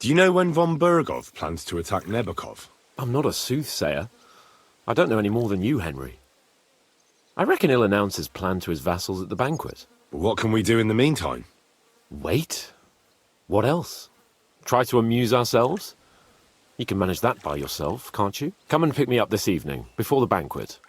Do you know when von Bergov plans to attack Nebokov? I'm not a soothsayer. I don't know any more than you, Henry. I reckon he'll announce his plan to his vassals at the banquet. What can we do in the meantime? Wait? What else? Try to amuse ourselves? You can manage that by yourself, can't you? Come and pick me up this evening, before the banquet.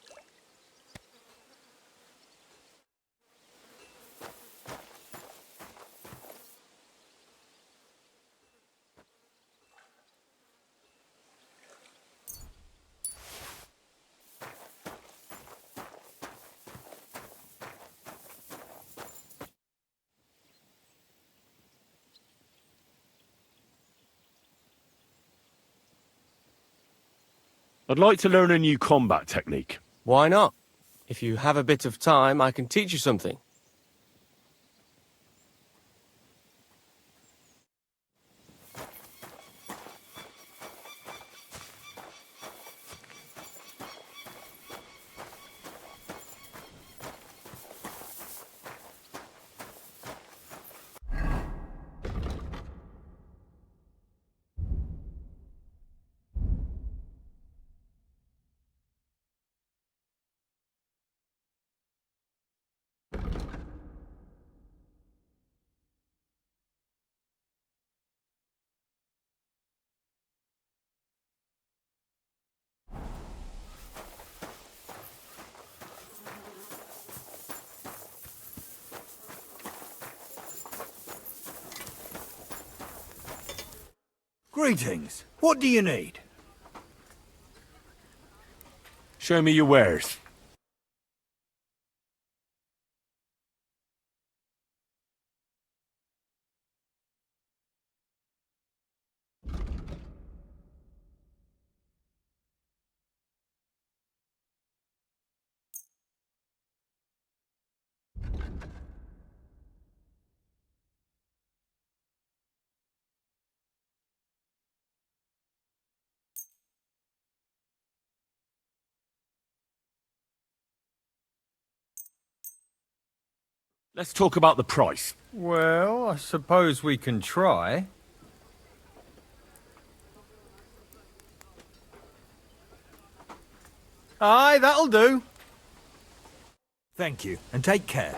I'd like to learn a new combat technique. Why not? If you have a bit of time, I can teach you something. Greetings. What do you need? Show me your wares. Let's talk about the price. Well, I suppose we can try. Aye, that'll do. Thank you, and take care.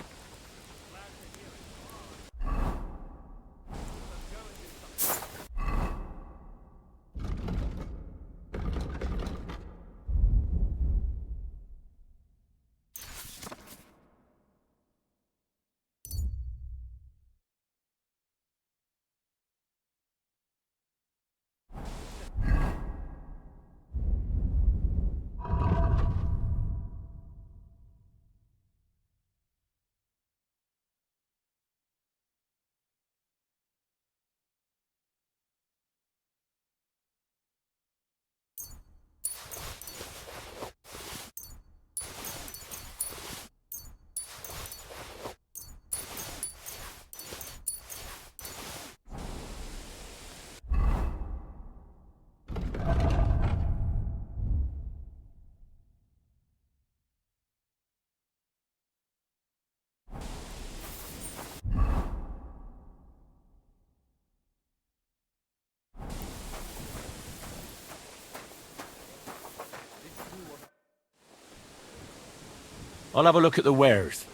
I'll have a look at the wares.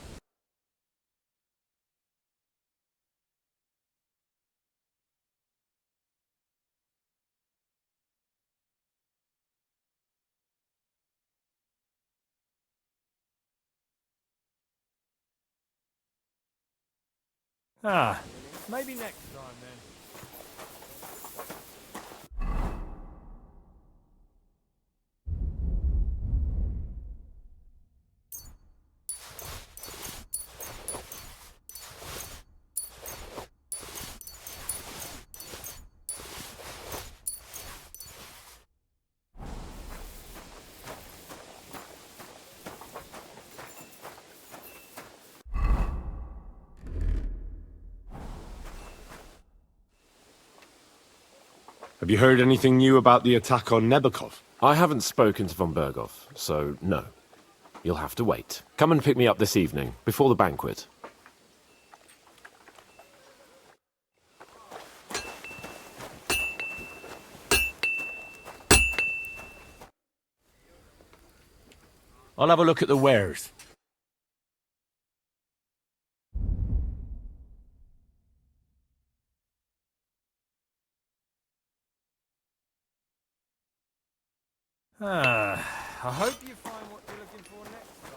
Ah, maybe next time then. Have you heard anything new about the attack on Nebokov? I haven't spoken to von Bergov, so no. You'll have to wait. Come and pick me up this evening, before the banquet. I'll have a look at the wares. I hope you find what you're looking for next time.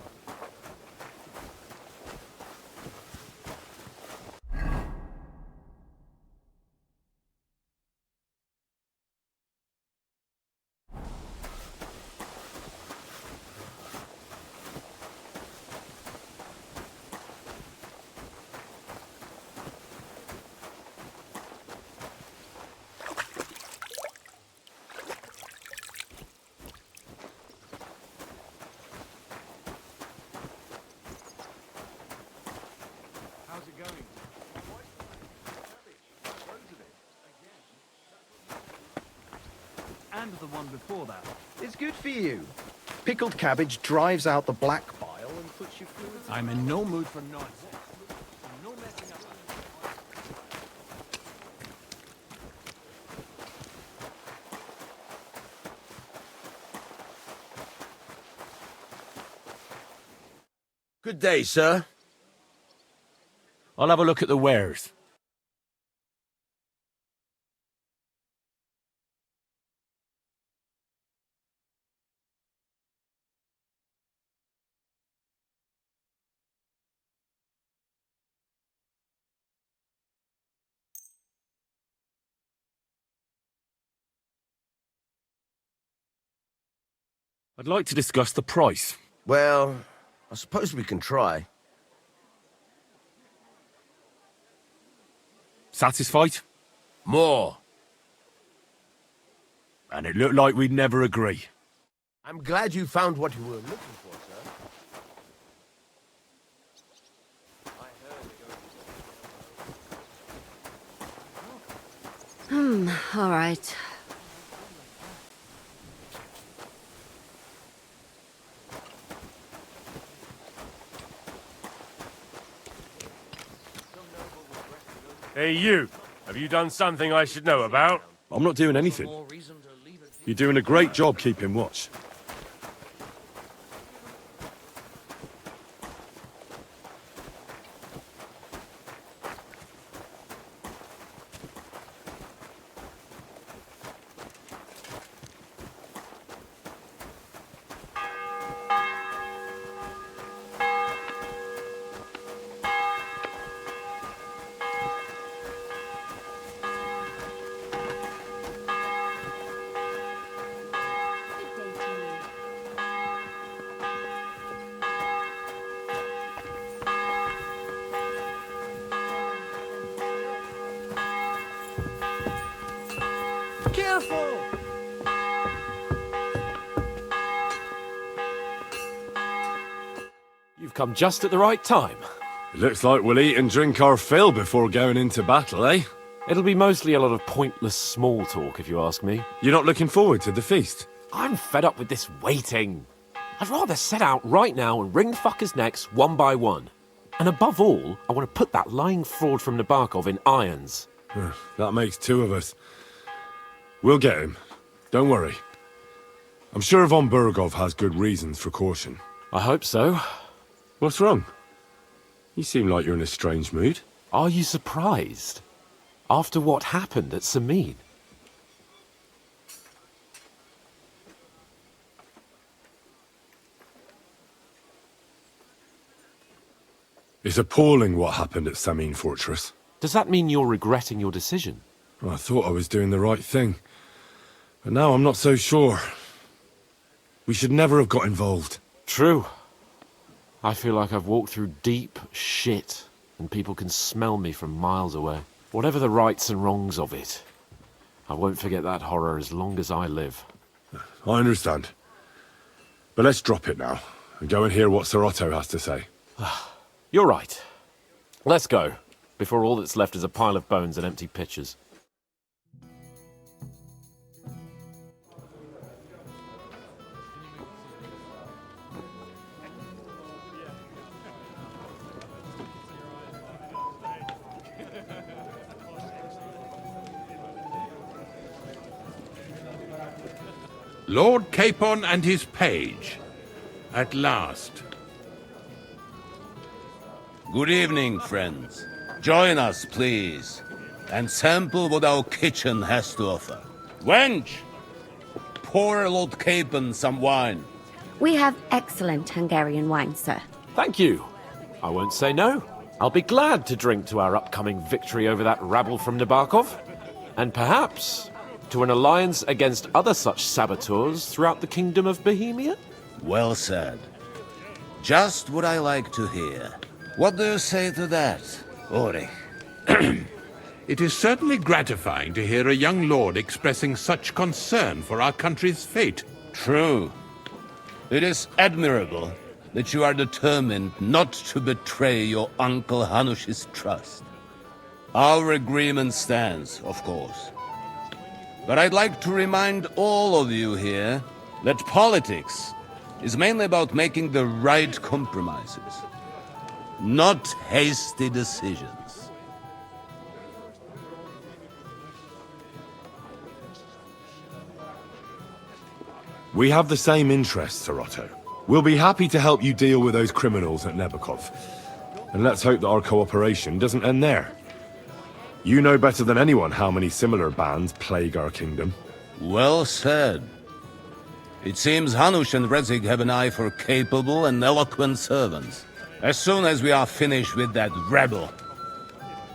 How's it going? And the one before that. It's good for you. Pickled cabbage drives out the black bile and puts you fluids. I'm in no mood for nonsense. No messing up. Good day, sir. I'll have a look at the wares. I'd like to discuss the price. Well, I suppose we can try. Satisfied? More. And it looked like we'd never agree. I'm glad you found what you were looking for, sir. All right. Hey, you! Have you done something I should know about? I'm not doing anything. You're doing a great job keeping watch. Careful! You've come just at the right time. It looks like we'll eat and drink our fill before going into battle, eh? It'll be mostly a lot of pointless small talk, if you ask me. You're not looking forward to the feast? I'm fed up with this waiting. I'd rather set out right now and wring fuckers' necks one by one. And above all, I want to put that lying fraud from Nabokov in irons. That makes two of us. We'll get him. Don't worry. I'm sure Von Burgov has good reasons for caution. I hope so. What's wrong? You seem like you're in a strange mood. Are you surprised? After what happened at Samin? It's appalling what happened at Samin Fortress. Does that mean you're regretting your decision? I thought I was doing the right thing. But now I'm not so sure. We should never have got involved. True. I feel like I've walked through deep shit, and people can smell me from miles away. Whatever the rights and wrongs of it, I won't forget that horror as long as I live. I understand. But let's drop it now, and go and hear what Sir Otto has to say. You're right. Let's go, before all that's left is a pile of bones and empty pitchers. Lord Capon and his page. at last. Good evening, friends. Join us, please, and sample what our kitchen has to offer. Wench, pour Lord Capon some wine. We have excellent Hungarian wine, sir. Thank you. I won't say no. I'll be glad to drink to our upcoming victory over that rabble from Nabokov. And perhaps to an alliance against other such saboteurs throughout the kingdom of Bohemia? Well said. Just what I like to hear. What do you say to that, Ulrich? It is certainly gratifying to hear a young lord expressing such concern for our country's fate. True. It is admirable that you are determined not to betray your Uncle Hanush's trust. Our agreement stands, of course. But I'd like to remind all of you here that politics is mainly about making the right compromises, not hasty decisions. We have the same interests, Sir Otto. We'll be happy to help you deal with those criminals at Nebokov. And let's hope that our cooperation doesn't end there. You know better than anyone how many similar bands plague our kingdom. Well said. It seems Hanush and Rezig have an eye for capable and eloquent servants. As soon as we are finished with that rebel,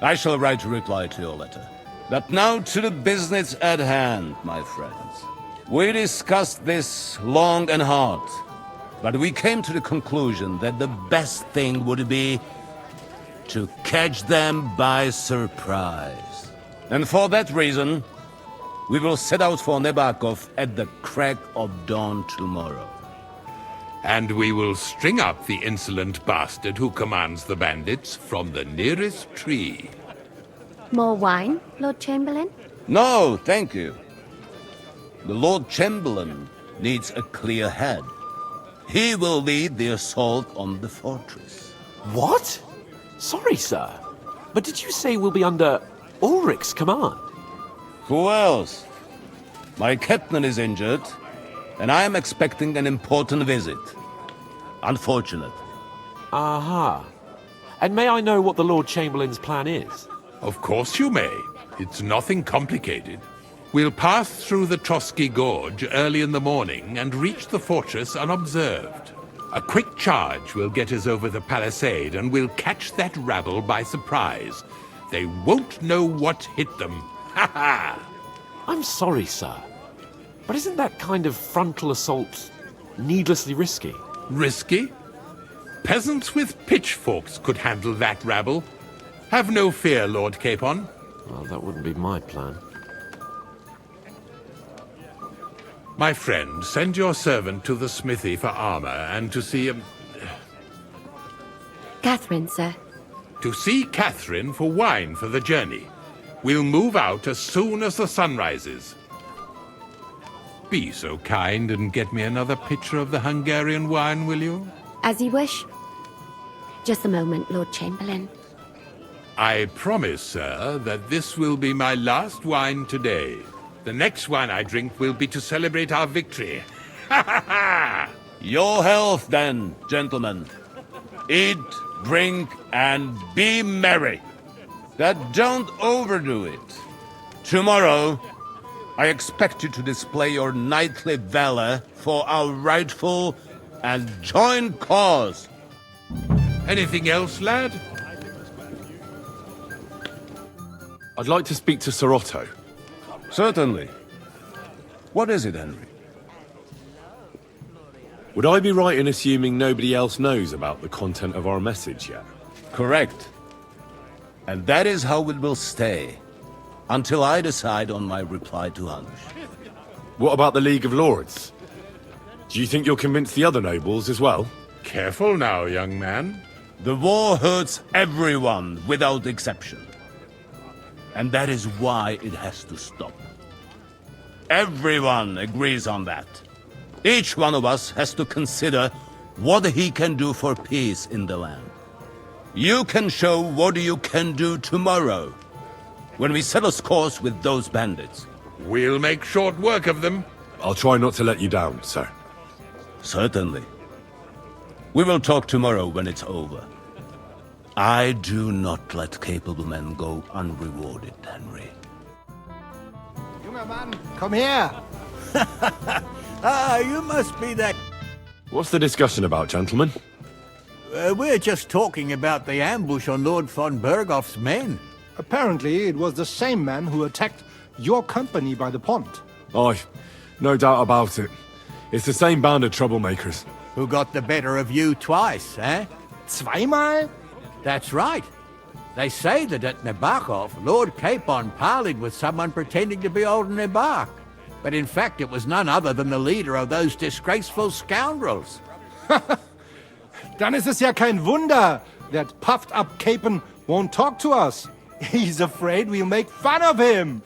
I shall write a reply to your letter. But now to the business at hand, my friends. We discussed this long and hard, but we came to the conclusion that the best thing would be to catch them by surprise. And for that reason, we will set out for Nebakov at the crack of dawn tomorrow. And we will string up the insolent bastard who commands the bandits from the nearest tree. More wine, Lord Chamberlain? No, thank you. The Lord Chamberlain needs a clear head. He will lead the assault on the fortress. What? Sorry, sir. But did you say we'll be under Ulrich's command? Who else? My captain is injured, and I am expecting an important visit. Unfortunate. Aha. And may I know what the Lord Chamberlain's plan is? Of course you may. It's nothing complicated. We'll pass through the Trotsky Gorge early in the morning and reach the fortress unobserved. A quick charge will get us over the palisade and we'll catch that rabble by surprise. They won't know what hit them. Ha ha! I'm sorry, sir. But isn't that kind of frontal assault needlessly risky? Risky? Peasants with pitchforks could handle that rabble. Have no fear, Lord Capon. Well, that wouldn't be my plan. My friend, send your servant to the smithy for armor and to see Catherine, sir. To see Catherine for wine for the journey. We'll move out as soon as the sun rises. Be so kind and get me another pitcher of the Hungarian wine, will you? As you wish. Just a moment, Lord Chamberlain. I promise, sir, that this will be my last wine today. The next wine I drink will be to celebrate our victory. Ha ha ha! Your health, then, gentlemen. Eat, drink, and be merry. But don't overdo it. Tomorrow, I expect you to display your knightly valor for our rightful and joint cause. Anything else, lad? I'd like to speak to Sir Otto. Certainly. What is it, Henry? Would I be right in assuming nobody else knows about the content of our message yet? Correct. And that is how it will stay, until I decide on my reply to Hanush. What about the League of Lords? Do you think you'll convince the other nobles as well? Careful now, young man. The war hurts everyone without exception. And that is why it has to stop. Everyone agrees on that. Each one of us has to consider what he can do for peace in the land. You can show what you can do tomorrow, when we settle scores with those bandits. We'll make short work of them. I'll try not to let you down, sir. Certainly. We will talk tomorrow when it's over. I do not let capable men go unrewarded, Henry. Junger Mann, komm her! You must be that... What's the discussion about, gentlemen? We're just talking about the ambush on Lord von Bergoff's men. Apparently, it was the same man who attacked your company by the pond. Aye, no doubt about it. It's the same band of troublemakers. Who got the better of you twice, eh? Zweimal? That's right. They say that at Nebachov, Lord Capon parleyed with someone pretending to be old Nebach. But in fact, it was none other than the leader of those disgraceful scoundrels. Dann ist es ja kein Wunder that puffed-up Capon won't talk to us. He's afraid we'll make fun of him.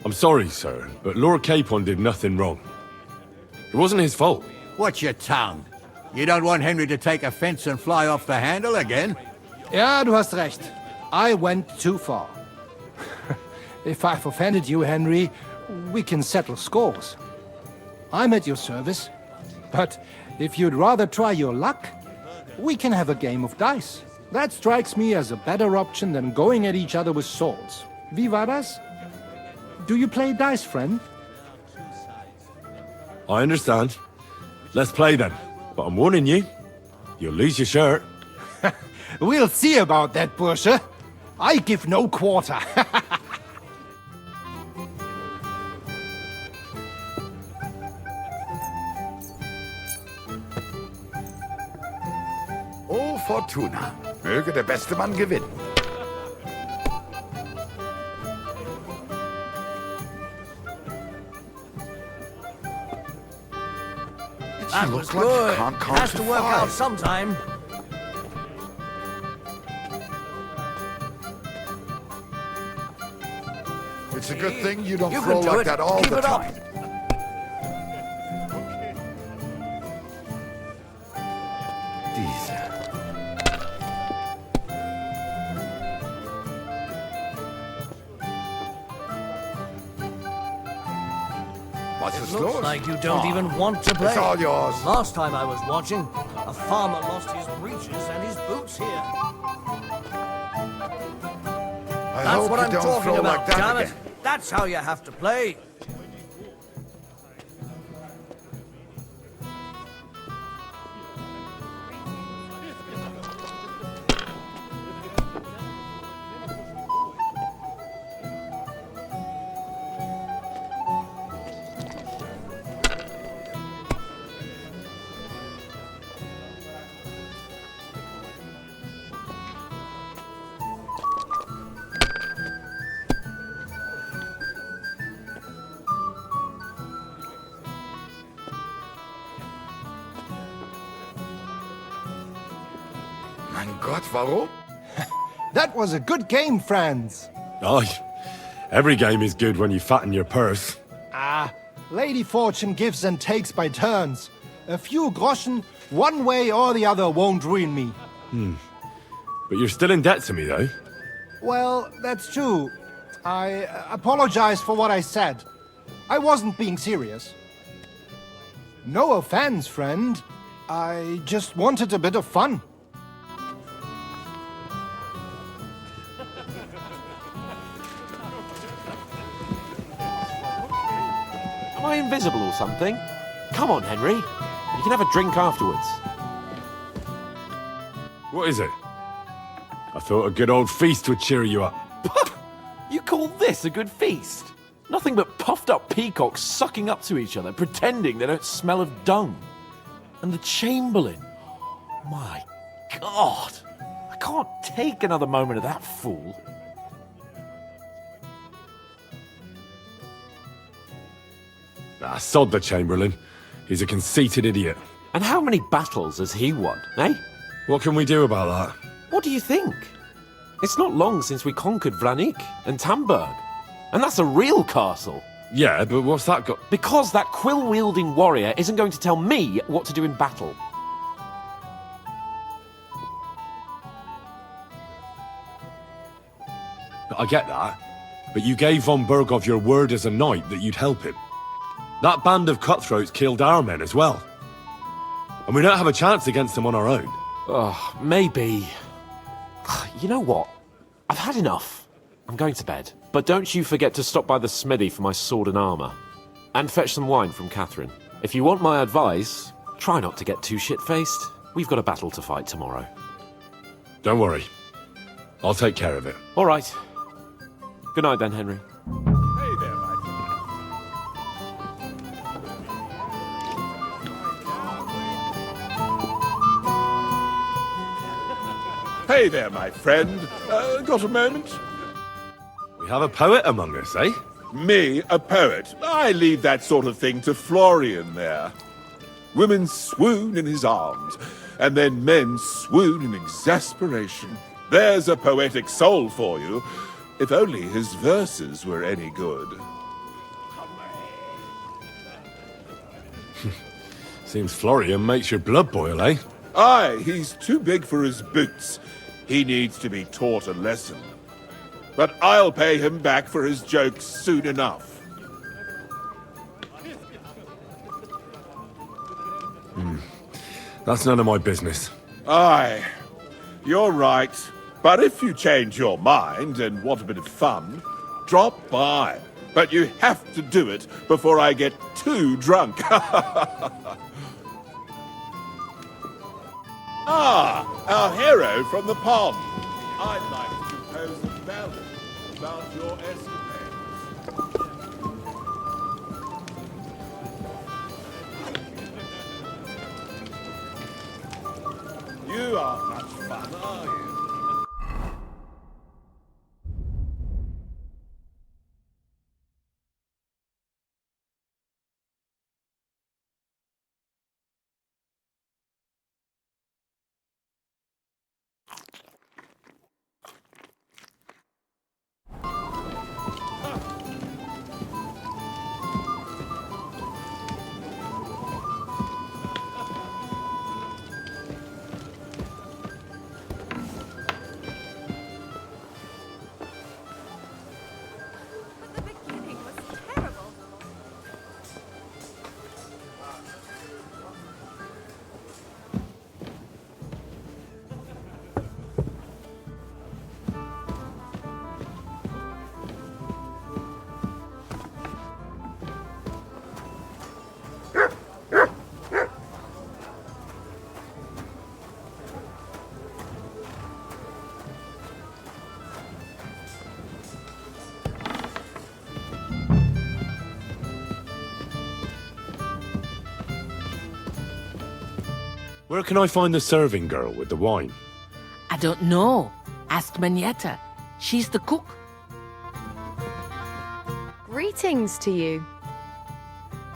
I'm sorry, sir, but Lord Capon did nothing wrong. It wasn't his fault. Watch your tongue. You don't want Henry to take offense and fly off the handle again? Ja, du hast recht. I went too far. If I've offended you, Henry, we can settle scores. I'm at your service. But if you'd rather try your luck, we can have a game of dice. That strikes me as a better option than going at each other with swords. Wie war das? Do you play dice, friend? I understand. Let's play then. But I'm warning you, you'll lose your shirt. We'll see about that, Bursche. I give no quarter. Oh, Fortuna. Möge der beste Mann gewinnen. That was good. Has to work out sometime. It's a good thing you don't You throw can do like it. that all Keep the it up. time. Diese. Was ist Looks los? like you don't even want to play. It's all yours. Last time I was watching, a farmer lost his breeches and his boots here. I That's hope what you I'm don't talking throw about, like that damn again. it. That's how you have to play. Mein Gott, warum? That was a good game, friends. Aye, every game is good when you fatten your purse. Ah, Lady Fortune gives and takes by turns. A few groschen, one way or the other, won't ruin me. But you're still in debt to me, though. Well, that's true. I apologize for what I said. I wasn't being serious. No offense, friend. I just wanted a bit of fun. Am I invisible or something? Come on, Henry. You can have a drink afterwards. What is it? I thought a good old feast would cheer you up. You call this a good feast? Nothing but puffed up peacocks sucking up to each other, pretending they don't smell of dung. And the Chamberlain. My God. I can't take another moment of that fool. Ah, sod the Chamberlain. He's a conceited idiot. And how many battles has he won, eh? What can we do about that? What do you think? It's not long since we conquered Vranik and Tamburg. And that's a real castle. Yeah, but what's that got... Because that quill-wielding warrior isn't going to tell me what to do in battle. I get that. But you gave von Berghoff your word as a knight that you'd help him. That band of cutthroats killed our men as well. And we don't have a chance against them on our own. Oh, maybe. You know what? I've had enough. I'm going to bed. But don't you forget to stop by the smithy for my sword and armor. And fetch some wine from Catherine. If you want my advice, try not to get too shit-faced. We've got a battle to fight tomorrow. Don't worry. I'll take care of it. All right. Good night then, Henry. Hey there, my Hey there, my friend. Got a moment? We have a poet among us, eh? Me, a poet. I leave that sort of thing to Florian there. Women swoon in his arms, and then men swoon in exasperation. There's a poetic soul for you, if only his verses were any good. Seems Florian makes your blood boil, eh? Aye, he's too big for his boots. He needs to be taught a lesson. But I'll pay him back for his jokes soon enough. That's none of my business. Aye, you're right. But if you change your mind and want a bit of fun, drop by. But you have to do it before I get too drunk. Ah, our hero from the pond. I'd like to compose a ballad about your escapades. You aren't much fun, are you? Where can I find the serving girl with the wine? I don't know. Ask Manietta. She's the cook. Greetings to you.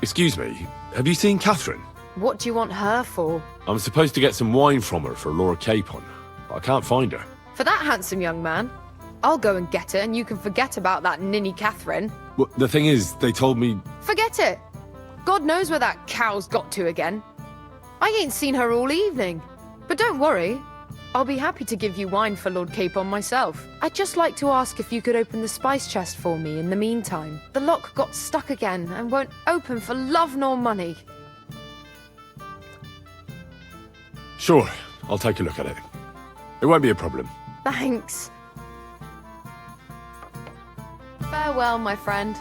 Excuse me, have you seen Catherine? What do you want her for? I'm supposed to get some wine from her for Lord Capon, but I can't find her. For that handsome young man? I'll go and get her, and you can forget about that ninny Catherine. Well, the thing is, they told me... Forget it! God knows where that cow's got to again. I ain't seen her all evening. But don't worry. I'll be happy to give you wine for Lord Capon myself. I'd just like to ask if you could open the spice chest for me in the meantime. The lock got stuck again and won't open for love nor money. Sure, I'll take a look at it. It won't be a problem. Thanks. Farewell, my friend.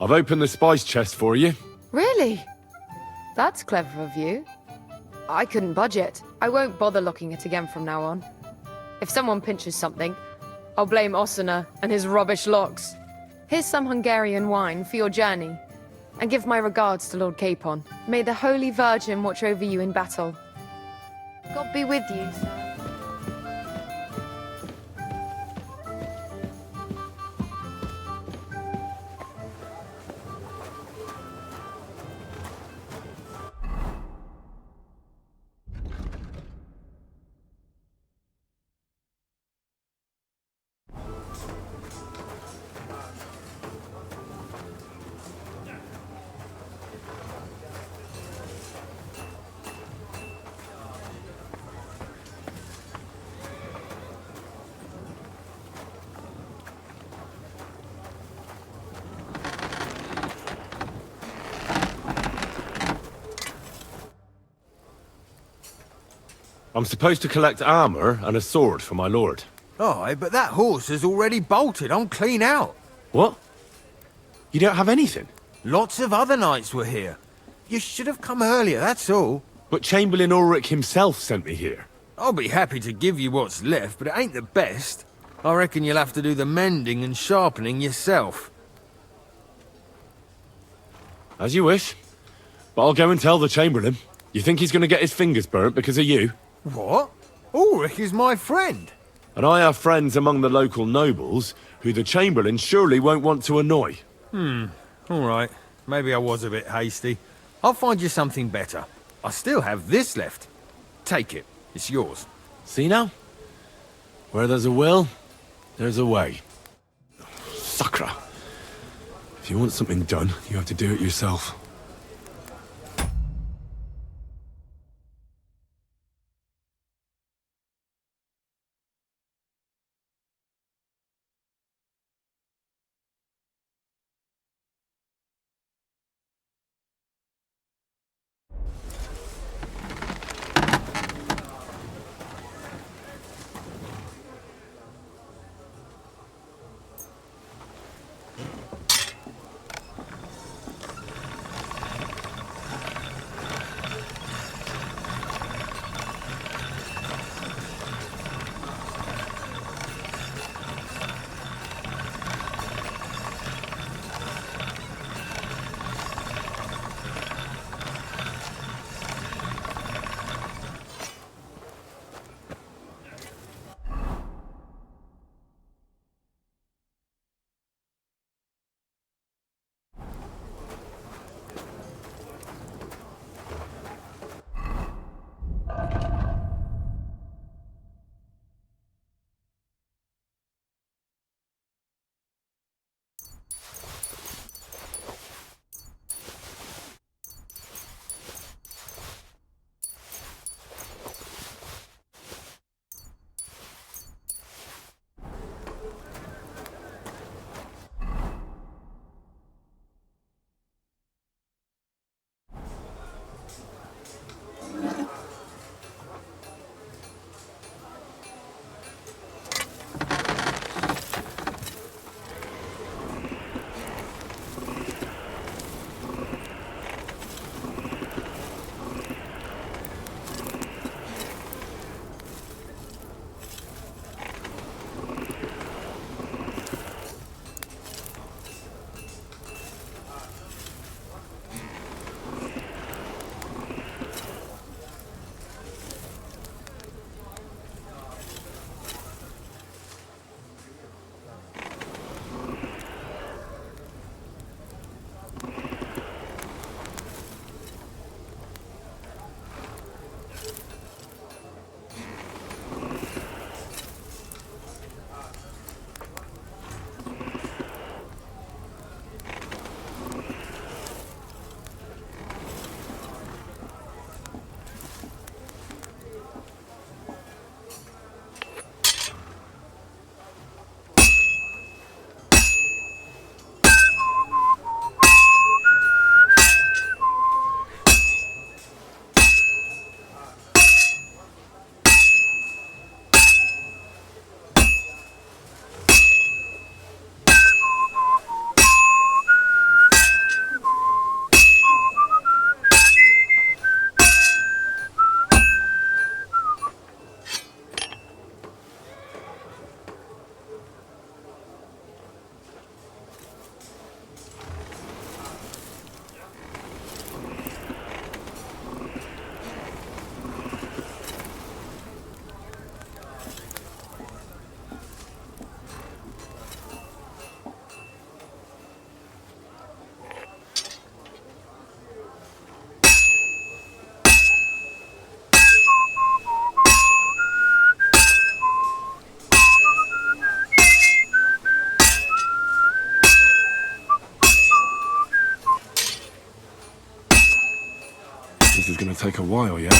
I've opened the spice chest for you. Really? That's clever of you. I couldn't budget. I won't bother locking it again from now on. If someone pinches something, I'll blame Osina and his rubbish locks. Here's some Hungarian wine for your journey. And give my regards to Lord Capon. May the Holy Virgin watch over you in battle. God be with you, sir. I'm supposed to collect armor and a sword for my lord. Aye, but that horse has already bolted. I'm clean out. What? You don't have anything? Lots of other knights were here. You should have come earlier, that's all. But Chamberlain Ulrich himself sent me here. I'll be happy to give you what's left, but it ain't the best. I reckon you'll have to do the mending and sharpening yourself. As you wish. But I'll go and tell the Chamberlain. You think he's going to get his fingers burnt because of you? What? Ulrich is my friend. And I have friends among the local nobles who the Chamberlain surely won't want to annoy. All right. Maybe I was a bit hasty. I'll find you something better. I still have this left. Take it. It's yours. See now? Where there's a will, there's a way. Sacra. If you want something done, you have to do it yourself. This is going to take a while yet.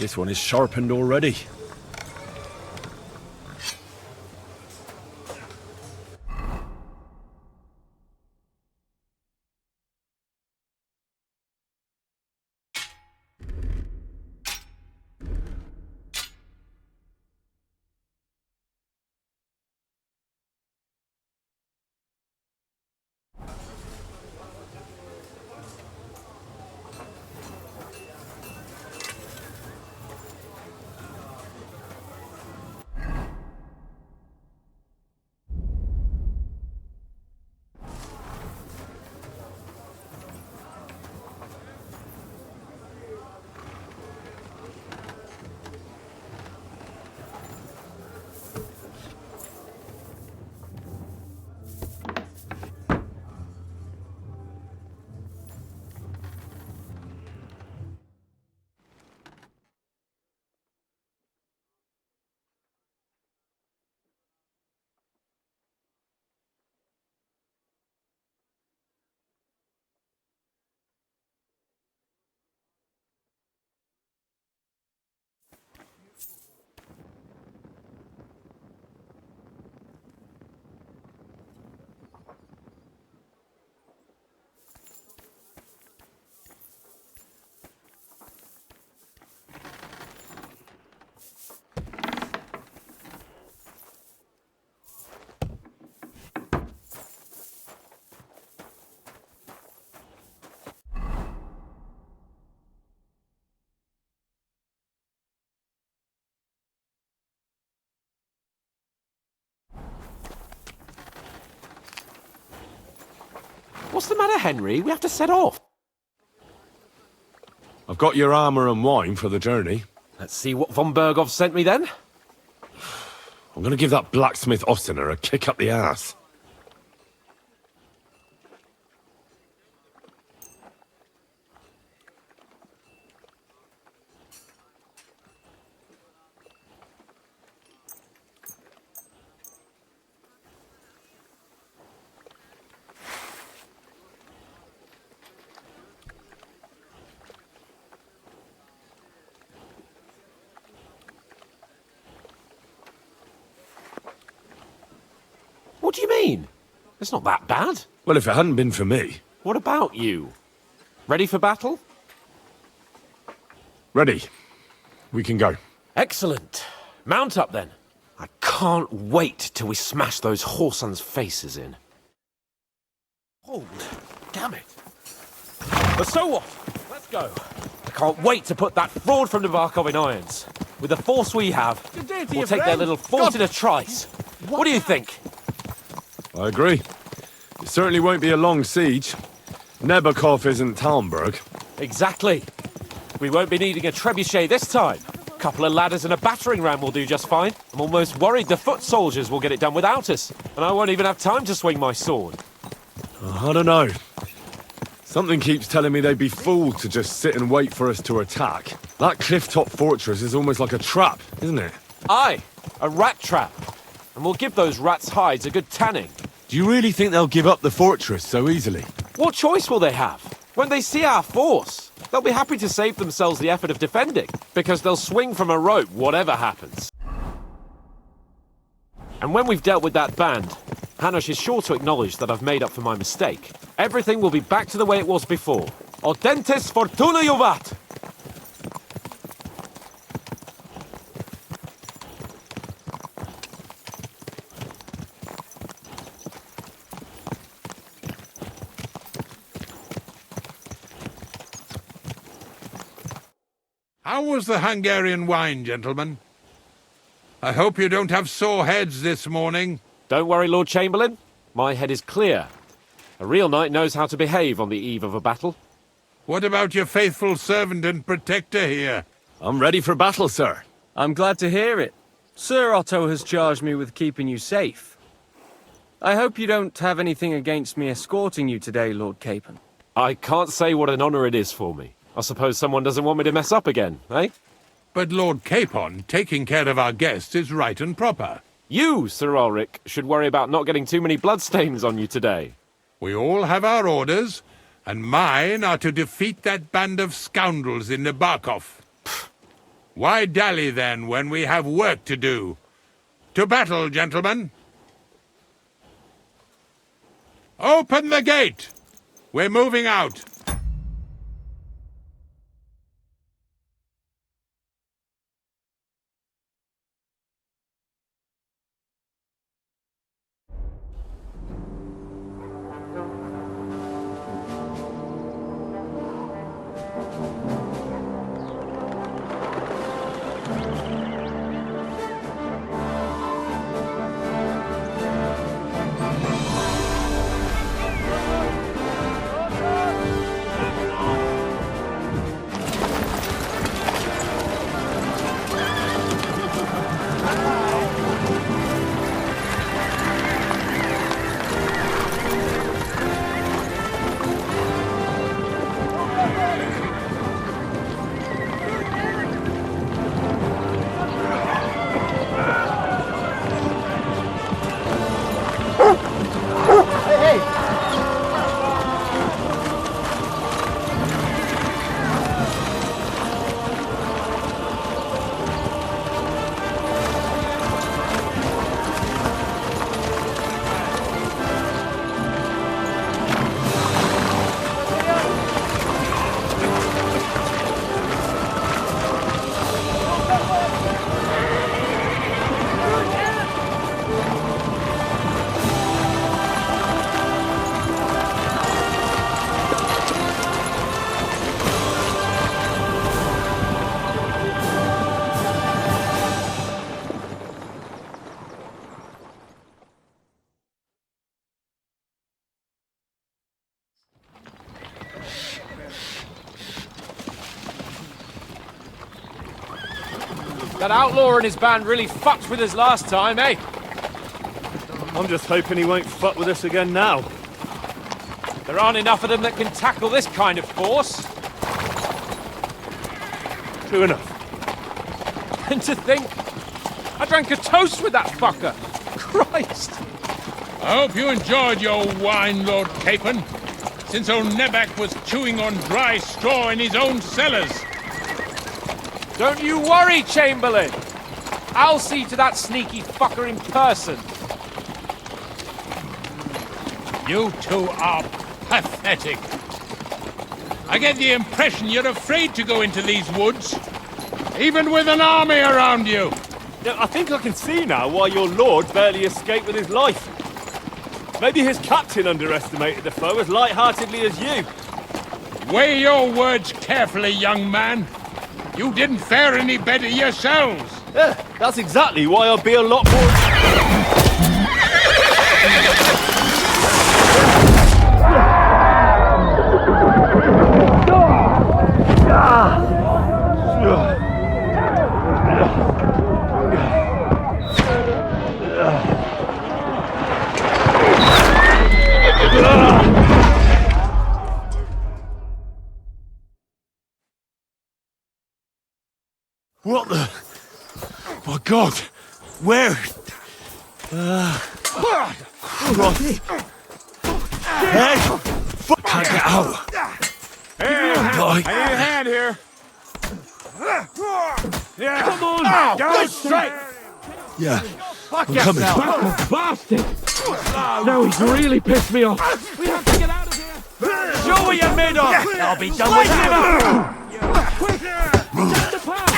This one is sharpened already. What's the matter, Henry? We have to set off. I've got your armor and wine for the journey. Let's see what von Berghoff sent me then. I'm gonna give that blacksmith Ostener a kick up the ass. What do you mean? It's not that bad. Well, if it hadn't been for me. What about you? Ready for battle? Ready. We can go. Excellent. Mount up then. I can't wait till we smash those whoresons' faces in. Hold. Damn it. But so what? Let's go. I can't wait to put that fraud from Navarkov in irons. With the force we have, we'll take their little fort in a trice. What do you think? I agree. It certainly won't be a long siege. Nebakov isn't Talmberg. Exactly. We won't be needing a trebuchet this time. A couple of ladders and a battering ram will do just fine. I'm almost worried the foot soldiers will get it done without us. And I won't even have time to swing my sword. I don't know. Something keeps telling me they'd be fooled to just sit and wait for us to attack. That cliff-top fortress is almost like a trap, isn't it? Aye, a rat trap. And we'll give those rats' hides a good tanning. Do you really think they'll give up the fortress so easily? What choice will they have? When they see our force, they'll be happy to save themselves the effort of defending, because they'll swing from a rope whatever happens. And when we've dealt with that band, Hanush is sure to acknowledge that I've made up for my mistake. Everything will be back to the way it was before. Audentes fortuna juvat! How was the Hungarian wine, gentlemen? I hope you don't have sore heads this morning. Don't worry, Lord Chamberlain. My head is clear. A real knight knows how to behave on the eve of a battle. What about your faithful servant and protector here? I'm ready for battle, sir. I'm glad to hear it. Sir Otto has charged me with keeping you safe. I hope you don't have anything against me escorting you today, Lord Capon. I can't say what an honor it is for me. I suppose someone doesn't want me to mess up again, eh? But Lord Capon, taking care of our guests is right and proper. You, Sir Ulrich, should worry about not getting too many bloodstains on you today. We all have our orders, and mine are to defeat that band of scoundrels in Nebakov. Why dally then when we have work to do? To battle, gentlemen! Open the gate! We're moving out! That outlaw and his band really fucked with us last time, eh? I'm just hoping he won't fuck with us again now. There aren't enough of them that can tackle this kind of force. True enough. And to think, I drank a toast with that fucker. Christ! I hope you enjoyed your wine, Lord Capon, since old Nebac was chewing on dry straw in his own cellars. Don't you worry, Chamberlain! I'll see to that sneaky fucker in person. You two are pathetic. I get the impression you're afraid to go into these woods, even with an army around you. Yeah, I think I can see now why your lord barely escaped with his life. Maybe his captain underestimated the foe as light-heartedly as you. Weigh your words carefully, young man. You didn't fare any better yourselves. Yeah, that's exactly why I'll be a lot more... What the... My God! Where? Christ! Hey! Can't get out! Hey, I need a hand here. Yeah. Come on! Go straight! Yeah, Fuck I'm coming. yourself! Bastard! Now he's really pissed me off. We have to get out of here! Show what you're made of! I'll be done with you! Quick! Take the path!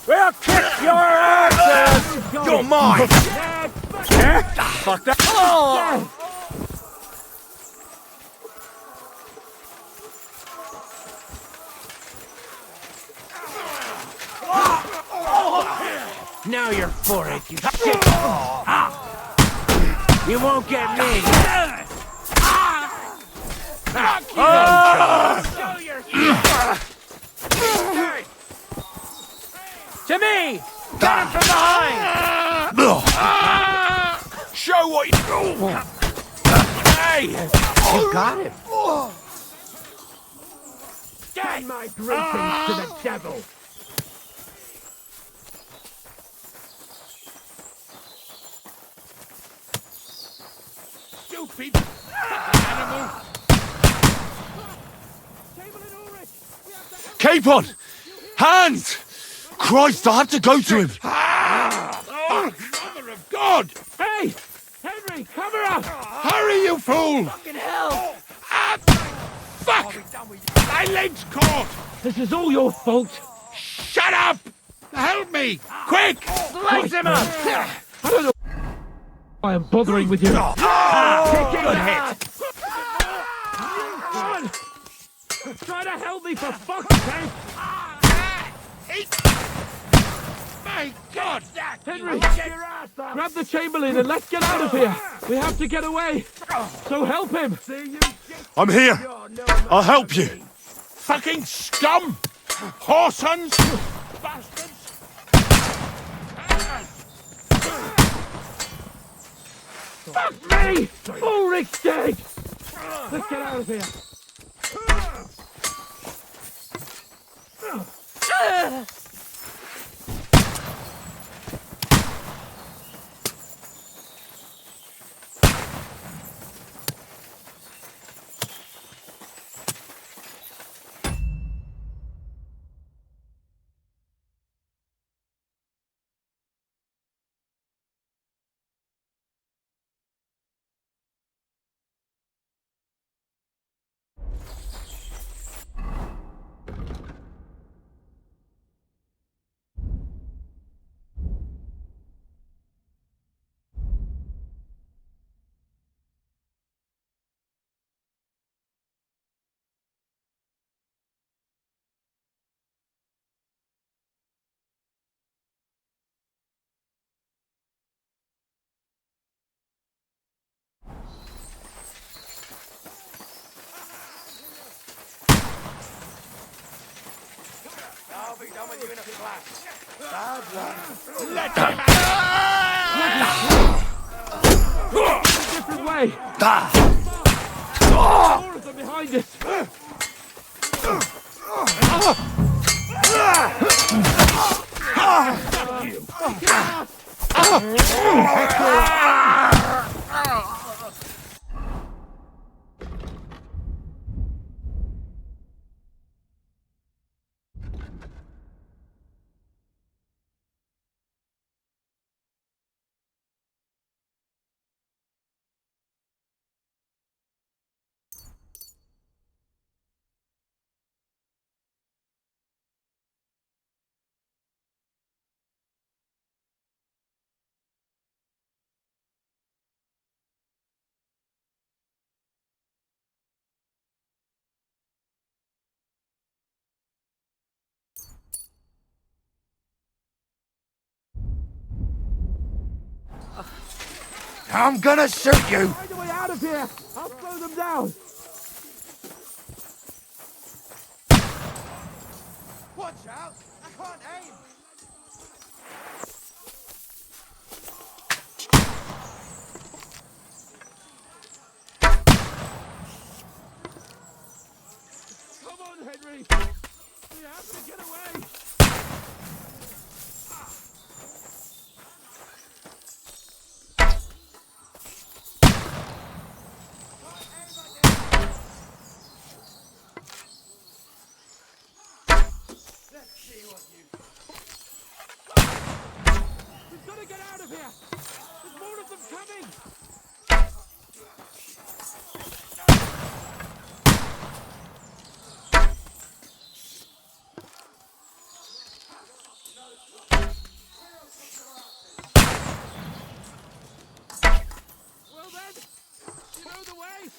We'll kick your asses! You're mine! Fuck that! Oh! Now you're for it, you shit! You won't get me! To me! Get him from behind! Show what you do! Hey! You got him! Get my greetings to the devil! stupid fucking animal! Capon! Hands! Christ, I have to go to him! Oh, mother of God! Hey! Henry, cover up! Hurry, you fool! Fucking hell! Ah, fuck! My leg's caught! This is all your fault. Shut up! Help me! Quick! Slice him up! I don't know why I'm bothering with you. Good hit! Try to help me, for fuck's sake! My God! Henry, grab the Chamberlain and let's get out of here. We have to get away. So help him. I'm here! I'll help you! Fucking scum! Whoresons! Bastards! Fuck me! Ulrich's dead! Let's get out of here. I'll be done with you in a flash. Different way. More of them behind us. I'm gonna shoot you! Find a way out of here. I'll slow them down. Watch out! I can't aim! Come on, Henry. We have to get away. We've got to get out of here. There's more of them coming. Well then, you know the way.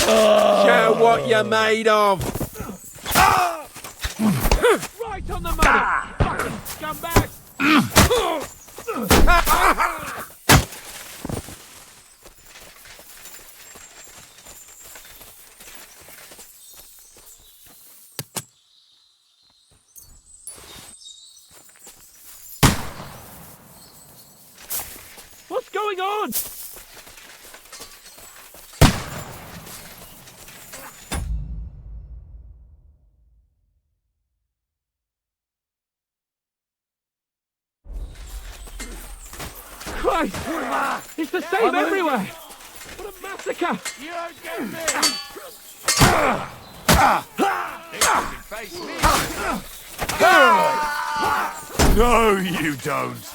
Show what you're made of! Right on the money! Fucking scumbag! What's going on? Christ! It's the same everywhere! What a massacre! You don't get me! No, you don't.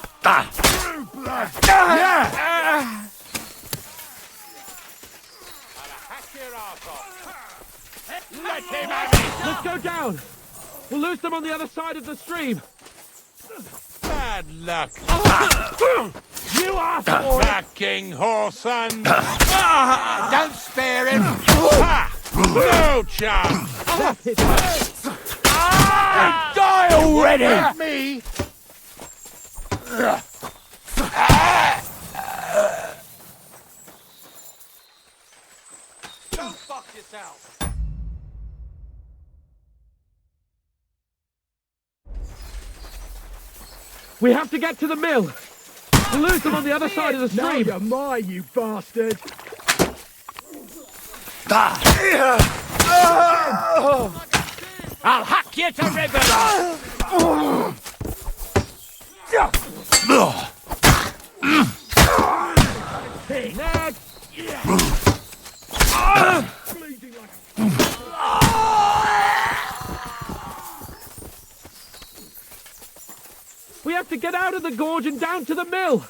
Let him have it! Let's go down! We'll lose them on the other side of the stream! Bad luck. You asked for it! Fucking whoreson. Don't spare him! No chance. Die already! Let me! Don't fuck yourself! We have to get to the mill! We'll lose them on the other side of the stream! Now you're mine, you bastard! I'll hack you to ribbons! Next! We have to get out of the gorge and down to the mill!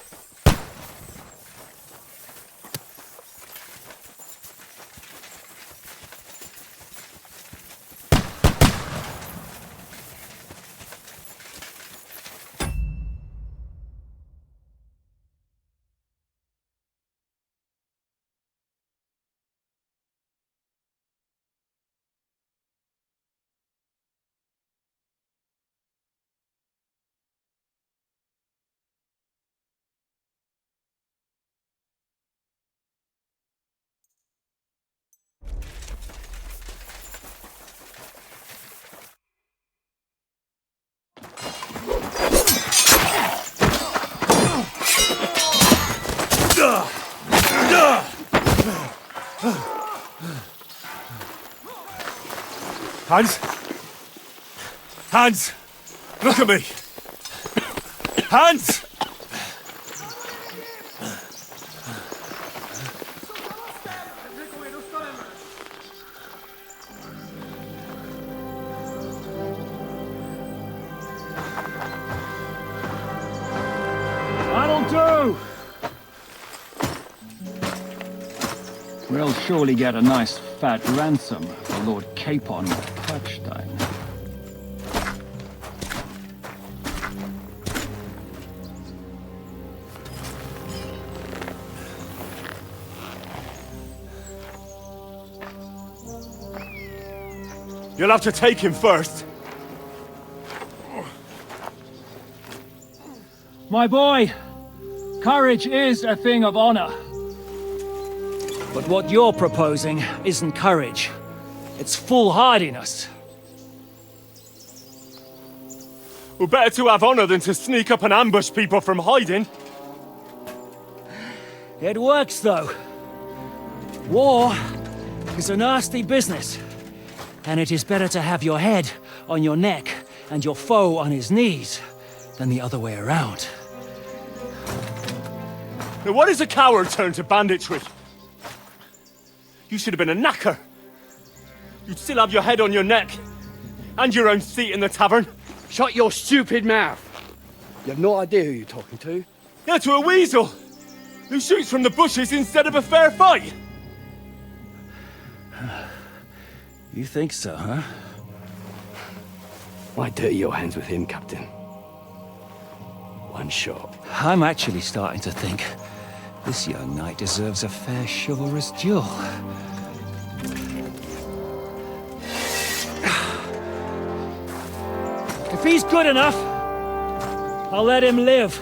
Hans? Hans! Look at me! Hans! That'll do! We'll surely get a nice fat ransom for Lord Capon of Touchstone. You'll have to take him first. My boy, courage is a thing of honor. But what you're proposing isn't courage. It's foolhardiness. Well, better to have honor than to sneak up and ambush people from hiding. It works, though. War is a nasty business. And it is better to have your head on your neck and your foe on his knees than the other way around. Now, what is a coward turned to banditry? You should have been a knacker. You'd still have your head on your neck. And your own seat in the tavern. Shut your stupid mouth. You have no idea who you're talking to. Yeah, to a weasel. Who shoots from the bushes instead of a fair fight. You think so, huh? Why dirty your hands with him, Captain? One shot. I'm actually starting to think This young knight deserves a fair chivalrous duel. If he's good enough, I'll let him live.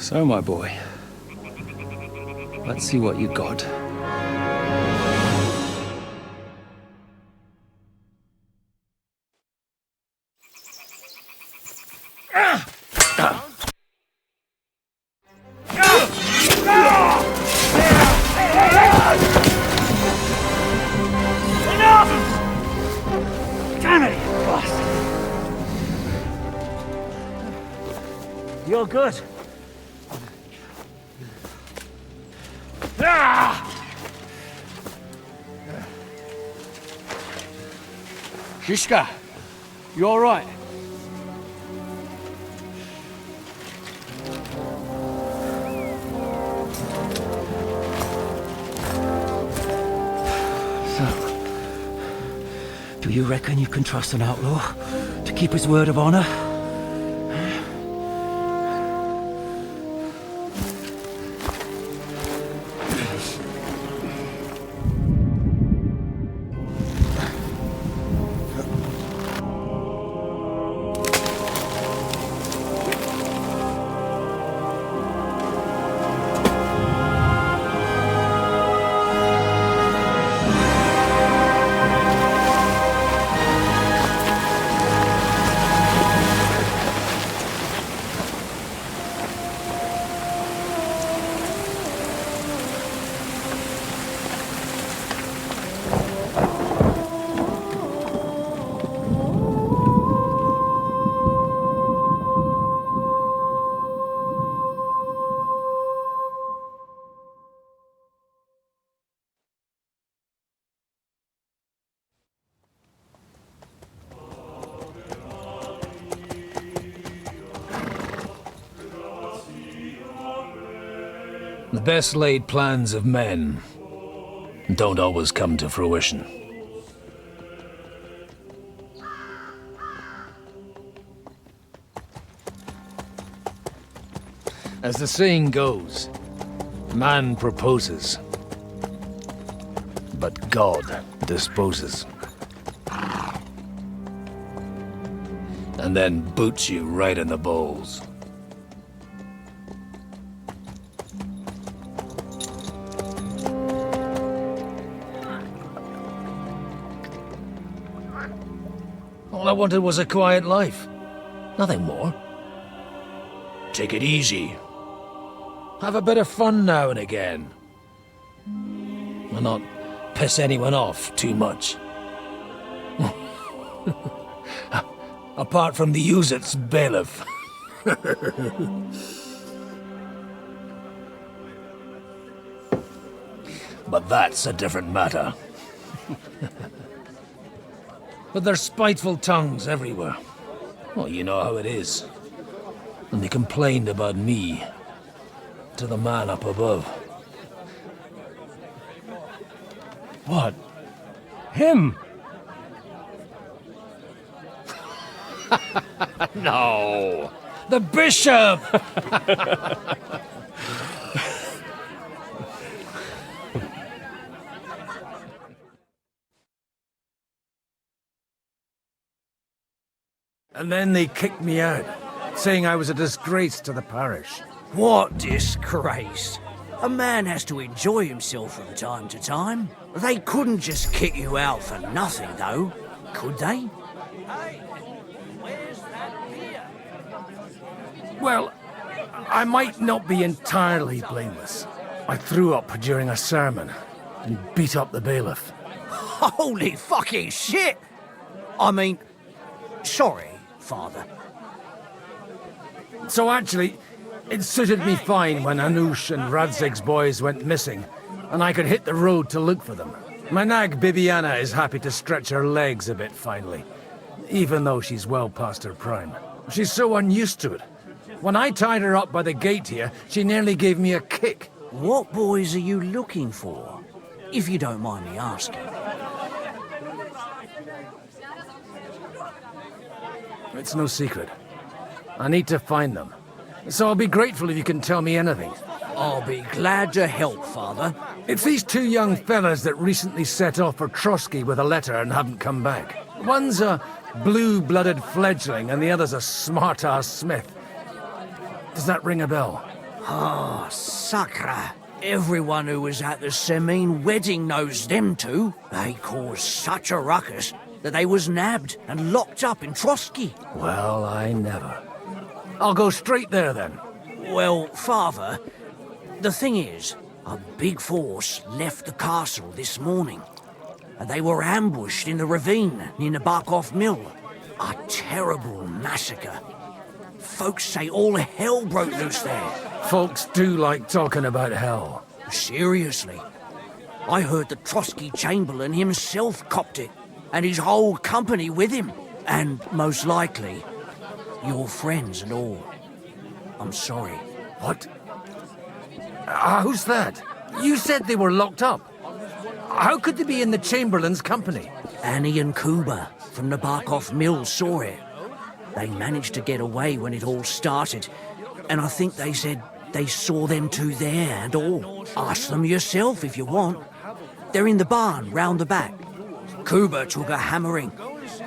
So, my boy, let's see what you got. Enough! Damn it, you bastard! You're good. Shishka, you all right? So, do you reckon you can trust an outlaw to keep his word of honor? The best laid plans of men don't always come to fruition. As the saying goes, man proposes, but God disposes. And then boots you right in the balls. All I wanted was a quiet life. Nothing more. Take it easy. Have a bit of fun now and again. And not piss anyone off too much. Apart from the Uzit's bailiff. But that's a different matter. But there's spiteful tongues everywhere. Well, you know how it is. And they complained about me to the man up above. What? Him? No! The bishop! And then they kicked me out, saying I was a disgrace to the parish. What disgrace? A man has to enjoy himself from time to time. They couldn't just kick you out for nothing, though, could they? Well, I might not be entirely blameless. I threw up during a sermon and beat up the bailiff. Holy fucking shit! I mean, sorry, Father. So actually, it suited me fine when Anush and Radzig's boys went missing, and I could hit the road to look for them. My nag Bibiana is happy to stretch her legs a bit finally, even though she's well past her prime. She's so unused to it. When I tied her up by the gate here, she nearly gave me a kick. What boys are you looking for? If you don't mind me asking. It's no secret. I need to find them. So I'll be grateful if you can tell me anything. I'll be glad to help, Father. It's these two young fellas that recently set off for Trotsky with a letter and haven't come back. One's a blue-blooded fledgling and the other's a smart-ass smith. Does that ring a bell? Ah, sacre. Everyone who was at the Semine wedding knows them two. They caused such a ruckus that they was nabbed and locked up in Trotsky. Well, I never. I'll go straight there then. Well, Father, the thing is, a big force left the castle this morning, and they were ambushed in the ravine near the Barkov Mill. A terrible massacre. Folks say all hell broke loose there. Folks do like talking about hell. Seriously. I heard the Trotsky Chamberlain himself copped it, and his whole company with him. And most likely, your friends and all. I'm sorry. What? Who's that? You said they were locked up. How could they be in the Chamberlain's company? Annie and Kuba from the Barkov Mill saw it. They managed to get away when it all started, and I think they said they saw them two there and all. Ask them yourself if you want. They're in the barn round the back. Kuba took a hammering,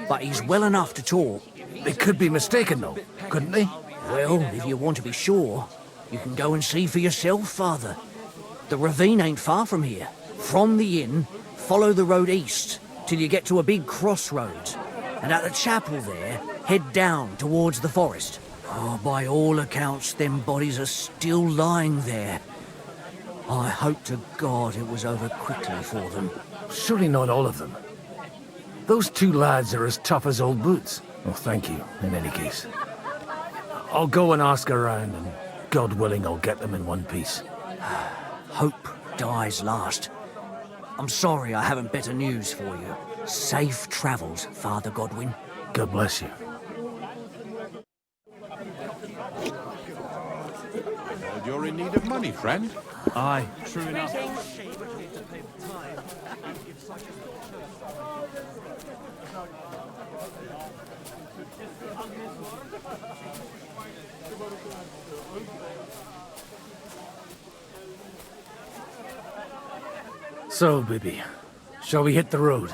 but he's well enough to talk. They could be mistaken, though, couldn't they? Well, if you want to be sure, you can go and see for yourself, Father. The ravine ain't far from here. From the inn, follow the road east till you get to a big crossroads. And at the chapel there, head down towards the forest. Oh, by all accounts, them bodies are still lying there. I hope to God it was over quickly for them. Surely not all of them. Those two lads are as tough as old boots. Well, thank you, in any case. I'll go and ask around, and God willing, I'll get them in one piece. Hope dies last. I'm sorry I haven't better news for you. Safe travels, Father Godwin. God bless you. You're in need of money, friend. Aye, true enough. So, Bibby, shall we hit the road?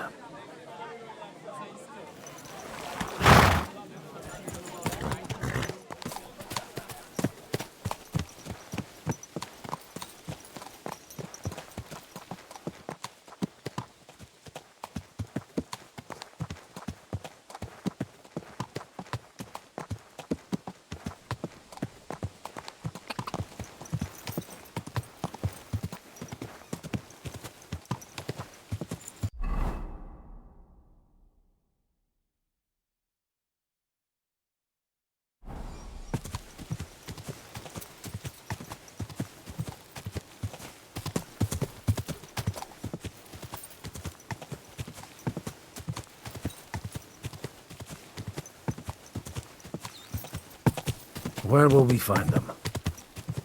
Where will we find them?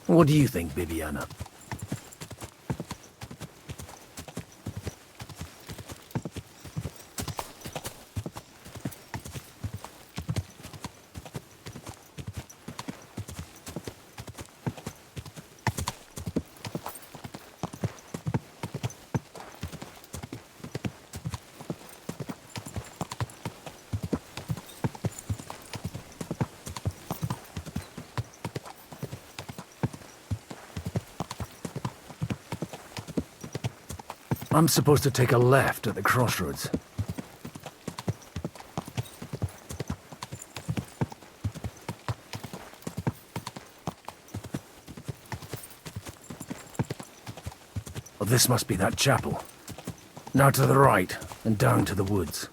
What do you think, Bibiana? I'm supposed to take a left at the crossroads. Well, this must be that chapel. Now to the right, and down to the woods.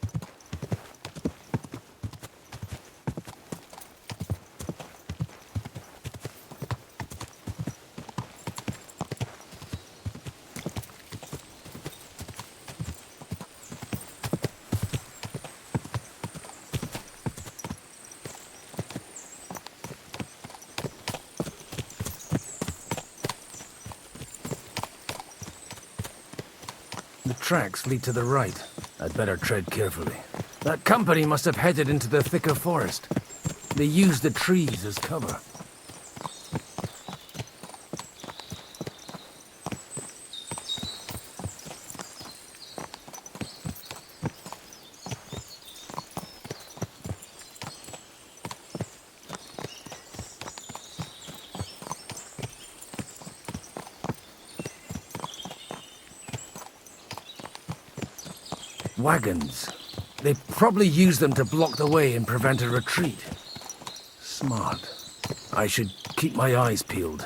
The tracks lead to the right. I'd better tread carefully. That company must have headed into the thicker forest. They used the trees as cover. Wagons. They probably used them to block the way and prevent a retreat. Smart. I should keep my eyes peeled.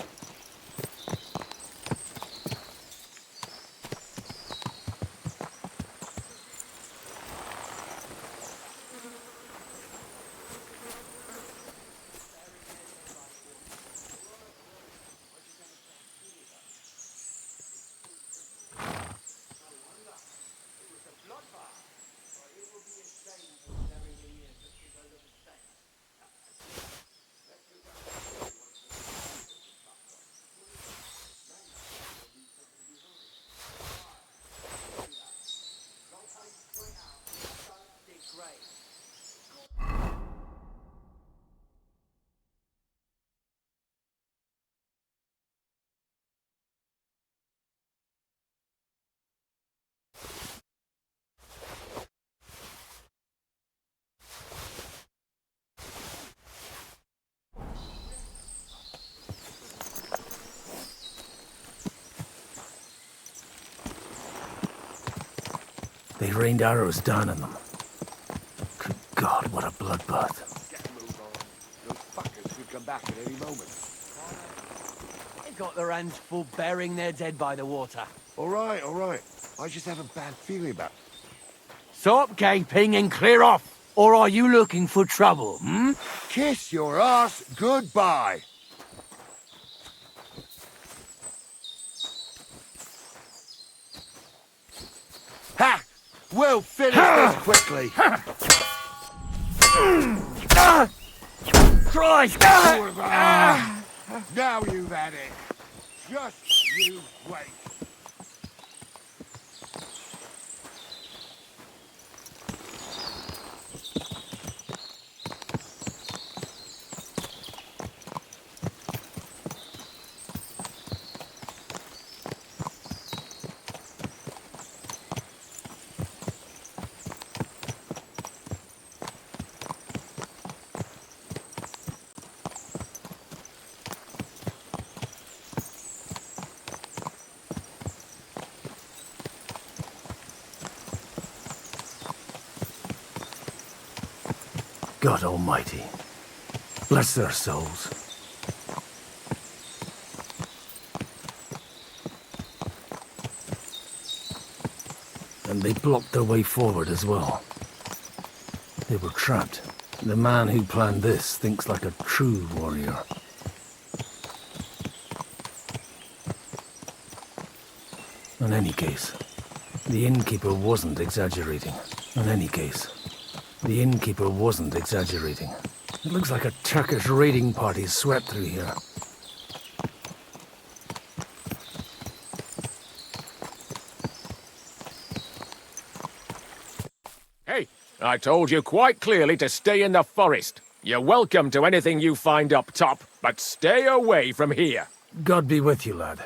They rained arrows down on them. Good God, what a bloodbath. Those fuckers could come back at any moment. They've got their hands full burying their dead by the water. All right, all right. I just have a bad feeling about it. Stop gaping and clear off! Or are you looking for trouble, hmm? Kiss your ass goodbye. Ha! We'll finish this quickly. Christ! Now you've had it. Just you wait. God Almighty. Bless their souls. And they blocked their way forward as well. They were trapped. The man who planned this thinks like a true warrior. In any case, the innkeeper wasn't exaggerating. In any case, the innkeeper wasn't exaggerating. It looks like a Turkish raiding party swept through here. Hey, I told you quite clearly to stay in the forest. You're welcome to anything you find up top, but stay away from here. God be with you, lad.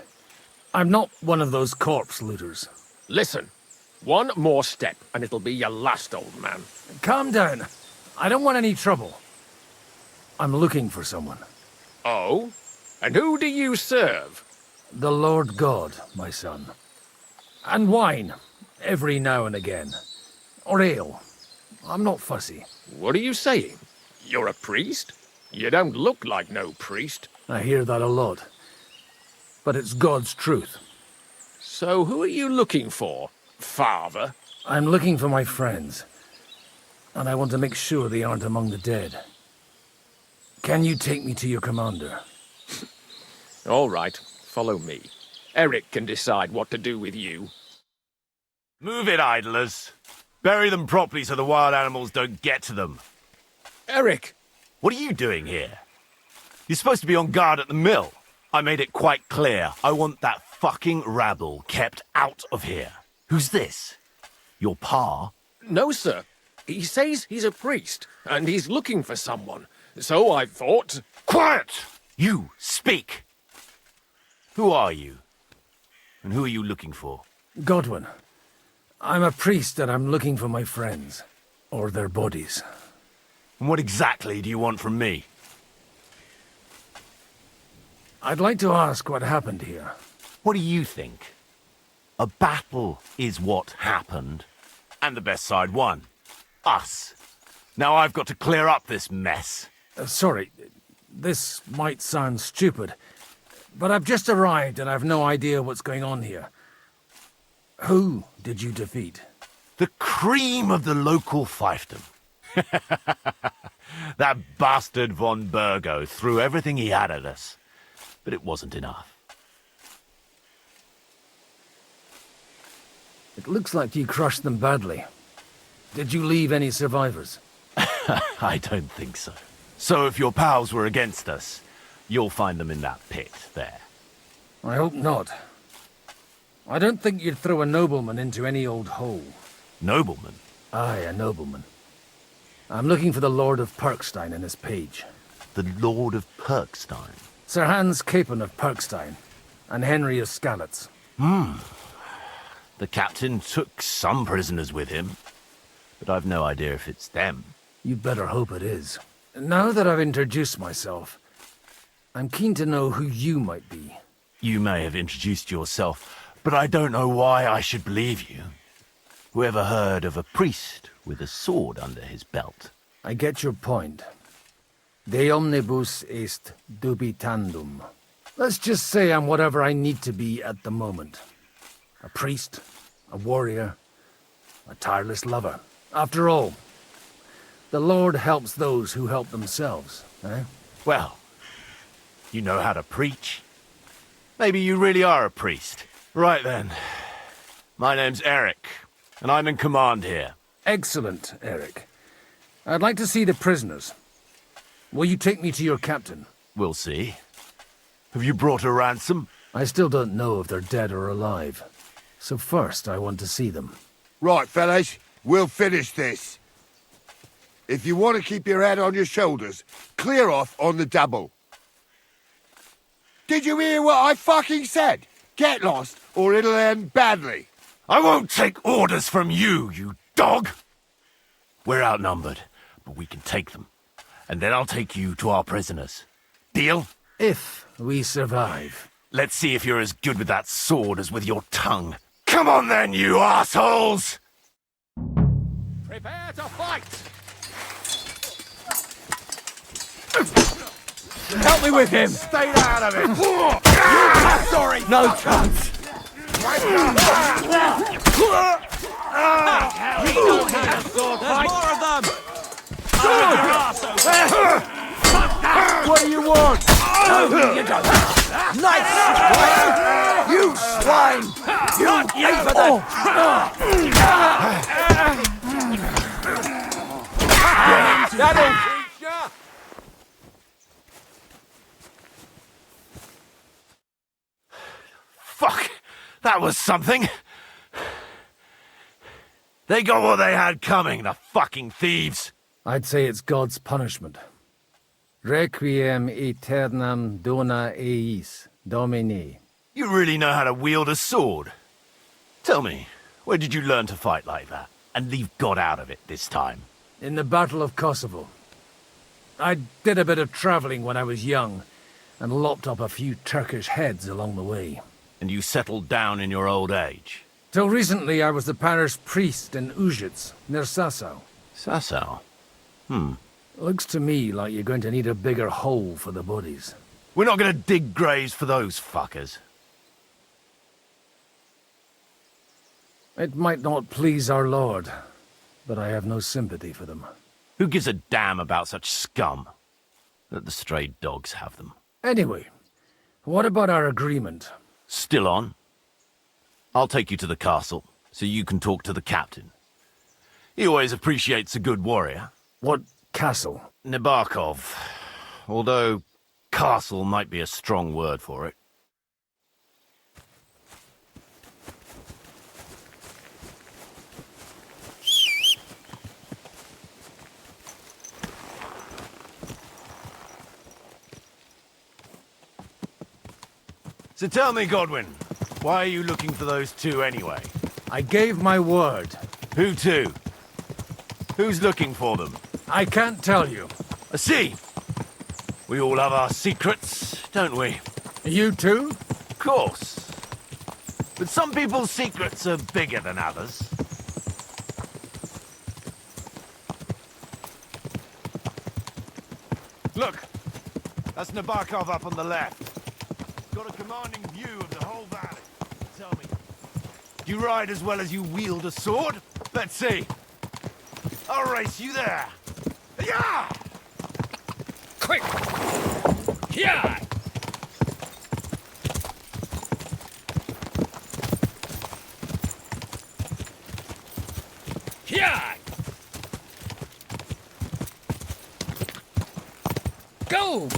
I'm not one of those corpse looters. Listen, one more step and it'll be your last, old man. Calm down. I don't want any trouble. I'm looking for someone. Oh? And who do you serve? The Lord God, my son. And wine, every now and again. Or ale. I'm not fussy. What are you saying? You're a priest? You don't look like no priest. I hear that a lot. But it's God's truth. So who are you looking for, father? I'm looking for my friends. And I want to make sure they aren't among the dead. Can you take me to your commander? All right, follow me. Eric can decide what to do with you. Move it, idlers. Bury them properly so the wild animals don't get to them. Eric! What are you doing here? You're supposed to be on guard at the mill. I made it quite clear. I want that fucking rabble kept out of here. Who's this? Your pa? No, sir. He says he's a priest, and he's looking for someone. So I thought... Quiet! You, speak! Who are you? And who are you looking for? Godwin. I'm a priest and I'm looking for my friends. Or their bodies. And what exactly do you want from me? I'd like to ask what happened here. What do you think? A battle is what happened. And the best side won. Us. Now I've got to clear up this mess. Sorry, this might sound stupid, but I've just arrived and I've no idea what's going on here. Who did you defeat? The cream of the local fiefdom. That bastard von Burgo threw everything he had at us, but it wasn't enough. It looks like you crushed them badly. Did you leave any survivors? I don't think so. So if your pals were against us, you'll find them in that pit there. I hope not. I don't think you'd throw a nobleman into any old hole. Nobleman? Aye, a nobleman. I'm looking for the Lord of Perkstein and his page. The Lord of Perkstein? Sir Hans Capon of Perkstein, and Henry of Skalitz. The captain took some prisoners with him, but I've no idea if it's them. You'd better hope it is. Now that I've introduced myself, I'm keen to know who you might be. You may have introduced yourself, but I don't know why I should believe you. Whoever heard of a priest with a sword under his belt? I get your point. De omnibus est dubitandum. Let's just say I'm whatever I need to be at the moment. A priest, a warrior, a tireless lover. After all, the Lord helps those who help themselves, eh? Well, you know how to preach. Maybe you really are a priest. Right then. My name's Eric, and I'm in command here. Excellent, Eric. I'd like to see the prisoners. Will you take me to your captain? We'll see. Have you brought a ransom? I still don't know if they're dead or alive. So first, I want to see them. Right, fellas, we'll finish this. If you want to keep your head on your shoulders, clear off on the double. Did you hear what I fucking said? Get lost, or it'll end badly. I won't take orders from you, you dog! We're outnumbered, but we can take them. And then I'll take you to our prisoners. Deal? If we survive. Let's see if you're as good with that sword as with your tongue. Come on then, you assholes! Prepare to fight! Help me with him! Stay out of it! Sorry! No chance! There's more of them! What do you want? You don't. Nice! You swine! You pay for That'll teach ya! Fuck! That was something! They got what they had coming, the fucking thieves! I'd say it's God's punishment. Requiem aeternam dona eis, Domine. You really know how to wield a sword? Tell me, where did you learn to fight like that? And leave God out of it this time? In the Battle of Kosovo. I did a bit of traveling when I was young, and lopped up a few Turkish heads along the way. And you settled down in your old age? Till recently I was the parish priest in Ujits, near Sasau. Sasau? Looks to me like you're going to need a bigger hole for the bodies. We're not going to dig graves for those fuckers. It might not please our Lord, but I have no sympathy for them. Who gives a damn about such scum? Let the stray dogs have them. Anyway, what about our agreement? Still on? I'll take you to the castle, so you can talk to the captain. He always appreciates a good warrior. What castle? Nebarkov. Although castle might be a strong word for it. So tell me, Godwin, why are you looking for those two anyway? I gave my word. Who to? Who's looking for them? I can't tell you. I see. We all have our secrets, don't we? You too? Of course. But some people's secrets are bigger than others. Look! That's Nabokov up on the left. Got a commanding view of the whole valley. Tell me, do you ride as well as you wield a sword? Let's see. I'll race you there. Yeah! Quick! Yeah! Yeah! Go!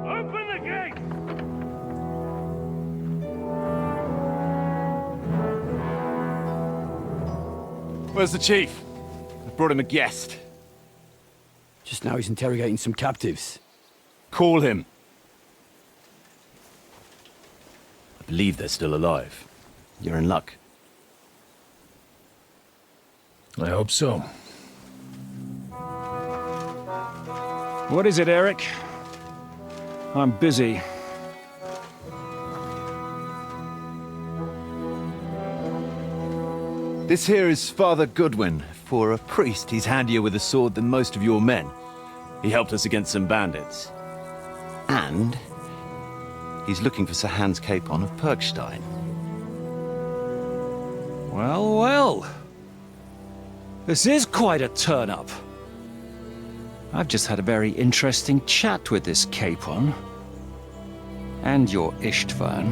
Open the gate! Where's the chief? I brought him a guest. Just now he's interrogating some captives. Call him. I believe they're still alive. You're in luck. I hope so. What is it, Eric? I'm busy. This here is Father Goodwin. For a priest, he's handier with a sword than most of your men. He helped us against some bandits. And he's looking for Sir Hans Capon of Perkstein. Well, well. This is quite a turn-up. I've just had a very interesting chat with this Capon. And your Ishtvan.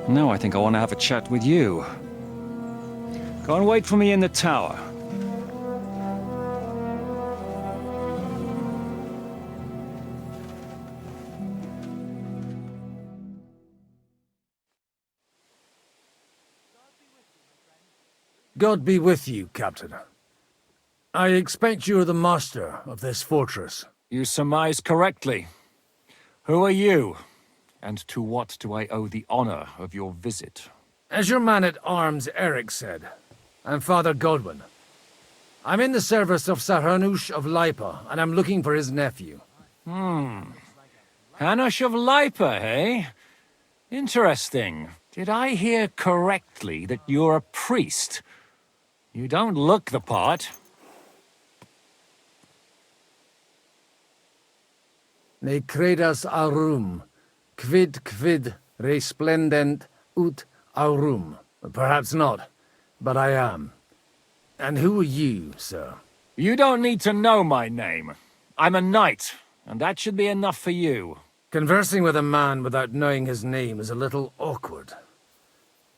Now I think I want to have a chat with you. Go and wait for me in the tower. God be with you, Captain. I expect you're the master of this fortress. You surmise correctly. Who are you? And to what do I owe the honor of your visit? As your man-at-arms Eric said, I'm Father Godwin. I'm in the service of Sir Hanush of Lipa, and I'm looking for his nephew. Hanush of Lipa, eh? Interesting. Did I hear correctly that you're a priest? You don't look the part. Ne credas aurum, quid resplendent ut aurum. Perhaps not, but I am. And who are you, sir? You don't need to know my name. I'm a knight, and that should be enough for you. Conversing with a man without knowing his name is a little awkward.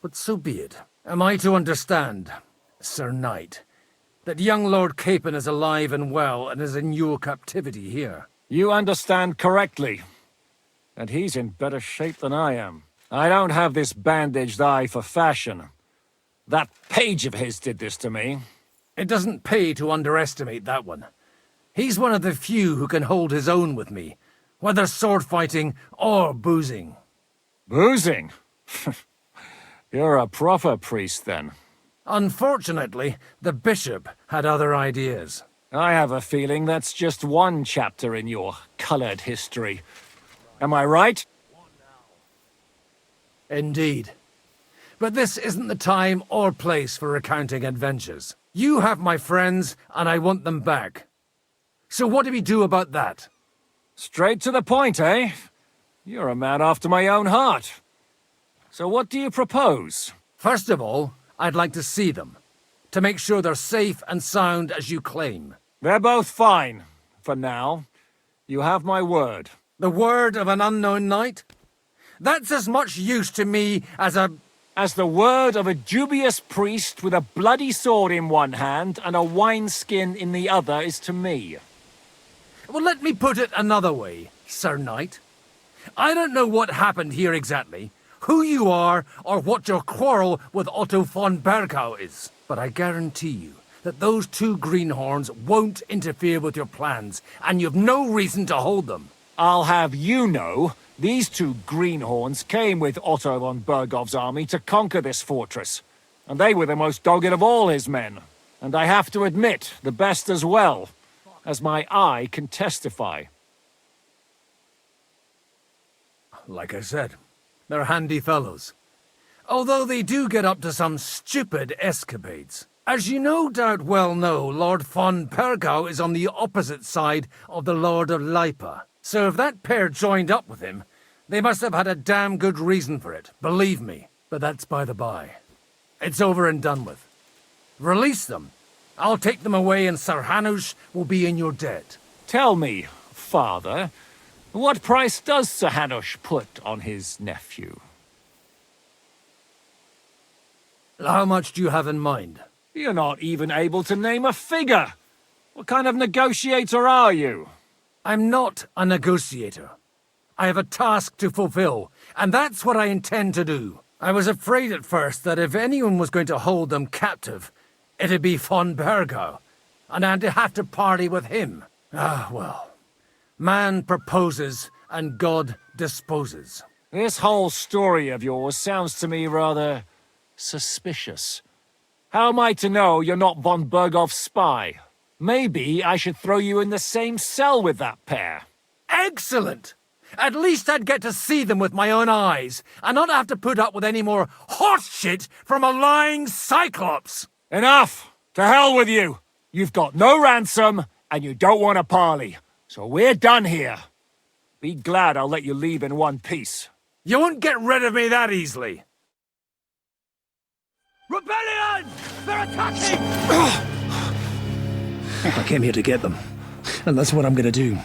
But so be it. Am I to understand, Sir Knight, that young Lord Capon is alive and well and is in your captivity here? You understand correctly. And he's in better shape than I am. I don't have this bandaged eye for fashion. That page of his did this to me. It doesn't pay to underestimate that one. He's one of the few who can hold his own with me, whether sword fighting or boozing. Boozing? You're a proper priest, then. Unfortunately, the bishop had other ideas. I have a feeling that's just one chapter in your colored history. Am I right? Indeed. But this isn't the time or place for recounting adventures. You have my friends, and I want them back. So what do we do about that? Straight to the point, eh? You're a man after my own heart. So what do you propose? First of all, I'd like to see them, to make sure they're safe and sound as you claim. They're both fine, for now. You have my word. The word of an unknown knight? That's as much use to me as the word of a dubious priest with a bloody sword in one hand and a wineskin in the other is to me. Well, let me put it another way, Sir Knight. I don't know what happened here exactly, who you are, or what your quarrel with Otto von Bergau is. But I guarantee you that those two greenhorns won't interfere with your plans, and you've no reason to hold them. I'll have you know, these two greenhorns came with Otto von Bergov's army to conquer this fortress. And they were the most dogged of all his men. And I have to admit, the best as well, as my eye can testify. Like I said, they're handy fellows. Although they do get up to some stupid escapades. As you no doubt well know, Lord von Bergau is on the opposite side of the Lord of Lipa. So if that pair joined up with him, they must have had a damn good reason for it, believe me. But that's by the by. It's over and done with. Release them. I'll take them away and Sir Hanush will be in your debt. Tell me, father, what price does Sir Hanush put on his nephew? How much do you have in mind? You're not even able to name a figure. What kind of negotiator are you? I'm not a negotiator. I have a task to fulfill, and that's what I intend to do. I was afraid at first that if anyone was going to hold them captive, it'd be von Bergau, and I'd have to parley with him. Ah, well. Man proposes, and God disposes. This whole story of yours sounds to me rather suspicious. How am I to know you're not von Bergov's spy? Maybe I should throw you in the same cell with that pair. Excellent! At least I'd get to see them with my own eyes, and not have to put up with any more horse shit from a lying cyclops! Enough! To hell with you! You've got no ransom, and you don't want a parley. So we're done here. Be glad I'll let you leave in one piece. You won't get rid of me that easily. Rebellion! They're attacking! I came here to get them, and that's what I'm gonna do.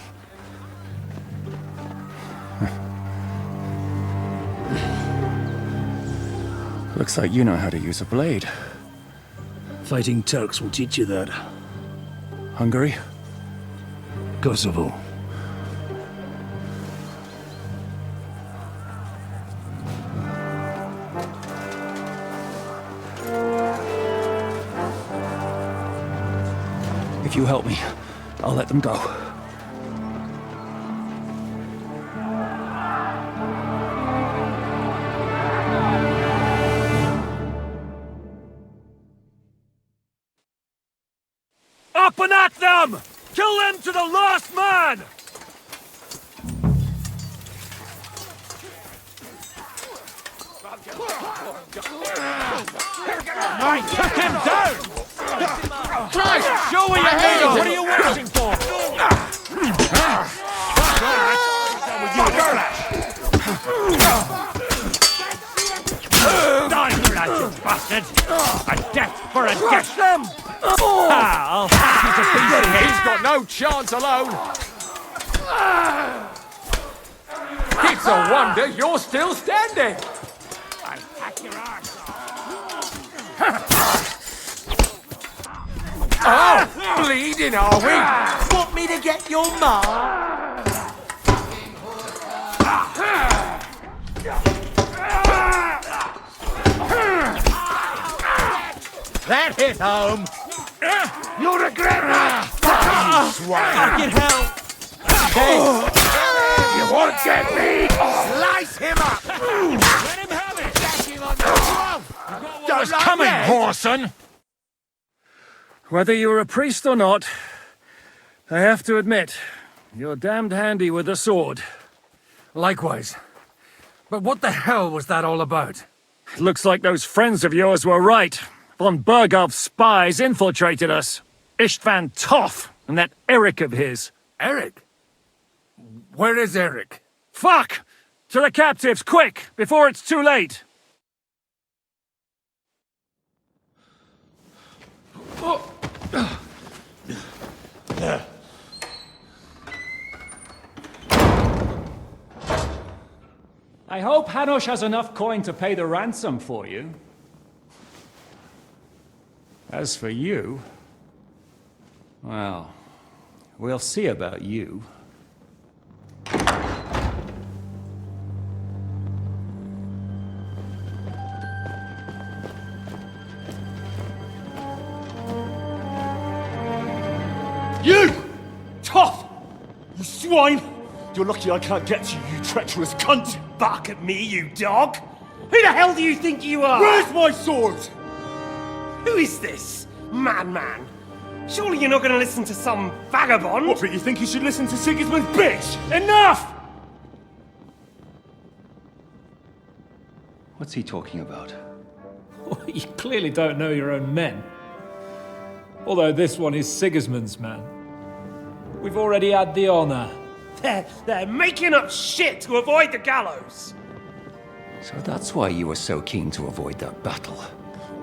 Looks like you know how to use a blade. Fighting Turks will teach you that. Hungary? Kosovo. If you help me, I'll let them go. Up and at them! Kill them to the last man! Right, cut him down! Christ! Show me your head! What are you waiting for? Die for that, you bastard! A death for a death! I'll hack you to pieces! He's got no chance alone! It's a wonder you're still standing! I'll hack your arse! Oh! Bleeding, are we? Want me to get your mark? That hit home! You'll regret that! You swine! Fucking hell! Hey! You won't get me! Slice him up! Let him have it! Dash him on the glove! Just coming, whoreson! Whether you're a priest or not, I have to admit, you're damned handy with a sword. Likewise. But what the hell was that all about? Looks like those friends of yours were right. Von Bergov's spies infiltrated us. Istvan Toth and that Eric of his. Eric? Where is Eric? Fuck! To the captives, quick, before it's too late! I hope Hanush has enough coin to pay the ransom for you. As for you, well, we'll see about you. You! Tough! You swine! You're lucky I can't get to you, you treacherous cunt! Bark at me, you dog! Who the hell do you think you are? Where's my sword? Who is this? Madman! Surely you're not gonna listen to some vagabond? What, but you think you should listen to Sigismund's bitch? Enough! What's he talking about? You clearly don't know your own men. Although this one is Sigismund's man. We've already had the honor. They're making up shit to avoid the gallows! So that's why you were so keen to avoid that battle.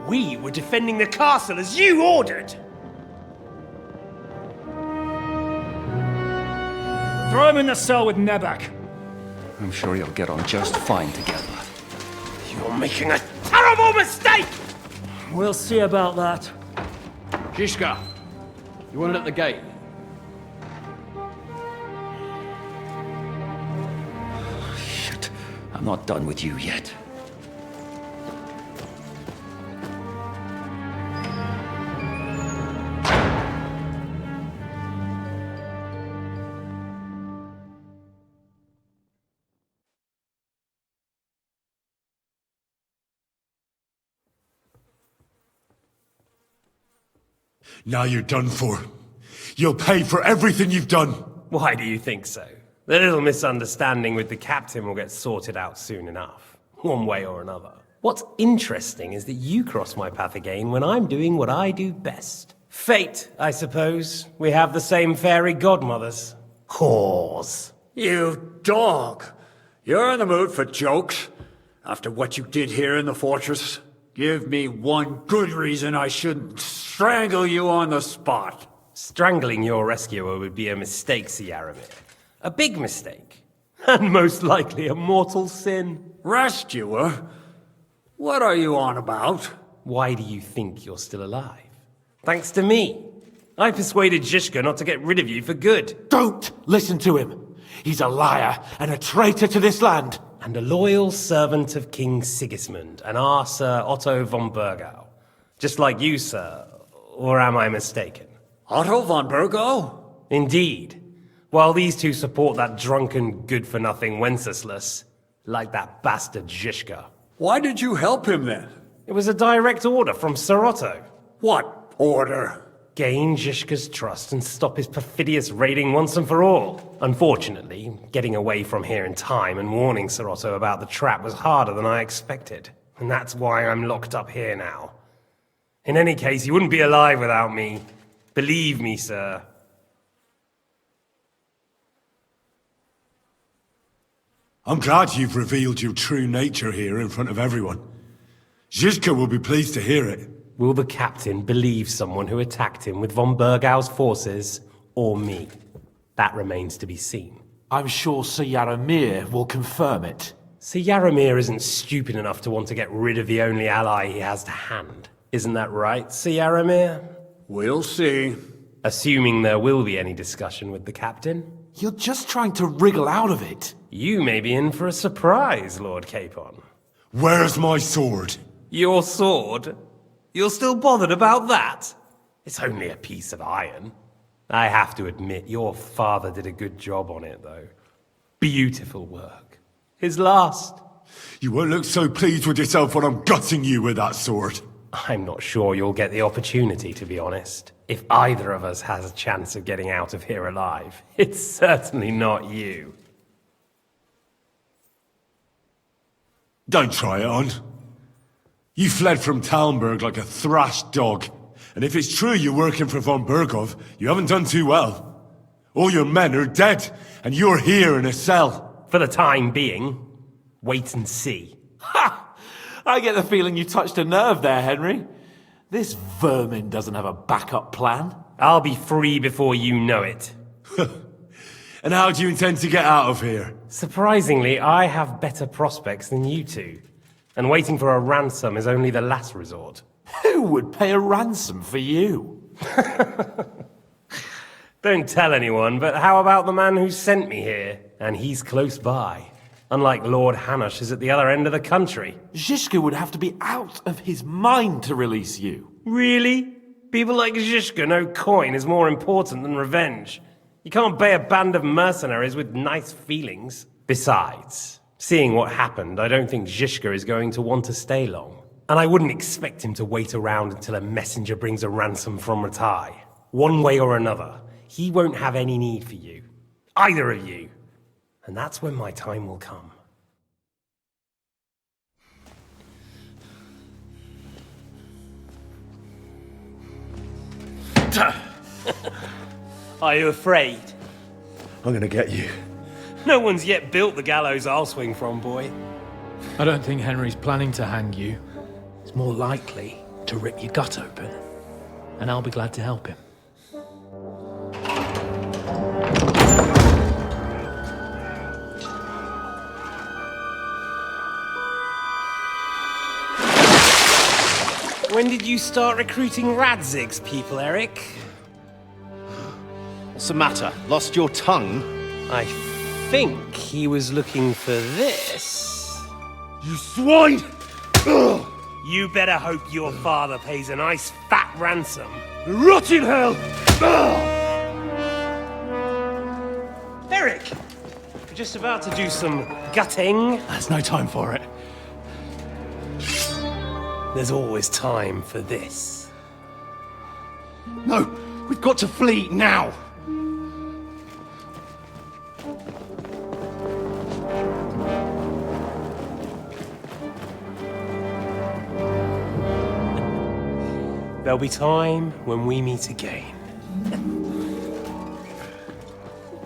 We were defending the castle as you ordered! Throw him in the cell with Nebak. I'm sure you'll get on just fine together. You're making a terrible mistake! We'll see about that. Zizka, you want it at the gate? Shit, I'm not done with you yet. Now you're done for. You'll pay for everything you've done. Why do you think so? The little misunderstanding with the captain will get sorted out soon enough, one way or another. What's interesting is that you cross my path again when I'm doing what I do best. Fate, I suppose. We have the same fairy godmothers. Whores. You dog! You're in the mood for jokes? After what you did here in the fortress? Give me one good reason I shouldn't strangle you on the spot. Strangling your rescuer would be a mistake, Yaramir. A big mistake. And most likely a mortal sin. Rescuer? What are you on about? Why do you think you're still alive? Thanks to me. I persuaded Zizka not to get rid of you for good. Don't listen to him. He's a liar and a traitor to this land. And a loyal servant of King Sigismund and our Sir Otto von Burgau. Just like you, sir. Or am I mistaken? Otto von Burgau? Indeed. While these two support that drunken, good-for-nothing Wenceslas, like that bastard Zizka. Why did you help him then? It was a direct order from Sir Otto. What order? Gain Zizka's trust and stop his perfidious raiding once and for all. Unfortunately, getting away from here in time and warning Sir Otto about the trap was harder than I expected. And that's why I'm locked up here now. In any case, you wouldn't be alive without me. Believe me, sir. I'm glad you've revealed your true nature here in front of everyone. Zizka will be pleased to hear it. Will the captain believe someone who attacked him with von Burgau's forces, or me? That remains to be seen. I'm sure Sir Yaramir will confirm it. Sir Yaramir isn't stupid enough to want to get rid of the only ally he has to hand. Isn't that right, Sir Yaramir? We'll see. Assuming there will be any discussion with the captain. You're just trying to wriggle out of it. You may be in for a surprise, Lord Capon. Where's my sword? Your sword? You're still bothered about that? It's only a piece of iron. I have to admit, your father did a good job on it, though. Beautiful work. His last. You won't look so pleased with yourself when I'm gutting you with that sword. I'm not sure you'll get the opportunity, to be honest. If either of us has a chance of getting out of here alive, it's certainly not you. Don't try it on. You fled from Talmberg like a thrashed dog. And if it's true you're working for von Burgov, you haven't done too well. All your men are dead, and you're here in a cell. For the time being, wait and see. Ha! I get the feeling you touched a nerve there, Henry. This vermin doesn't have a backup plan. I'll be free before you know it. And how do you intend to get out of here? Surprisingly, I have better prospects than you two. And waiting for a ransom is only the last resort. Who would pay a ransom for you? Don't tell anyone, but how about the man who sent me here? And he's close by. Unlike Lord Hanush is at the other end of the country. Zizka would have to be out of his mind to release you. Really? People like Zhishka know coin is more important than revenge. You can't pay a band of mercenaries with nice feelings. Besides, seeing what happened, I don't think Zhishka is going to want to stay long. And I wouldn't expect him to wait around until a messenger brings a ransom from Ratai. One way or another, he won't have any need for you. Either of you. And that's when my time will come. Are you afraid? I'm gonna get you. No one's yet built the gallows I'll swing from, boy. I don't think Henry's planning to hang you. He's more likely to rip your gut open. And I'll be glad to help him. When did you start recruiting Radzig's people, Eric? What's the matter? Lost your tongue? I think he was looking for this. You swine! Ugh. You better hope your father pays a nice fat ransom. Rot in hell! Ugh. Eric! We're just about to do some gutting. There's no time for it. There's always time for this. No, we've got to flee now. There'll be time when we meet again.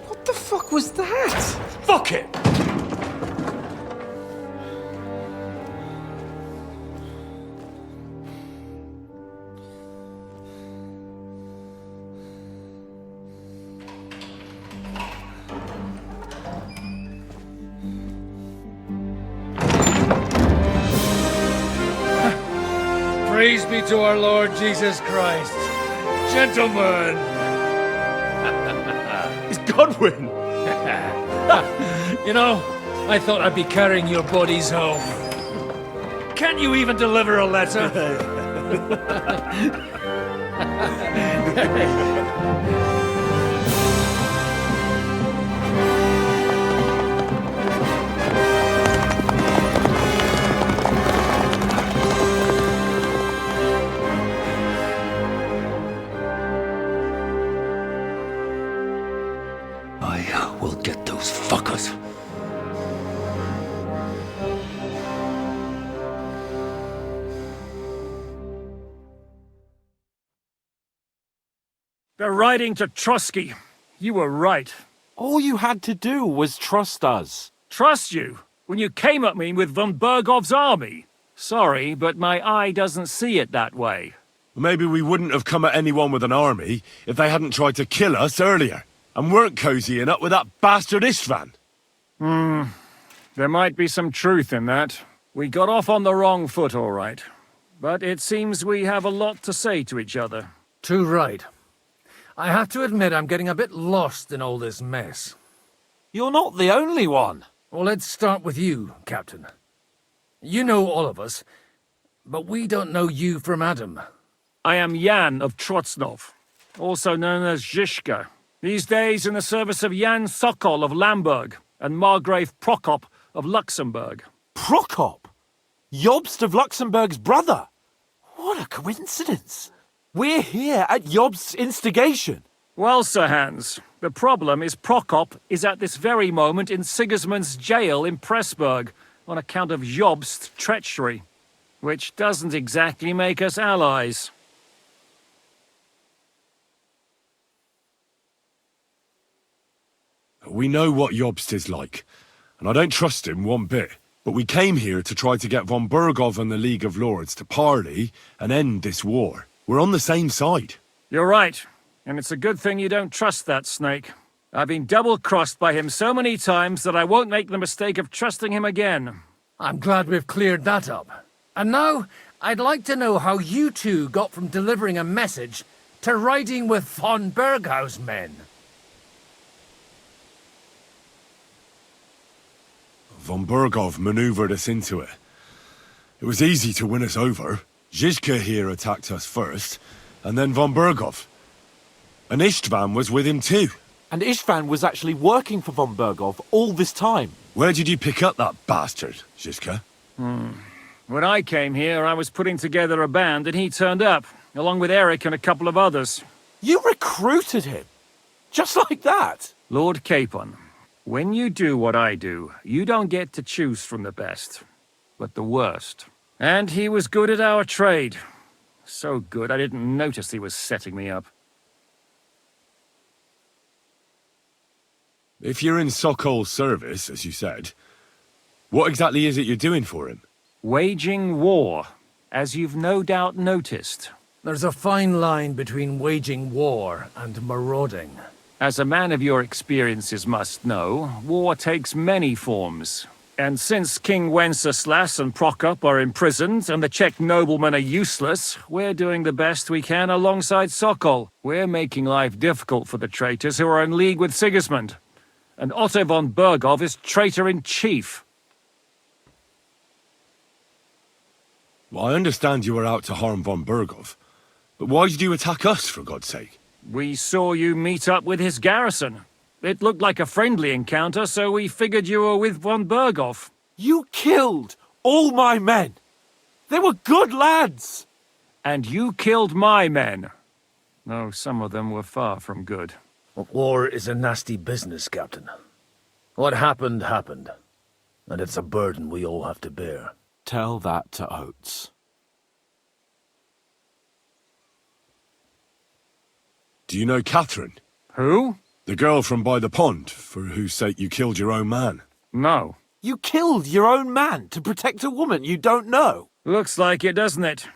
What the fuck was that? Fuck it! Praise be to our Lord Jesus Christ. Gentlemen! It's Godwin! You know, I thought I'd be carrying your bodies home. Can't you even deliver a letter? I will get those fuckers. They're riding to Trotsky. You were right. All you had to do was trust us. Trust you? When you came at me with von Bergov's army? Sorry, but my eye doesn't see it that way. Maybe we wouldn't have come at anyone with an army if they hadn't tried to kill us earlier, and weren't cozying up with that bastard Istvan. There might be some truth in that. We got off on the wrong foot, all right. But it seems we have a lot to say to each other. Too right. I have to admit I'm getting a bit lost in all this mess. You're not the only one. Well, let's start with you, Captain. You know all of us, but we don't know you from Adam. I am Jan of Trotsnov, also known as Zhishka. These days in the service of Jan Sokol of Lamberg and Margrave Prokop of Luxembourg. Prokop? Jobst of Luxembourg's brother? What a coincidence. We're here at Jobst's instigation. Well, Sir Hans, the problem is Prokop is at this very moment in Sigismund's jail in Pressburg on account of Jobst's treachery, which doesn't exactly make us allies. We know what Jobst is like, and I don't trust him one bit. But we came here to try to get von Bergov and the League of Lords to parley and end this war. We're on the same side. You're right, and it's a good thing you don't trust that snake. I've been double-crossed by him so many times that I won't make the mistake of trusting him again. I'm glad we've cleared that up. And now, I'd like to know how you two got from delivering a message to riding with von Berghaus men. Von Bergov maneuvered us into it. It was easy to win us over. Zhizka here attacked us first, and then von Berghoff. And Istvan was with him too. And Istvan was actually working for von Berghoff all this time. Where did you pick up that bastard, Žižka? When I came here, I was putting together a band and he turned up, along with Eric and a couple of others. You recruited him? Just like that? Lord Capon, when you do what I do, you don't get to choose from the best, but the worst. And he was good at our trade. So good, I didn't notice he was setting me up. If you're in Sokol's service, as you said, what exactly is it you're doing for him? Waging war, as you've no doubt noticed. There's a fine line between waging war and marauding. As a man of your experiences must know, war takes many forms. And since King Wenceslas and Prokop are imprisoned and the Czech noblemen are useless, we're doing the best we can alongside Sokol. We're making life difficult for the traitors who are in league with Sigismund. And Otto von Berghoff is traitor-in-chief. Well, I understand you were out to harm von Berghoff, but why did you attack us, for God's sake? We saw you meet up with his garrison. It looked like a friendly encounter, so we figured you were with von Berghoff. You killed all my men! They were good lads! And you killed my men. Though some of them were far from good. War is a nasty business, Captain. What happened, happened. And it's a burden we all have to bear. Tell that to Oates. Do you know Catherine? Who? The girl from by the pond, for whose sake you killed your own man. No. You killed your own man to protect a woman you don't know? Looks like it, doesn't it?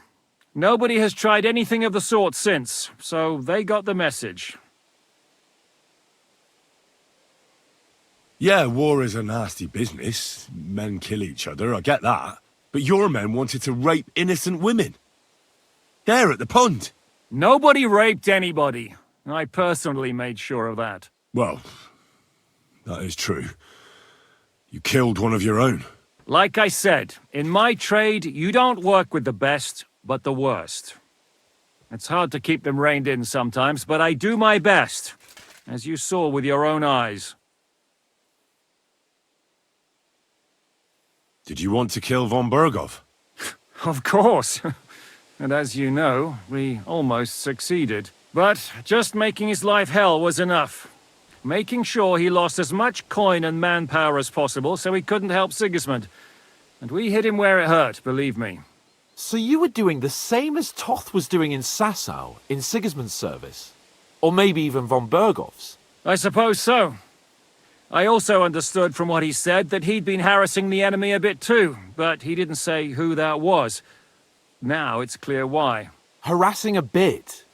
Nobody has tried anything of the sort since, so they got the message. Yeah, war is a nasty business. Men kill each other, I get that. But your men wanted to rape innocent women. There at the pond. Nobody raped anybody. I personally made sure of that. Well, that is true. You killed one of your own. Like I said, in my trade, you don't work with the best, but the worst. It's hard to keep them reined in sometimes, but I do my best, as you saw with your own eyes. Did you want to kill von Berghoff? Of course. And as you know, we almost succeeded. But just making his life hell was enough. Making sure he lost as much coin and manpower as possible so he couldn't help Sigismund. And we hit him where it hurt, believe me. So you were doing the same as Toth was doing in Sasau, in Sigismund's service? Or maybe even von Berghoff's? I suppose so. I also understood from what he said that he'd been harassing the enemy a bit too, but he didn't say who that was. Now it's clear why. Harassing a bit?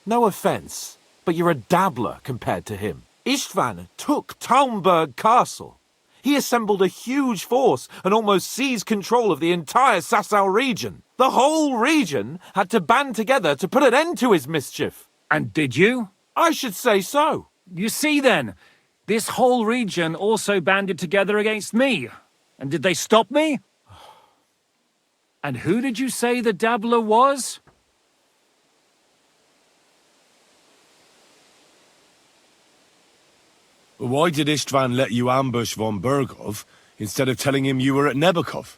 No offense, but you're a dabbler compared to him. Istvan took Talmberg Castle. He assembled a huge force and almost seized control of the entire Sasau region. The whole region had to band together to put an end to his mischief. And did you? I should say so. You see then, this whole region also banded together against me. And did they stop me? And who did you say the dabbler was? Why did Istvan let you ambush von Berghoff instead of telling him you were at Nebakov?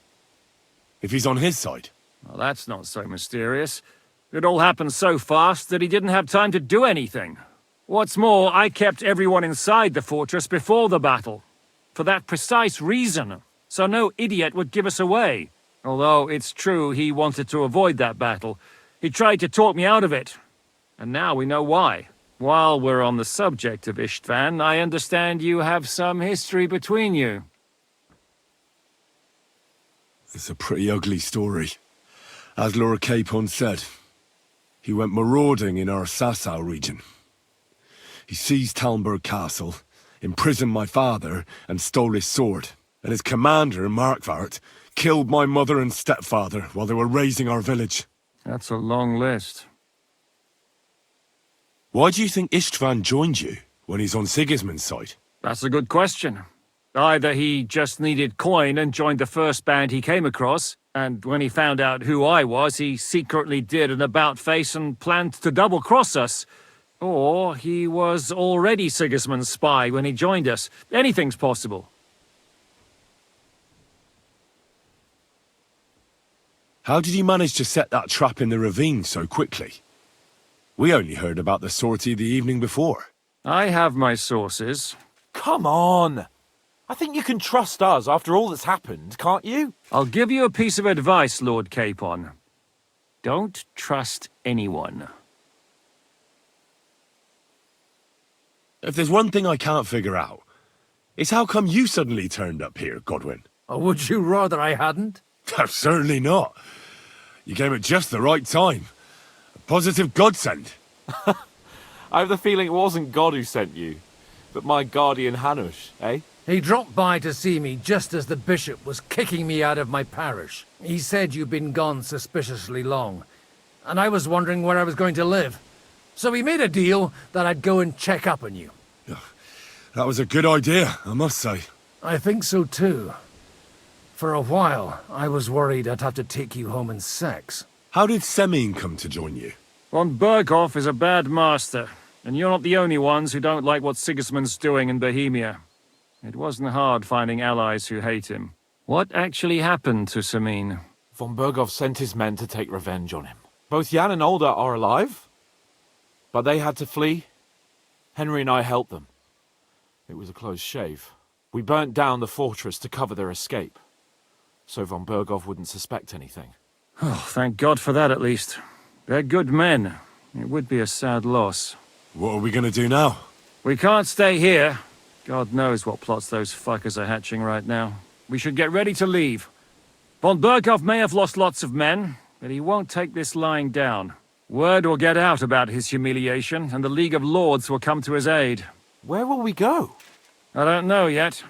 If he's on his side. Well, that's not so mysterious. It all happened so fast that he didn't have time to do anything. What's more, I kept everyone inside the fortress before the battle. For that precise reason. So no idiot would give us away. Although it's true he wanted to avoid that battle. He tried to talk me out of it. And now we know why. While we're on the subject of Istvan, I understand you have some history between you. It's a pretty ugly story. As Lord Capon said, he went marauding in our Sasau region. He seized Talmberg Castle, imprisoned my father, and stole his sword. And his commander, Markvart, killed my mother and stepfather while they were raising our village. That's a long list. Why do you think Istvan joined you when he's on Sigismund's side? That's a good question. Either he just needed coin and joined the first band he came across, And when he found out who I was, he secretly did an about-face and planned to double-cross us. Or he was already Sigismund's spy when he joined us. Anything's possible. How did you manage to set that trap in the ravine so quickly? We only heard about the sortie the evening before. I have my sources. Come on! I think you can trust us after all that's happened, can't you? I'll give you a piece of advice, Lord Capon. Don't trust anyone. If there's one thing I can't figure out, it's how come you suddenly turned up here, Godwin? Or would you rather I hadn't? Certainly not. You came at just the right time. A positive godsend. I have the feeling it wasn't God who sent you, but my guardian Hanush, eh? He dropped by to see me just as the bishop was kicking me out of my parish. He said you'd been gone suspiciously long, and I was wondering where I was going to live. So we made a deal that I'd go and check up on you. That was a good idea, I must say. I think so too. For a while, I was worried I'd have to take you home in sex. How did Semine come to join you? Von Berghoff is a bad master, and you're not the only ones who don't like what Sigismund's doing in Bohemia. It wasn't hard finding allies who hate him. What actually happened to Semine? Von Berghoff sent his men to take revenge on him. Both Jan and Olda are alive, but they had to flee. Henry and I helped them. It was a close shave. We burnt down the fortress to cover their escape, so Von Berghoff wouldn't suspect anything. Oh, thank God for that at least. They're good men. It would be a sad loss. What are we gonna do now? We can't stay here. God knows what plots those fuckers are hatching right now. We should get ready to leave. Von Berghoff may have lost lots of men, but he won't take this lying down. Word will get out about his humiliation, and the League of Lords will come to his aid. Where will we go? I don't know yet.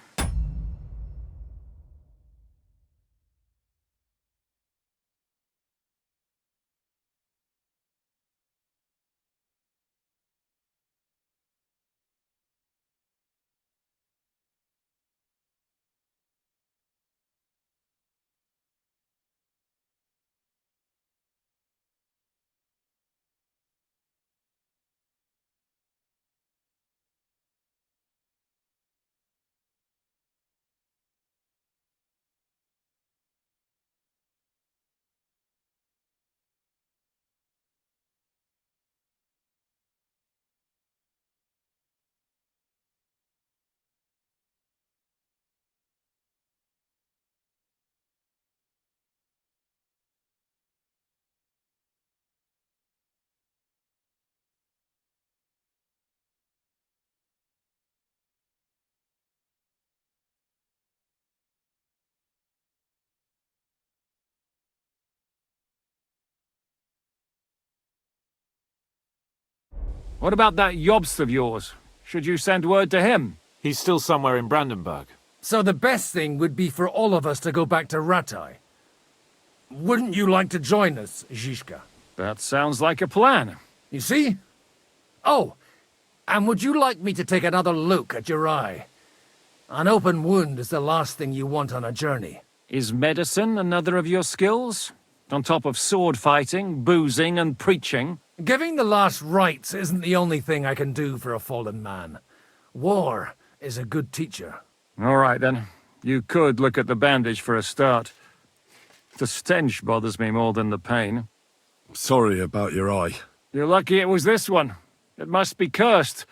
What about that Jobst of yours? Should you send word to him? He's still somewhere in Brandenburg. So the best thing would be for all of us to go back to Ratai. Wouldn't you like to join us, Zizka? That sounds like a plan. You see? Oh, and would you like me to take another look at your eye? An open wound is the last thing you want on a journey. Is medicine another of your skills? On top of sword fighting, boozing, and preaching? Giving the last rites isn't the only thing I can do for a fallen man. War is a good teacher. All right, then. You could look at the bandage for a start. The stench bothers me more than the pain. Sorry about your eye. You're lucky it was this one. It must be cursed.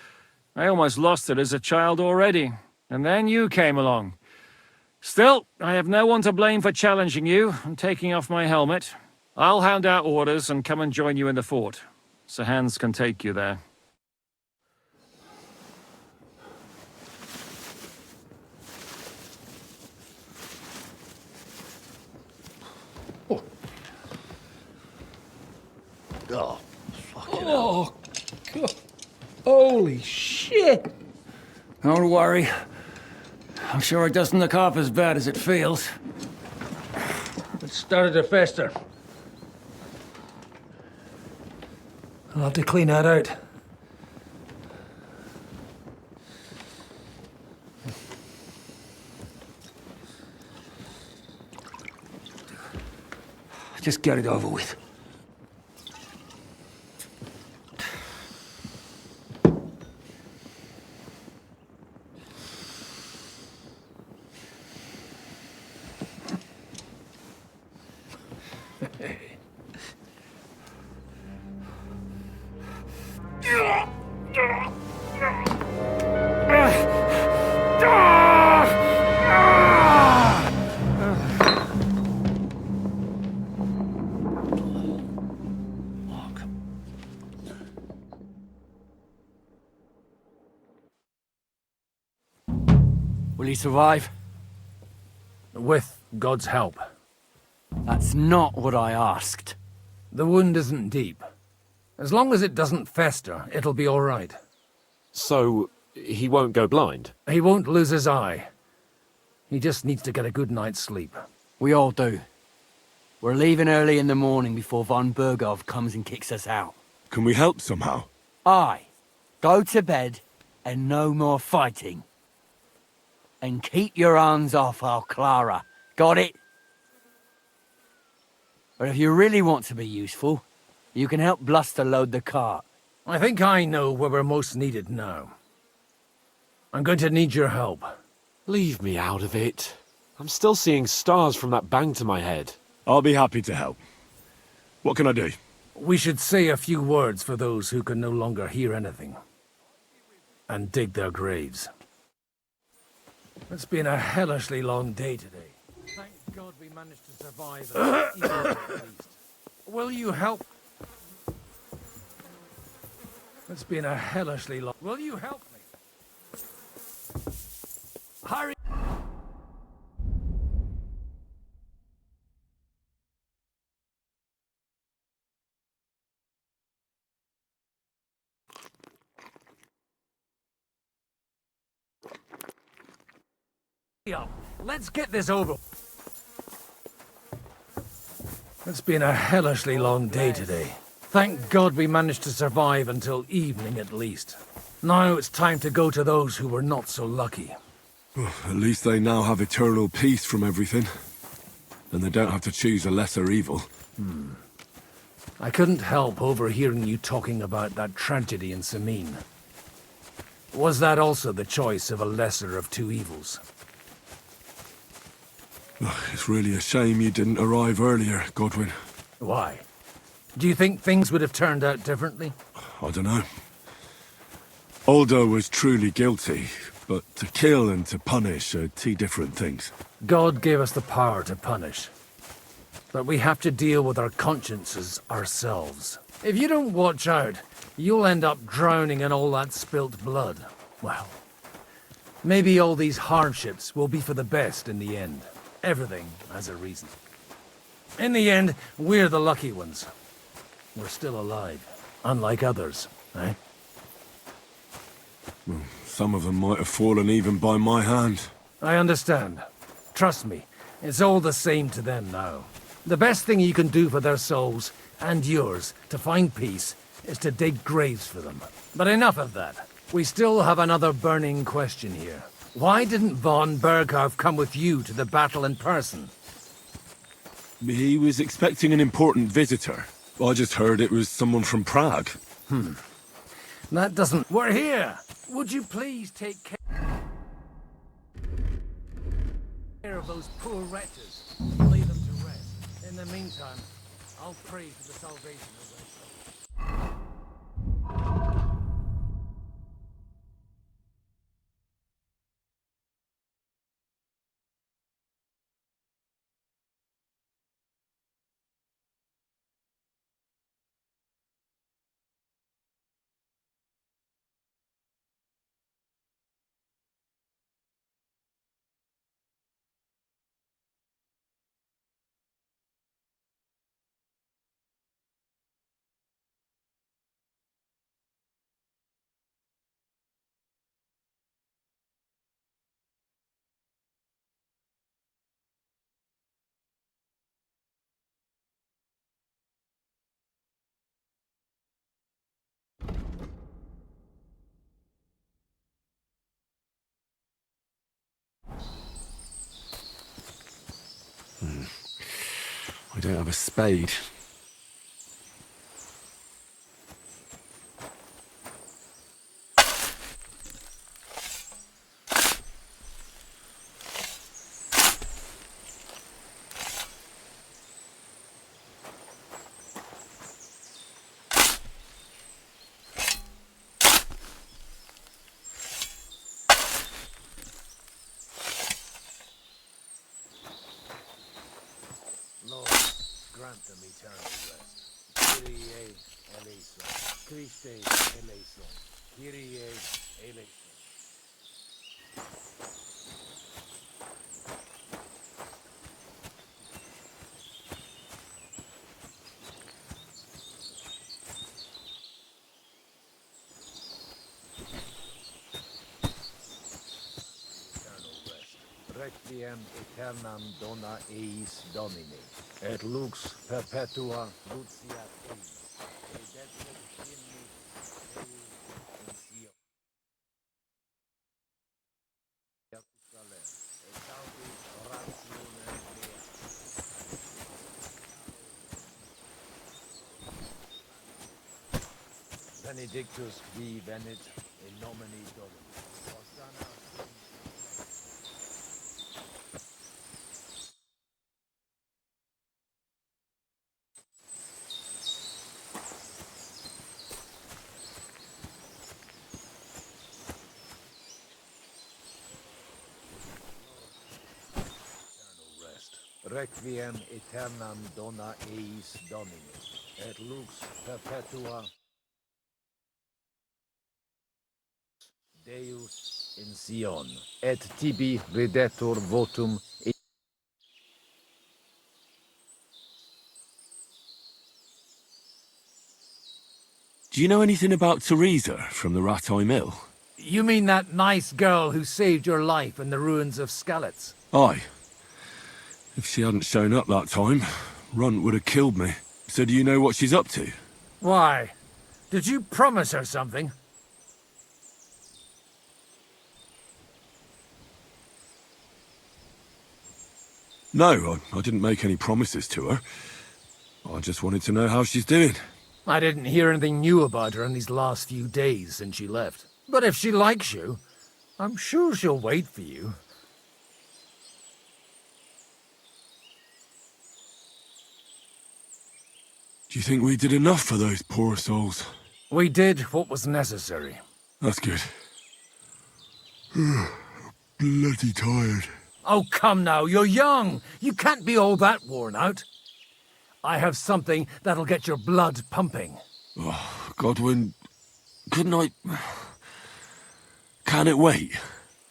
I almost lost it as a child already. And then you came along. Still, I have no one to blame for challenging you and taking off my helmet. I'll hand out orders and come and join you in the fort. Sir Hans can take you there. Oh, fucking hell. God. Holy shit! Don't worry. I'm sure it doesn't look half as bad as it feels. It started to fester. I'll have to clean that out. Just get it over with. Will he survive? With God's help. That's not what I asked. The wound isn't deep. As long as it doesn't fester, it'll be all right. So, he won't go blind? He won't lose his eye. He just needs to get a good night's sleep. We all do. We're leaving early in the morning before von Burgov comes and kicks us out. Can we help somehow? Aye. Go to bed and no more fighting. And keep your hands off our Clara. Got it? But if you really want to be useful, you can help Bluster load the cart. I think I know where we're most needed now. I'm going to need your help. Leave me out of it. I'm still seeing stars from that bang to my head. I'll be happy to help. What can I do? We should say a few words for those who can no longer hear anything. And dig their graves. It's been a hellishly long day today. Thank God we managed to survive at least. Will you help? It's been a hellishly long... Will you help me? Hurry! Let's get this over. It's been a hellishly long day today. Thank God we managed to survive until evening at least. Now it's time to go to those who were not so lucky. At least they now have eternal peace from everything. And they don't have to choose a lesser evil. I couldn't help overhearing you talking about that tragedy in Samine. Was that also the choice of a lesser of two evils? It's really a shame you didn't arrive earlier, Godwin. Why? Do you think things would have turned out differently? I don't know. Aldo was truly guilty, but to kill and to punish are two different things. God gave us the power to punish. But we have to deal with our consciences ourselves. If you don't watch out, you'll end up drowning in all that spilt blood. Well, maybe all these hardships will be for the best in the end. Everything has a reason. In the end, we're the lucky ones. We're still alive, unlike others, eh? Well, some of them might have fallen even by my hand. I understand. Trust me, it's all the same to them now. The best thing you can do for their souls, and yours, to find peace, is to dig graves for them. But enough of that. We still have another burning question here. Why didn't von Berghoff come with you to the battle in person? He was expecting an important visitor. I just heard it was someone from Prague. That doesn't... We're here! Would you please take care of those poor wretches? Lay them to rest. In the meantime, I'll pray for the salvation of their souls. I don't have a spade. Lord, grant them eternal rest. Kyrie eleison. Christe eleison. Kyrie eleison. Eternal rest. Requiem aeternam dona eis Domini. Et lux perpetua luciat eis. Redemptor finis Deus in Sion. Jerusalem. Et salvis oratione mea. Benedictus vi venit in nomine Domini. Hosanna. Rest. Requiem aeternam dona eis Domini. Et lux perpetua Deus in Sion. Et tibi videtur votum. Do you know anything about Teresa from the Ratay Mill? You mean that nice girl who saved your life in the ruins of Skalitz? Aye. If she hadn't shown up that time, Runt would have killed me. So do you know what she's up to? Why? Did you promise her something? No, I didn't make any promises to her. I just wanted to know how she's doing. I didn't hear anything new about her in these last few days since she left. But if she likes you, I'm sure she'll wait for you. Do you think we did enough for those poor souls? We did what was necessary. That's good. Bloody tired. Oh, come now, you're young. You can't be all that worn out. I have something that'll get your blood pumping. Oh, Godwin, couldn't I... Can it wait?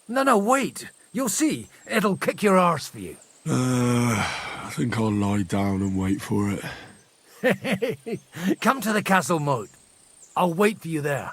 No, wait. You'll see. It'll kick your arse for you. I think I'll lie down and wait for it. Come to the castle moat. I'll wait for you there.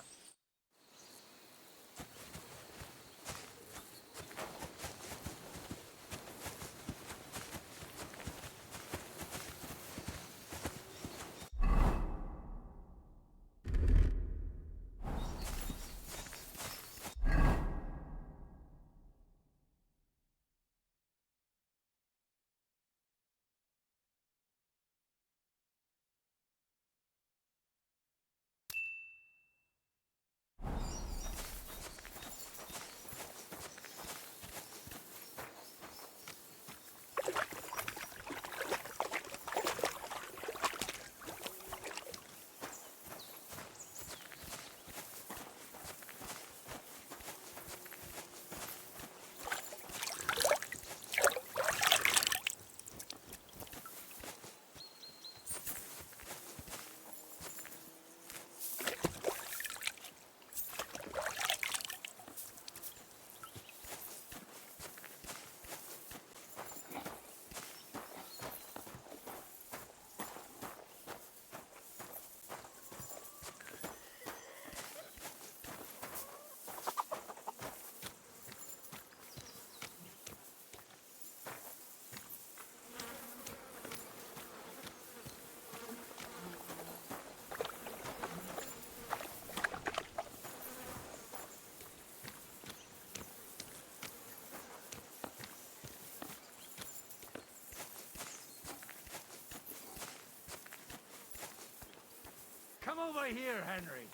right here, Henry.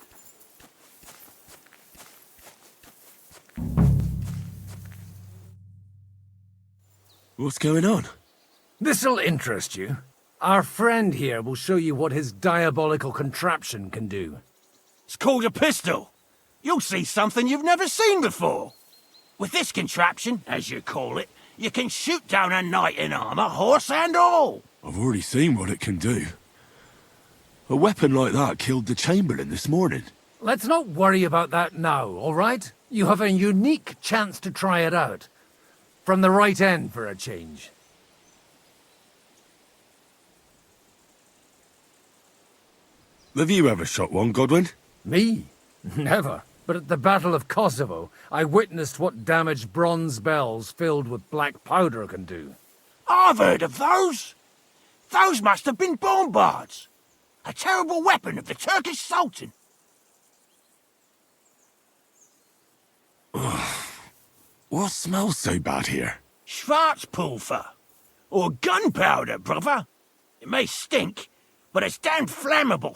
What's going on? This'll interest you. Our friend here will show you what his diabolical contraption can do. It's called a pistol. You'll see something you've never seen before. With this contraption, as you call it, you can shoot down a knight in armor, horse and all. I've already seen what it can do. A weapon like that killed the Chamberlain this morning. Let's not worry about that now, all right? You have a unique chance to try it out. From the right end for a change. Have you ever shot one, Godwin? Me? Never. But at the Battle of Kosovo, I witnessed what damage bronze bells filled with black powder can do. I've heard of those. Those must have been bombards. A terrible weapon of the Turkish Sultan. What smells so bad here? Schwarzpulver. Or gunpowder, brother. It may stink, but it's damn flammable.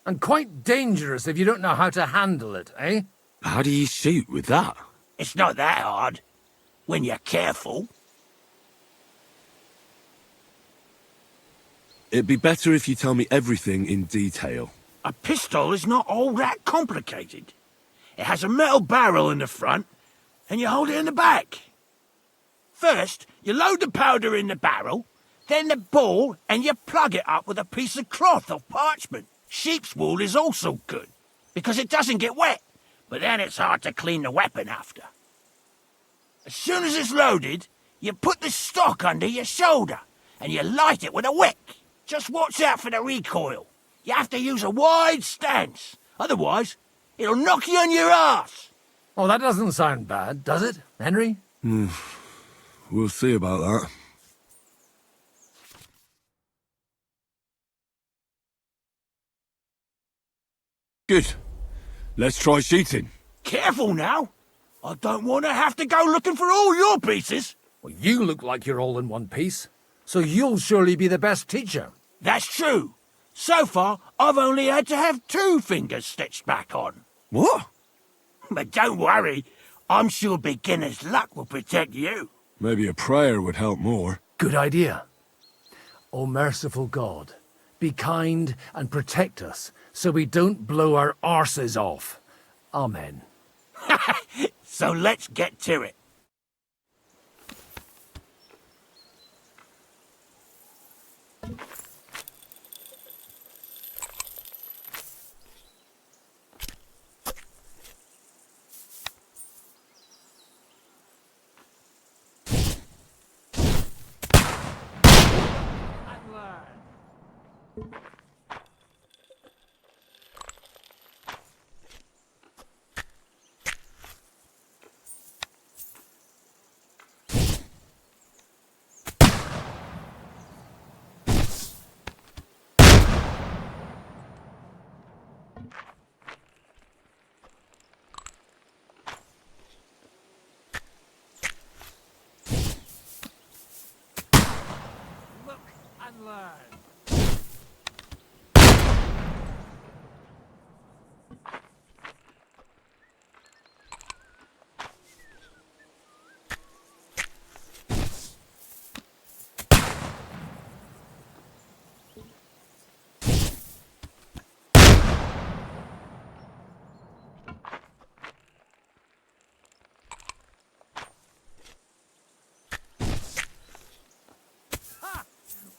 And quite dangerous if you don't know how to handle it, eh? How do you shoot with that? It's not that hard, when you're careful. It'd be better if you tell me everything in detail. A pistol is not all that complicated. It has a metal barrel in the front, and you hold it in the back. First, you load the powder in the barrel, then the ball, and you plug it up with a piece of cloth or parchment. Sheep's wool is also good, because it doesn't get wet, but then it's hard to clean the weapon after. As soon as it's loaded, you put the stock under your shoulder, and you light it with a wick. Just watch out for the recoil. You have to use a wide stance, otherwise it'll knock you on your ass. Oh, that doesn't sound bad, does it, Henry? We'll see about that. Good. Let's try shooting. Careful now. I don't want to have to go looking for all your pieces. Well, you look like you're all in one piece, so you'll surely be the best teacher. That's true. So far, I've only had to have 2 fingers stitched back on. What? But don't worry. I'm sure beginner's luck will protect you. Maybe a prayer would help more. Good idea. O merciful God, be kind and protect us so we don't blow our arses off. Amen. So let's get to it.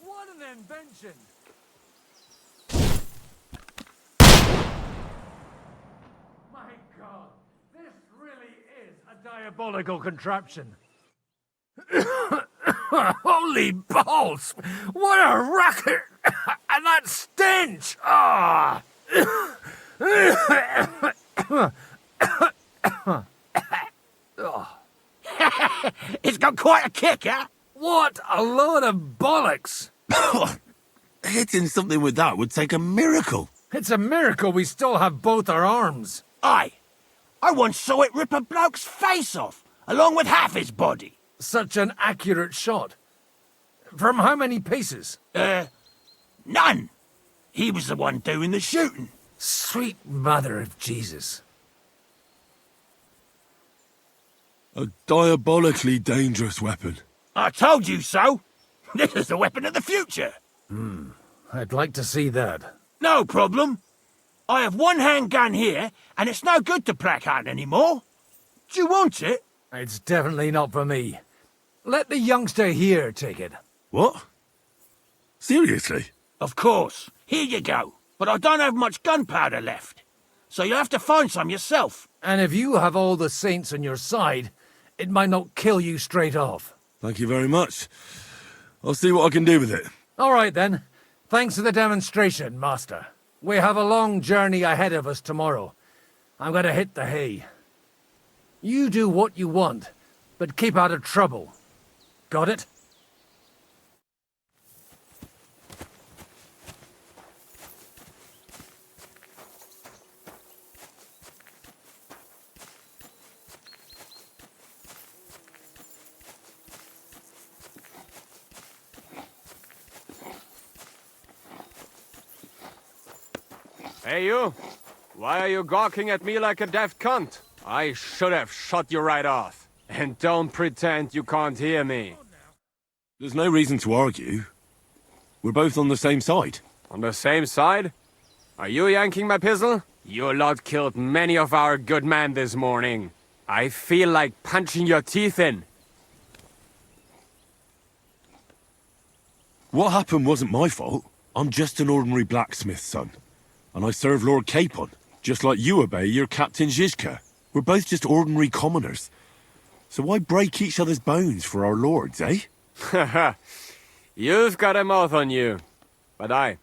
What an invention! My God, this really is a diabolical contraption. Holy balls! What a racket! And that stench! Ah! It's got quite a kick, huh? What a load of bollocks! Hitting something with that would take a miracle. It's a miracle we still have both our arms. Aye. I once saw it rip a bloke's face off, along with half his body. Such an accurate shot. From how many paces? None. He was the one doing the shooting. Sweet mother of Jesus. A diabolically dangerous weapon. I told you so. This is the weapon of the future. I'd like to see that. No problem. I have one handgun here, and it's no good to placard anymore. Do you want it? It's definitely not for me. Let the youngster here take it. What? Seriously? Of course. Here you go. But I don't have much gunpowder left. So you'll have to find some yourself. And if you have all the saints on your side, it might not kill you straight off. Thank you very much. I'll see what I can do with it. All right, then. Thanks for the demonstration, Master. We have a long journey ahead of us tomorrow. I'm going to hit the hay. You do what you want, but keep out of trouble. Got it? Hey, you! Why are you gawking at me like a daft cunt? I should have shot you right off. And don't pretend you can't hear me. There's no reason to argue. We're both on the same side. On the same side? Are you yanking my pistol? Your lot killed many of our good men this morning. I feel like punching your teeth in. What happened wasn't my fault. I'm just an ordinary blacksmith's son. And I serve Lord Capon, just like you obey your Captain Zizka. We're both just ordinary commoners. So why break each other's bones for our lords, eh? Haha. You've got a mouth on you. But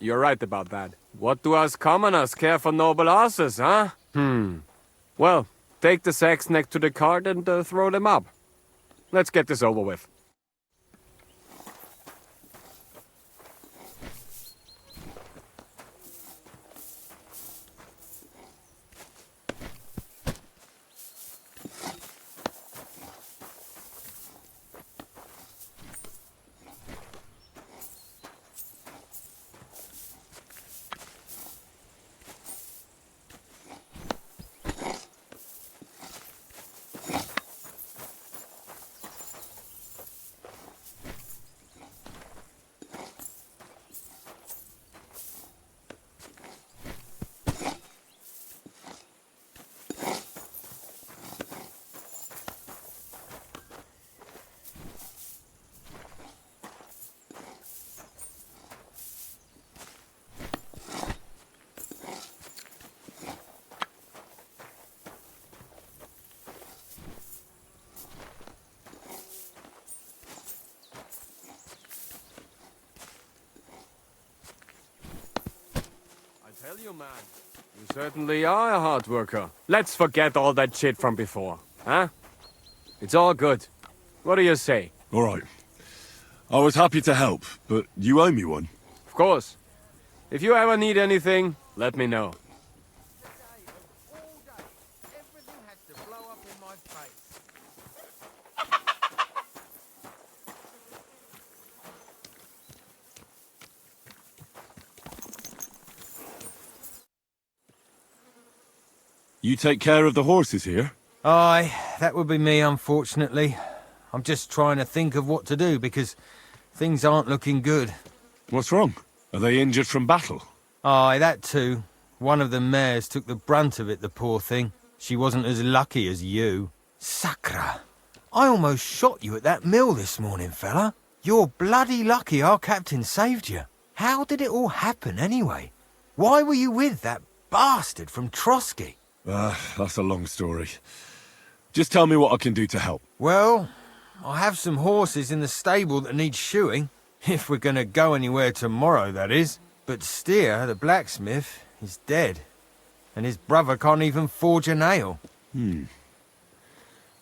you're right about that. What do us commoners care for noble horses, huh? Well, take the sacks next to the cart and throw them up. Let's get this over with. Tell you, man. You certainly are a hard worker. Let's forget all that shit from before, huh? It's all good. What do you say? All right. I was happy to help, but you owe me one. Of course. If you ever need anything, let me know. You take care of the horses here? Aye, that would be me, unfortunately. I'm just trying to think of what to do, because things aren't looking good. What's wrong? Are they injured from battle? Aye, that too. One of the mares took the brunt of it, the poor thing. She wasn't as lucky as you. Sacra! I almost shot you at that mill this morning, fella. You're bloody lucky our captain saved you. How did it all happen, anyway? Why were you with that bastard from Trotsky? That's a long story. Just tell me what I can do to help. Well, I have some horses in the stable that need shoeing. If we're going to go anywhere tomorrow, that is. But Steer, the blacksmith, is dead. And his brother can't even forge a nail. And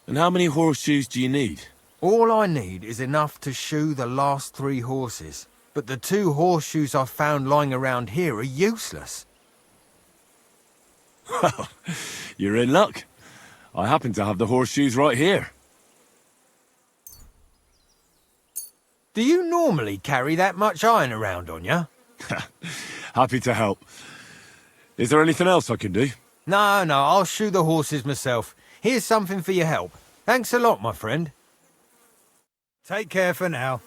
how many horseshoes do you need? All I need is enough to shoe the last 3 horses. But the 2 horseshoes I found lying around here are useless. Well, you're in luck. I happen to have the horseshoes right here. Do you normally carry that much iron around on you? Happy to help. Is there anything else I can do? No, I'll shoe the horses myself. Here's something for your help. Thanks a lot, my friend. Take care for now.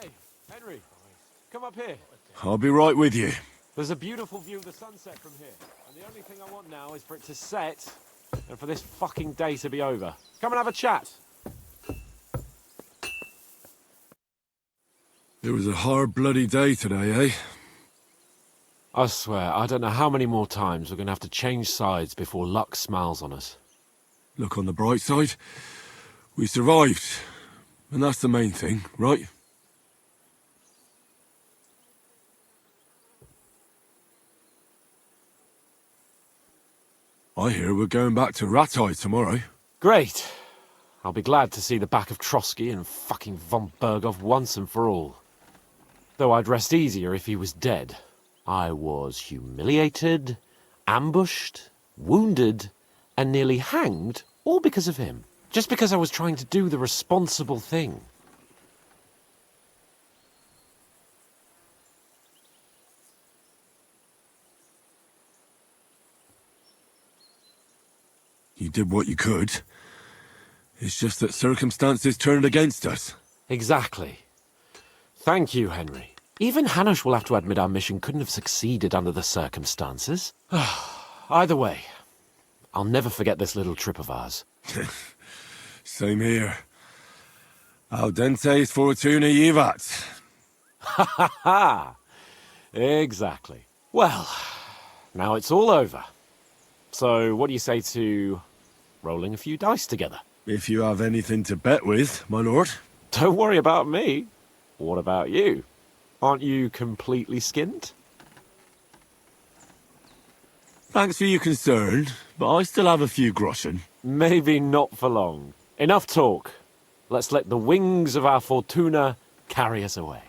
Hey, Henry, come up here. I'll be right with you. There's a beautiful view of the sunset from here, and the only thing I want now is for it to set, and for this fucking day to be over. Come and have a chat. It was a hard bloody day today, eh? I swear, I don't know how many more times we're going to have to change sides before luck smiles on us. Look on the bright side. We survived. And that's the main thing, right? I hear we're going back to Rattay tomorrow. Great. I'll be glad to see the back of Trotsky and fucking von Berghoff once and for all. Though I'd rest easier if he was dead. I was humiliated, ambushed, wounded, and nearly hanged, all because of him. Just because I was trying to do the responsible thing. You did what you could. It's just that circumstances turned against us. Exactly. Thank you, Henry. Even Hanush will have to admit our mission couldn't have succeeded under the circumstances. Either way, I'll never forget this little trip of ours. Same here. Al dente's fortuna jivat. Ha ha ha! Exactly. Well, now it's all over. So what do you say to rolling a few dice together? If you have anything to bet with, my lord. Don't worry about me. What about you? Aren't you completely skinned? Thanks for your concern, but I still have a few groschen. Maybe not for long. Enough talk. Let's let the wings of our fortuna carry us away.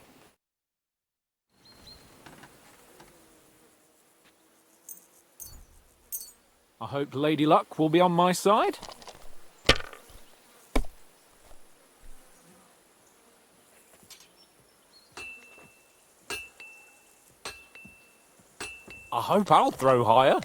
I hope Lady Luck will be on my side. I hope I'll throw higher.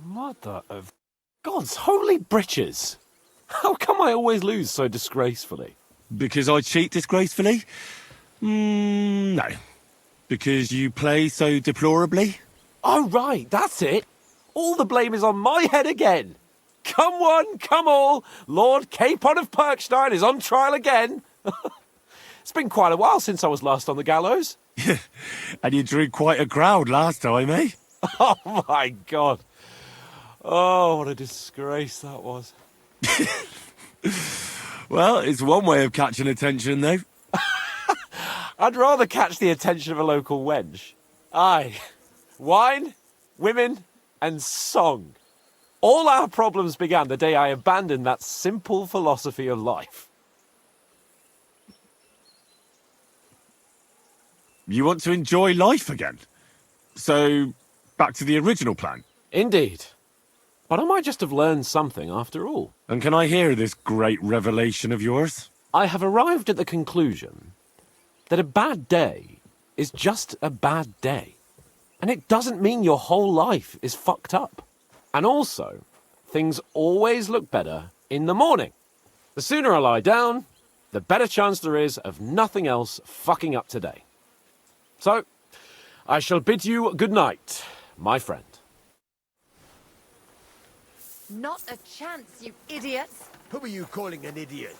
Mother of God's holy britches! How come I always lose so disgracefully? Because I cheat disgracefully? No. Because you play so deplorably? Oh, right, that's it. All the blame is on my head again. Come one, come all, Lord Capon of Perkstein is on trial again. It's been quite a while since I was last on the gallows. And you drew quite a crowd last time, eh? Oh, my God. Oh, what a disgrace that was. Well, it's one way of catching attention, though. I'd rather catch the attention of a local wench. Aye. Wine, women, and song. All our problems began the day I abandoned that simple philosophy of life. You want to enjoy life again? So, back to the original plan? Indeed. But I might just have learned something after all. And can I hear this great revelation of yours? I have arrived at the conclusion that a bad day is just a bad day. And it doesn't mean your whole life is fucked up. And also, things always look better in the morning. The sooner I lie down, the better chance there is of nothing else fucking up today. So, I shall bid you good night, my friend. Not a chance, you idiots. Who are you calling an idiot?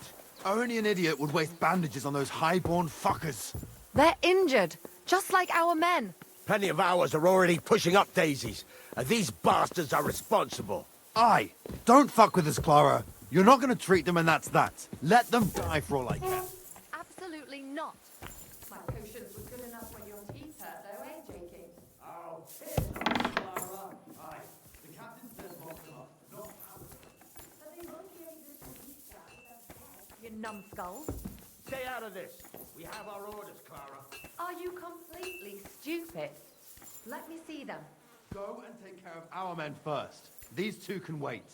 Only an idiot would waste bandages on those highborn fuckers. They're injured, just like our men. Plenty of ours are already pushing up daisies, and these bastards are responsible. Aye, don't fuck with us, Clara. You're not going to treat them and that's that. Let them die for all I care. Absolutely not. My potions were good enough when your teeth hurt, though, eh, Jakey? Oh, Clara. Aye, the captain says You numbskulls. Stay out of this. We have our orders, Clara. Are you completely stupid? Let me see them. Go and take care of our men first. These two can wait.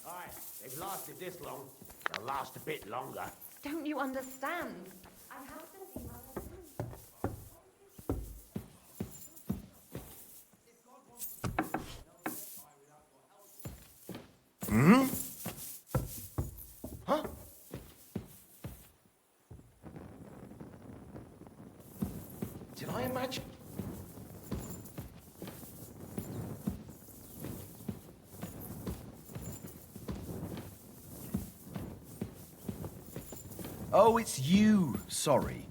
Aye, they've lasted this long. They'll last a bit longer. Don't you understand? I have to see my Hmm? Huh? Did I imagine? Oh, it's you. Sorry.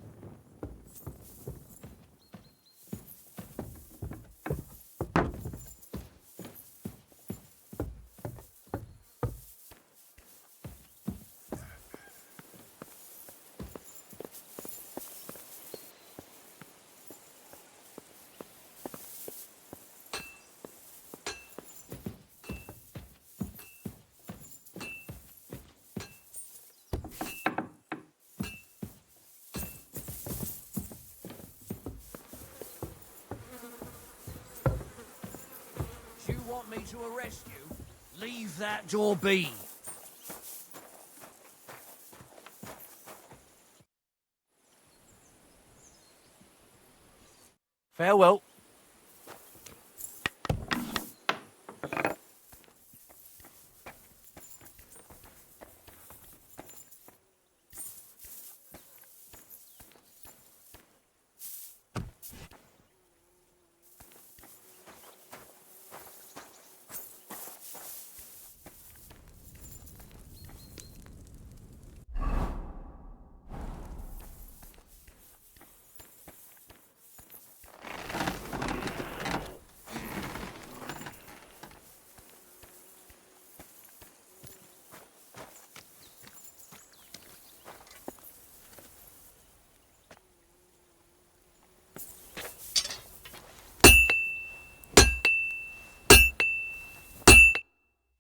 Do you want me to arrest you? Leave that door be. Farewell.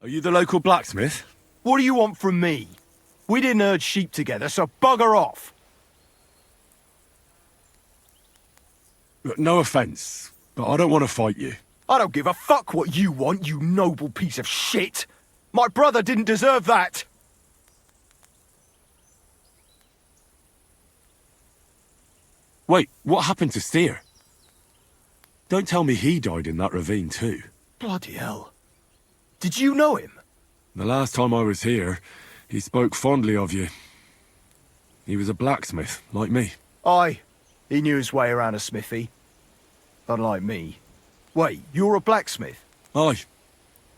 Are you the local blacksmith? What do you want from me? We didn't herd sheep together, so bugger off. Look, no offence, but I don't want to fight you. I don't give a fuck what you want, you noble piece of shit. My brother didn't deserve that. Wait, what happened to Steer? Don't tell me he died in that ravine too. Bloody hell. Did you know him? The last time I was here, he spoke fondly of you. He was a blacksmith, like me. Aye. He knew his way around a smithy. Unlike me. Wait, you're a blacksmith? Aye.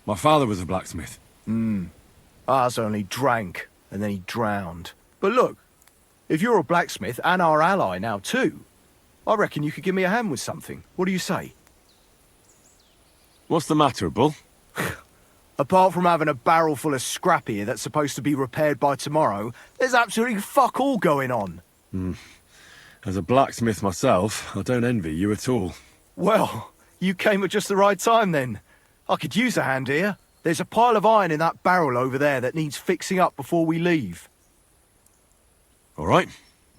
My father was a blacksmith. Ours only drank, and then he drowned. But look, if you're a blacksmith and our ally now too, I reckon you could give me a hand with something. What do you say? What's the matter, Bull? Apart from having a barrel full of scrap here that's supposed to be repaired by tomorrow, there's absolutely fuck all going on. As a blacksmith myself, I don't envy you at all. Well, you came at just the right time then. I could use a hand here. There's a pile of iron in that barrel over there that needs fixing up before we leave. All right,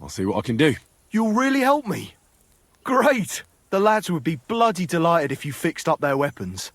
I'll see what I can do. You'll really help me? Great! The lads would be bloody delighted if you fixed up their weapons.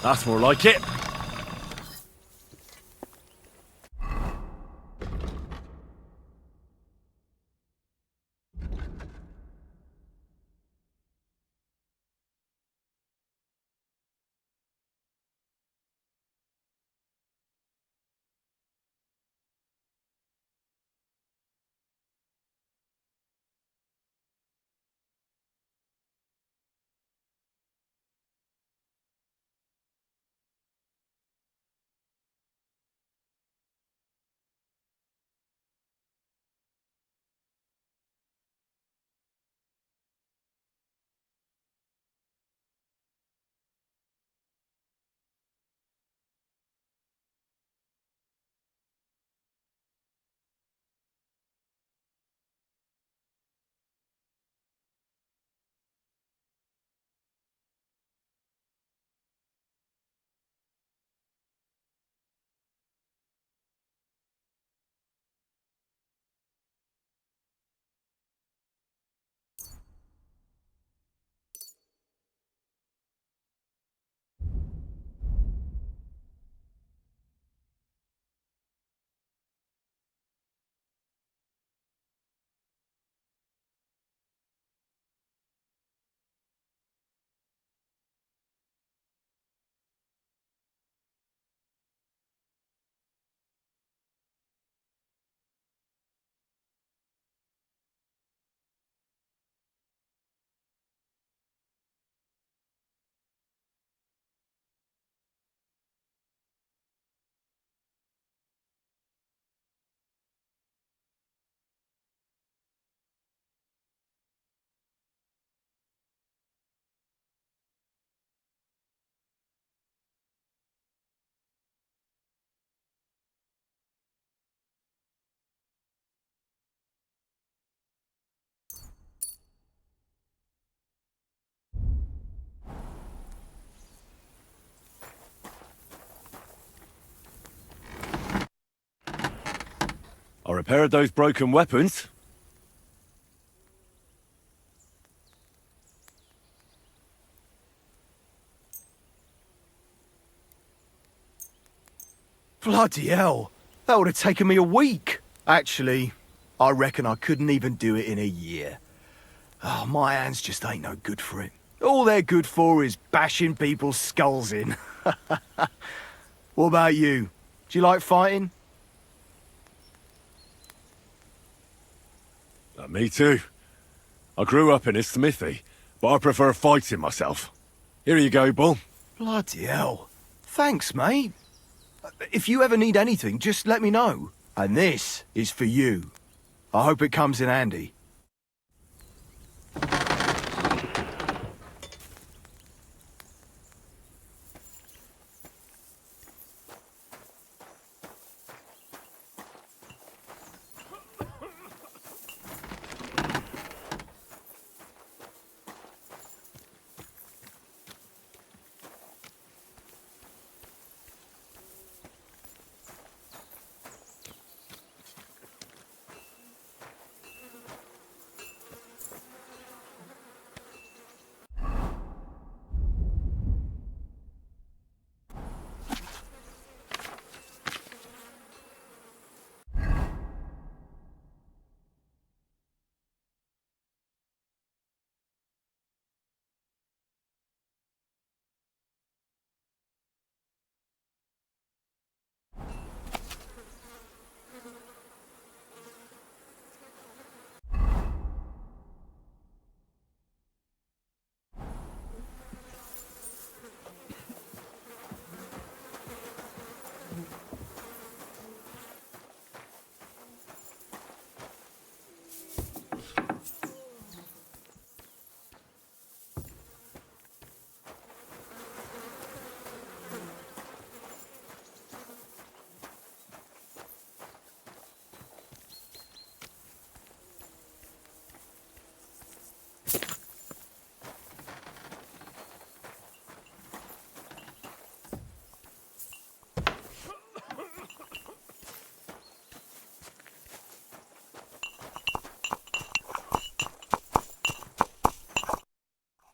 That's more like it. I repaired those broken weapons. Bloody hell. That would have taken me a week. Actually, I reckon I couldn't even do it in a year. Oh, my hands just ain't no good for it. All they're good for is bashing people's skulls in. What about you? Do you like fighting? Me too. I grew up in a smithy, but I prefer fighting myself. Here you go, Bull. Bloody hell. Thanks, mate. If you ever need anything, just let me know. And this is for you. I hope it comes in handy.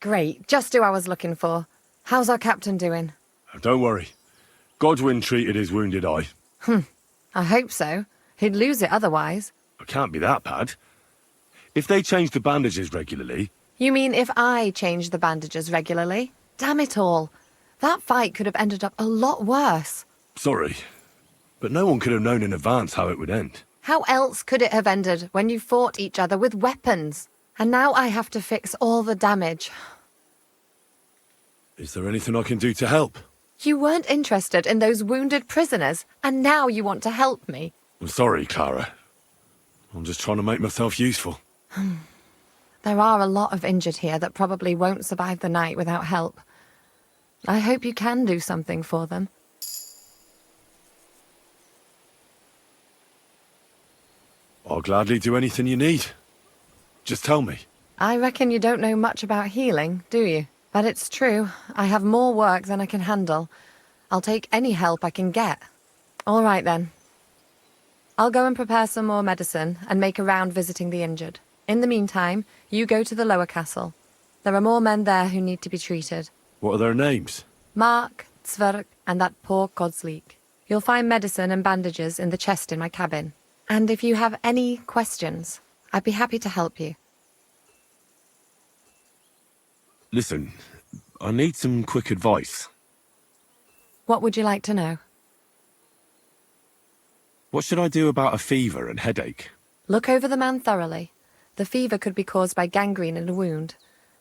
Great, just who I was looking for. How's our captain doing? Don't worry. Godwin treated his wounded eye. I hope so. He'd lose it otherwise. It can't be that bad. If they change the bandages regularly... You mean if I change the bandages regularly? Damn it all. That fight could have ended up a lot worse. Sorry, but no one could have known in advance how it would end. How else could it have ended when you fought each other with weapons? And now I have to fix all the damage. Is there anything I can do to help? You weren't interested in those wounded prisoners, and now you want to help me. I'm sorry, Clara. I'm just trying to make myself useful. There are a lot of injured here that probably won't survive the night without help. I hope you can do something for them. I'll gladly do anything you need. Just tell me. I reckon you don't know much about healing, do you? But it's true. I have more work than I can handle. I'll take any help I can get. All right, then. I'll go and prepare some more medicine and make a round visiting the injured. In the meantime, you go to the lower castle. There are more men there who need to be treated. What are their names? Mark, Zverk, and that poor Kodsleek. You'll find medicine and bandages in the chest in my cabin. And if you have any questions, I'd be happy to help you. Listen, I need some quick advice. What would you like to know? What should I do about a fever and headache? Look over the man thoroughly. The fever could be caused by gangrene in a wound.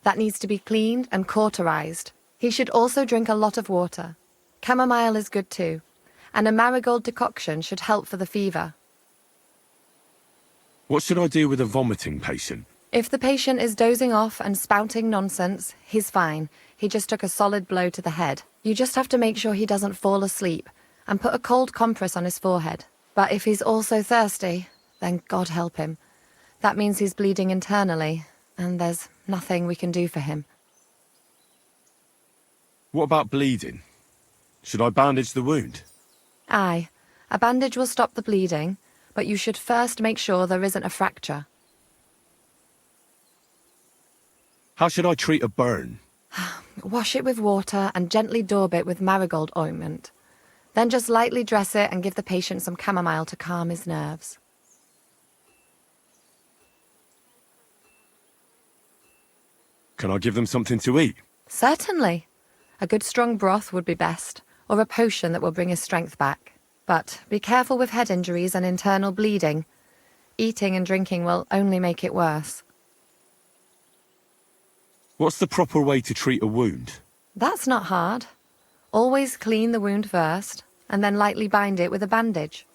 That needs to be cleaned and cauterized. He should also drink a lot of water. Chamomile is good too. And a marigold decoction should help for the fever. What should I do with a vomiting patient? If the patient is dozing off and spouting nonsense, he's fine. He just took a solid blow to the head. You just have to make sure he doesn't fall asleep and put a cold compress on his forehead. But if he's also thirsty, then God help him. That means he's bleeding internally, and there's nothing we can do for him. What about bleeding? Should I bandage the wound? Aye, a bandage will stop the bleeding, but you should first make sure there isn't a fracture. How should I treat a burn? Wash it with water and gently daub it with marigold ointment. Then just lightly dress it and give the patient some chamomile to calm his nerves. Can I give them something to eat? Certainly. A good strong broth would be best, or a potion that will bring his strength back. But be careful with head injuries and internal bleeding. Eating and drinking will only make it worse. What's the proper way to treat a wound? That's not hard. Always clean the wound first, and then lightly bind it with a bandage.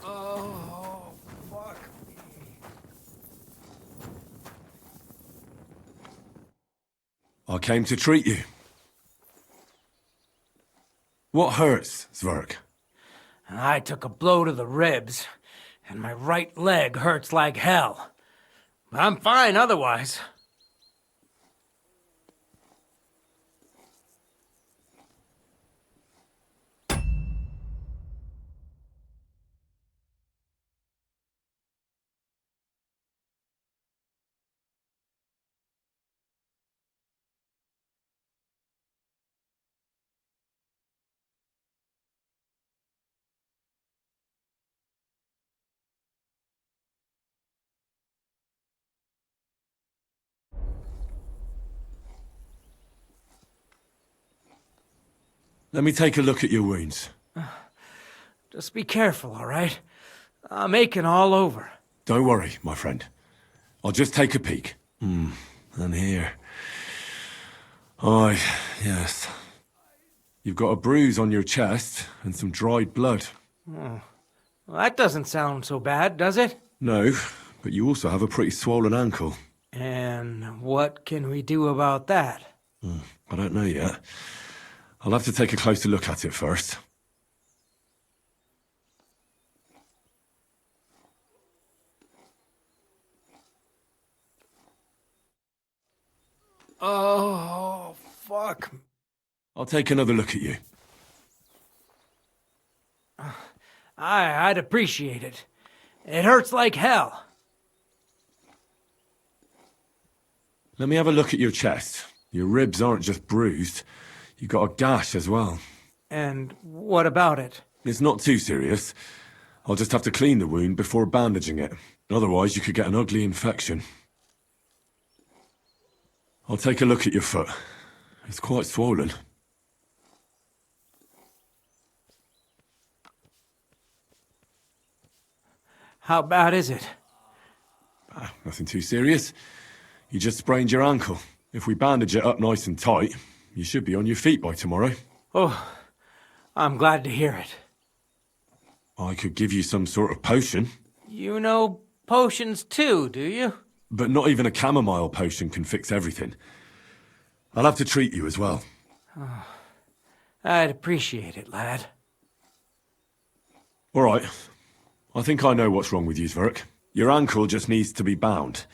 Oh, fuck me. I came to treat you. What hurts, Zverk? I took a blow to the ribs, and my right leg hurts like hell. I'm fine otherwise. Let me take a look at your wounds. Just be careful, all right? I'm aching all over. Don't worry, my friend. I'll just take a peek. And here. Aye, yes. You've got a bruise on your chest and some dried blood. Oh. Well, that doesn't sound so bad, does it? No, but you also have a pretty swollen ankle. And what can we do about that? I don't know yet. I'll have to take a closer look at it first. Oh, fuck. I'll take another look at you. I'd appreciate it. It hurts like hell. Let me have a look at your chest. Your ribs aren't just bruised. You've got a gash as well. And what about it? It's not too serious. I'll just have to clean the wound before bandaging it. Otherwise, you could get an ugly infection. I'll take a look at your foot. It's quite swollen. How bad is it? Nothing too serious. You just sprained your ankle. If we bandage it up nice and tight, you should be on your feet by tomorrow. Oh, I'm glad to hear it. I could give you some sort of potion. You know potions too, do you? But not even a chamomile potion can fix everything. I'll have to treat you as well. Oh, I'd appreciate it, lad. All right. I think I know what's wrong with you, Zverk. Your ankle just needs to be bound.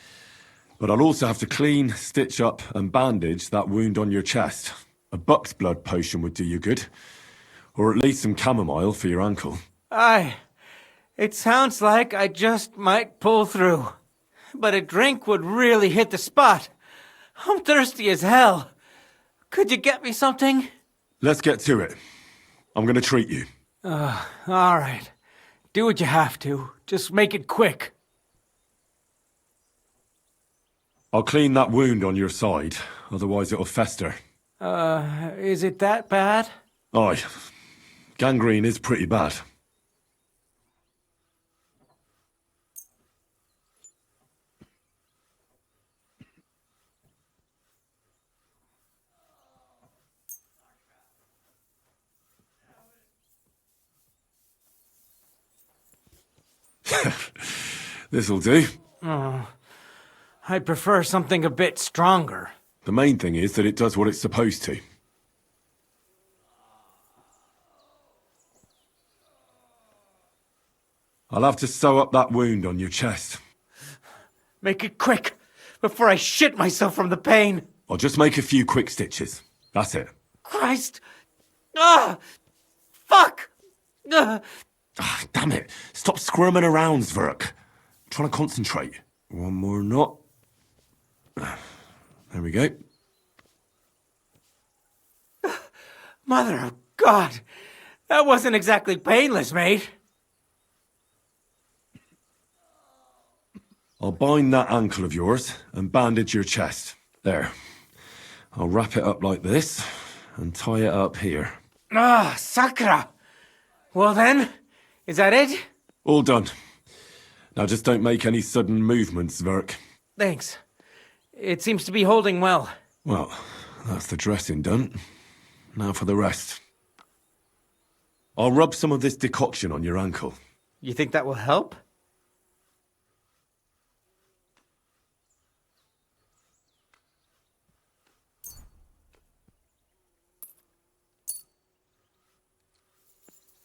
But I'll also have to clean, stitch up, and bandage that wound on your chest. A buck's blood potion would do you good. Or at least some chamomile for your ankle. It sounds like I just might pull through. But a drink would really hit the spot. I'm thirsty as hell. Could you get me something? Let's get to it. I'm gonna treat you. All right. Do what you have to. Just make it quick. I'll clean that wound on your side, otherwise it'll fester. Is it that bad? Aye. Gangrene is pretty bad. This'll do. Oh, I'd prefer something a bit stronger. The main thing is that it does what it's supposed to. I'll have to sew up that wound on your chest. Make it quick, before I shit myself from the pain. I'll just make a few quick stitches. That's it. Christ! Ah! Fuck! Damn it. Stop squirming around, Zverk. I'm trying to concentrate. One more knot. There we go. Mother of God! That wasn't exactly painless, mate. I'll bind that ankle of yours and bandage your chest. There. I'll wrap it up like this and tie it up here. Ah, Sakra! Well then, is that it? All done. Now just don't make any sudden movements, Verk. Thanks. It seems to be holding well. Well, that's the dressing done. Now for the rest. I'll rub some of this decoction on your ankle. You think that will help?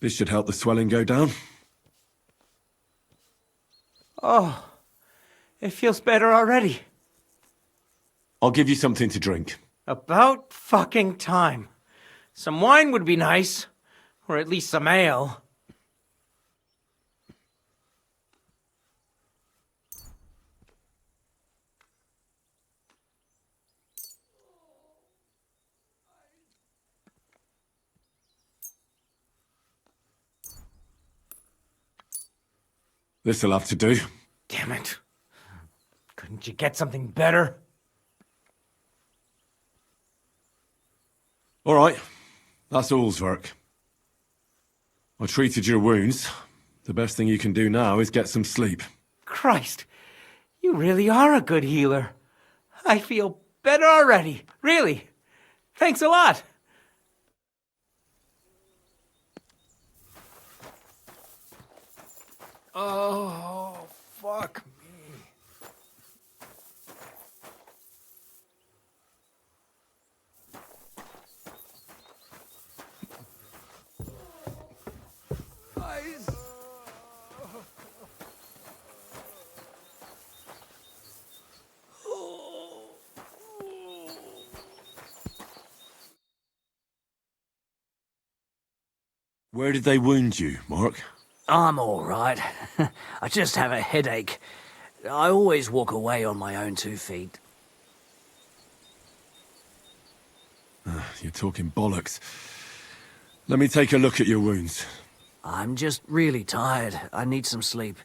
This should help the swelling go down. Oh, it feels better already. I'll give you something to drink. About fucking time. Some wine would be nice. Or at least some ale. This'll have to do. Damn it. Couldn't you get something better? All right. That's all, Zverk. I treated your wounds. The best thing you can do now is get some sleep. Christ, you really are a good healer. I feel better already. Really. Thanks a lot. Oh, fuck me. Where did they wound you, Mark? I'm all right. I just have a headache. I always walk away on my own 2 feet. You're talking bollocks. Let me take a look at your wounds. I'm just really tired. I need some sleep.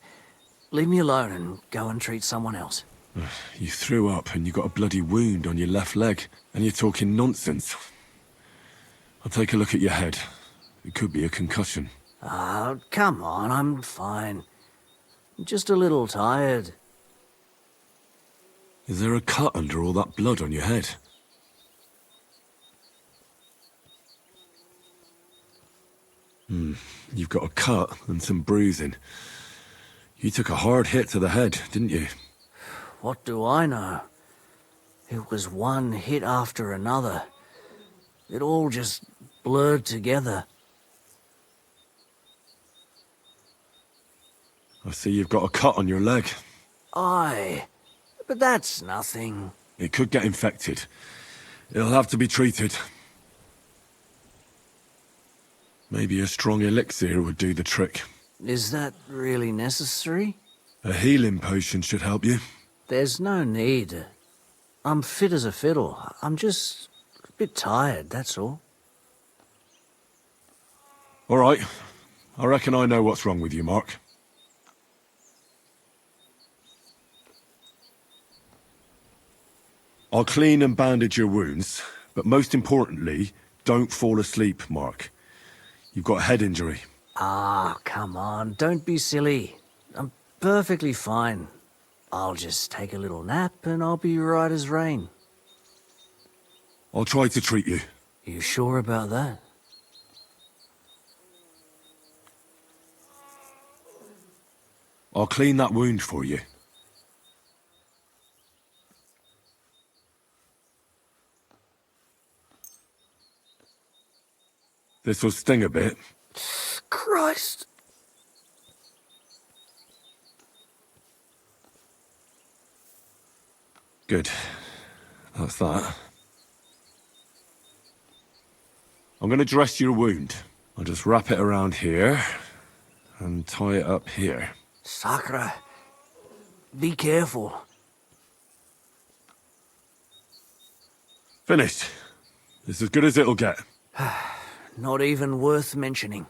Leave me alone and go and treat someone else. You threw up and you got a bloody wound on your left leg, and you're talking nonsense. I'll take a look at your head. It could be a concussion. Ah, come on, I'm fine. Just a little tired. Is there a cut under all that blood on your head? You've got a cut and some bruising. You took a hard hit to the head, didn't you? What do I know? It was one hit after another. It all just blurred together. I see you've got a cut on your leg. Aye, but that's nothing. It could get infected. It'll have to be treated. Maybe a strong elixir would do the trick. Is that really necessary? A healing potion should help you. There's no need. I'm fit as a fiddle. I'm just a bit tired, that's all. All right. I reckon I know what's wrong with you, Mark. I'll clean and bandage your wounds, but most importantly, don't fall asleep, Mark. You've got a head injury. Ah, come on, don't be silly. I'm perfectly fine. I'll just take a little nap and I'll be right as rain. I'll try to treat you. You sure about that? I'll clean that wound for you. This will sting a bit. Christ. Good. That's that. I'm going to dress your wound. I'll just wrap it around here and tie it up here. Sakra, be careful. Finished. It's as good as it'll get. not even worth mentioning.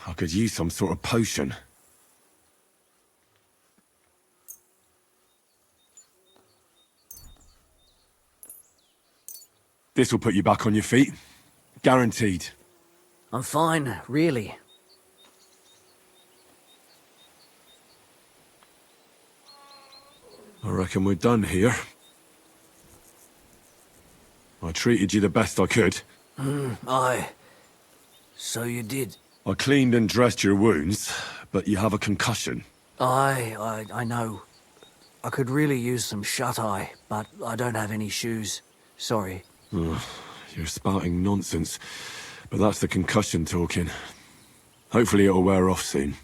I could use some sort of potion. This will put you back on your feet. Guaranteed. I'm fine, really. I reckon we're done here. I treated you the best I could. Aye. So you did. I cleaned and dressed your wounds, but you have a concussion. Aye, I know. I could really use some shut-eye, but I don't have any shoes. Sorry. Ugh, you're spouting nonsense, but that's the concussion talking. Hopefully it'll wear off soon.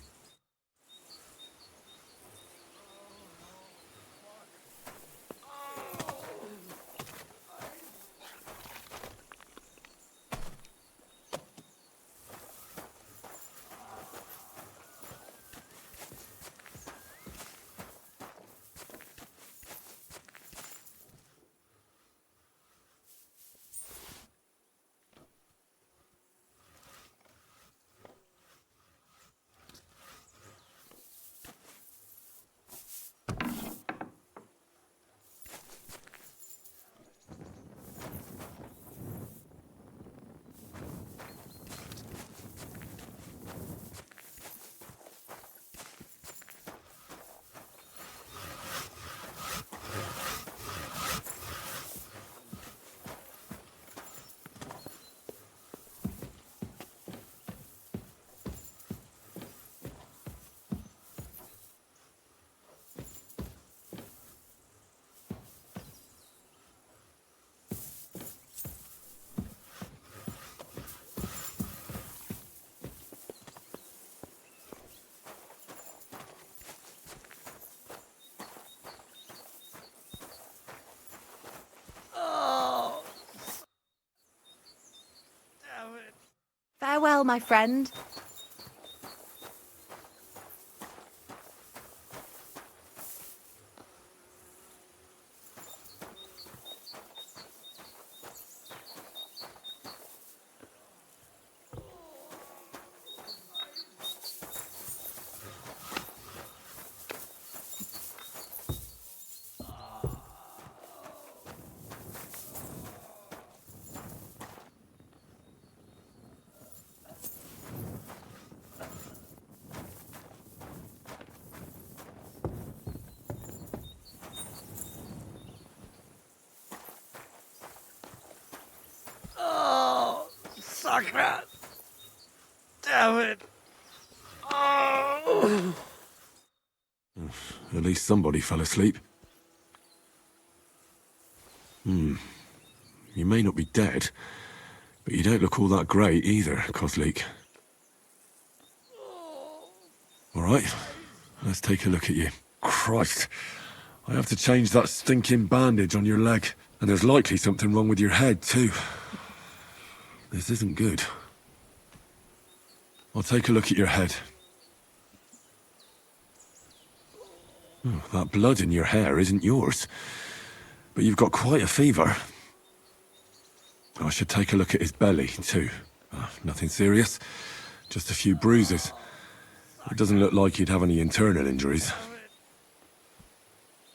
Farewell, my friend. Sucker! Damn it! Oh. At least somebody fell asleep. You may not be dead, but you don't look all that great either, Kozlik. All right, let's take a look at you. Christ, I have to change that stinking bandage on your leg, and there's likely something wrong with your head too. This isn't good. I'll take a look at your head. Oh, that blood in your hair isn't yours, but you've got quite a fever. I should take a look at his belly, too. Nothing serious, just a few bruises. It doesn't look like he'd have any internal injuries.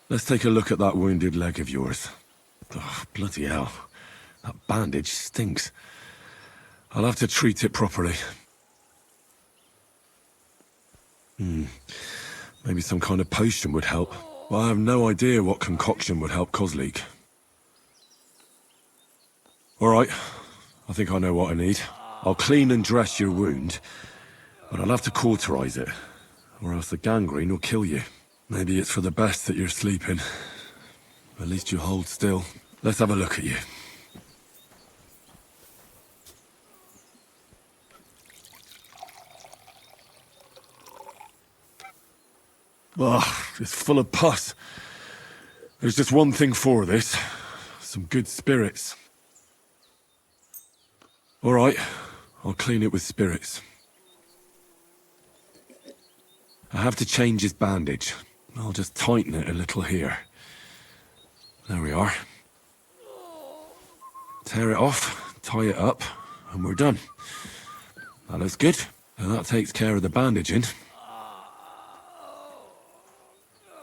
Let's take a look at that wounded leg of yours. Oh, bloody hell. That bandage stinks. I'll have to treat it properly. Maybe some kind of potion would help. But I have no idea what concoction would help Kozlik. All right, I think I know what I need. I'll clean and dress your wound, but I'll have to cauterize it, or else the gangrene will kill you. Maybe it's for the best that you're sleeping. At least you hold still. Let's have a look at you. Ugh, it's full of pus. There's just one thing for this. Some good spirits. All right, I'll clean it with spirits. I have to change his bandage. I'll just tighten it a little here. There we are. Tear it off, tie it up, and we're done. That looks good. And that takes care of the bandaging.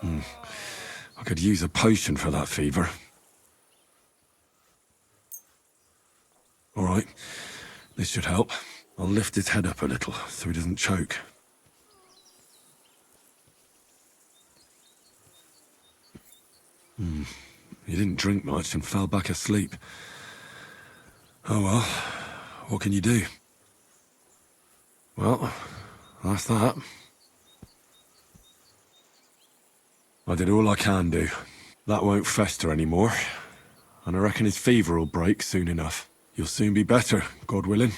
I could use a potion for that fever. All right, this should help. I'll lift his head up a little so he doesn't choke. He didn't drink much and fell back asleep. Oh well, what can you do? Well, that's that. I did all I can do. That won't fester anymore, and I reckon his fever will break soon enough. You'll soon be better, God willing.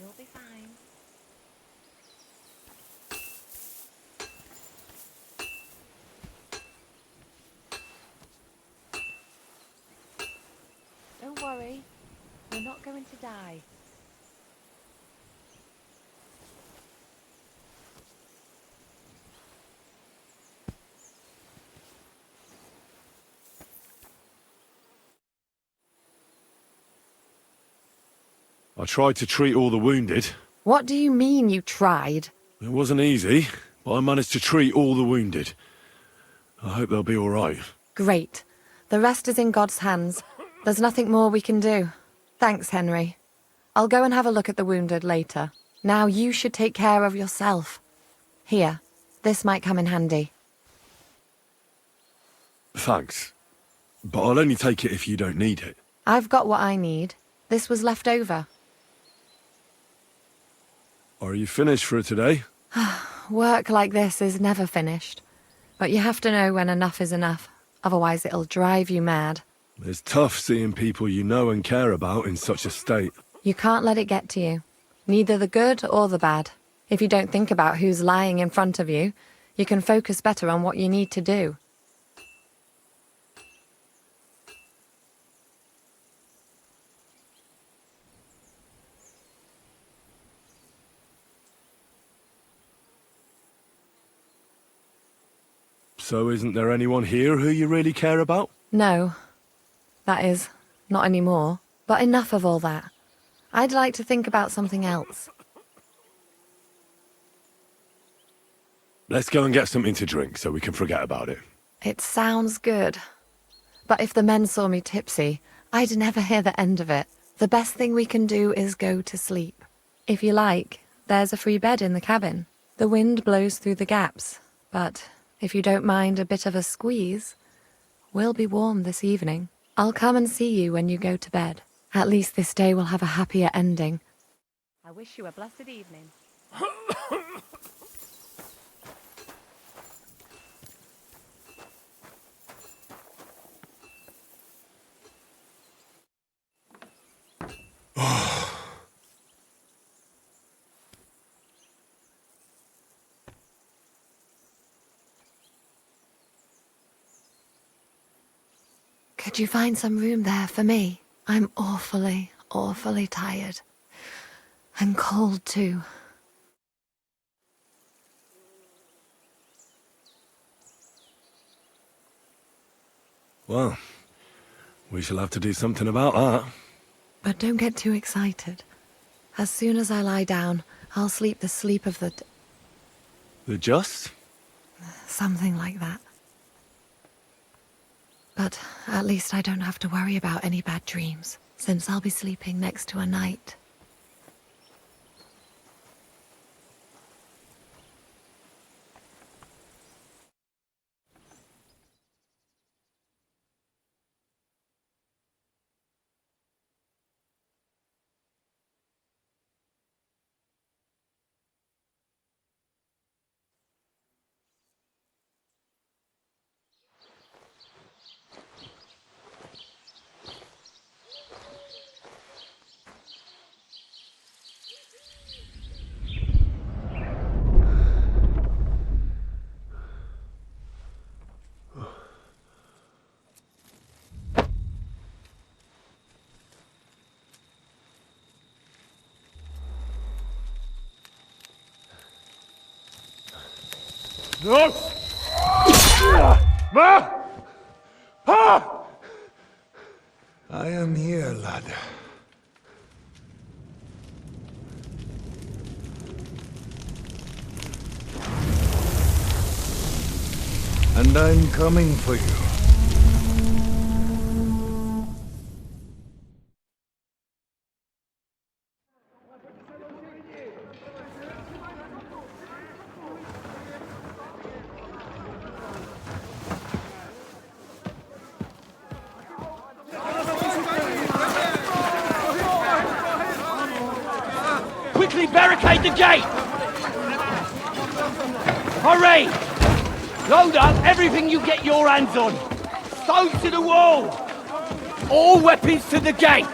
You'll be fine. Don't worry. You're not going to die. I tried to treat all the wounded. What do you mean you tried? It wasn't easy, but I managed to treat all the wounded. I hope they'll be all right. Great. The rest is in God's hands. There's nothing more we can do. Thanks, Henry. I'll go and have a look at the wounded later. Now you should take care of yourself. Here, this might come in handy. Thanks. But I'll only take it if you don't need it. I've got what I need. This was left over. Are you finished for today? Work like this is never finished. But you have to know when enough is enough. Otherwise it'll drive you mad. It's tough seeing people you know and care about in such a state. You can't let it get to you. Neither the good or the bad. If you don't think about who's lying in front of you, you can focus better on what you need to do. So isn't there anyone here who you really care about? No. That is, not anymore. But enough of all that. I'd like to think about something else. Let's go and get something to drink so we can forget about it. It sounds good. But if the men saw me tipsy, I'd never hear the end of it. The best thing we can do is go to sleep. If you like, there's a free bed in the cabin. The wind blows through the gaps, but if you don't mind a bit of a squeeze, we'll be warm this evening. I'll come and see you when you go to bed. At least this day will have a happier ending. I wish you a blessed evening. Could you find some room there for me? I'm awfully, awfully tired. And cold too. Well, we shall have to do something about that. But don't get too excited. As soon as I lie down, I'll sleep the sleep of the... The just? something like that. But at least I don't have to worry about any bad dreams, since I'll be sleeping next to a knight. No! Ma! Pa! I am here, lad. And I'm coming for you. Quickly barricade the gate! Hurry! Load up everything you get your hands on! Stones to the wall! All weapons to the gate!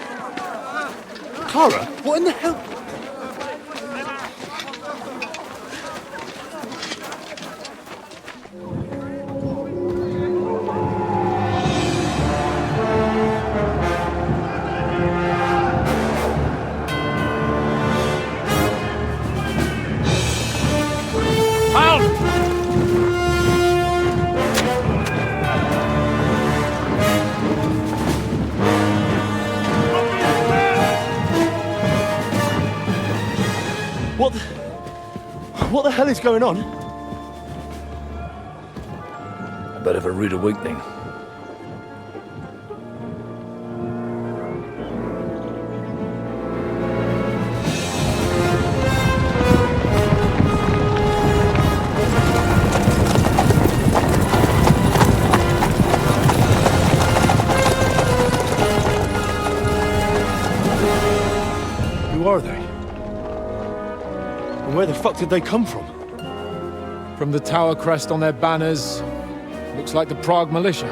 Clara, what in the hell? What the hell is going on? A bit of a rude awakening. Who are they? And where the fuck did they come from? From the tower crest on their banners, looks like the Prague militia.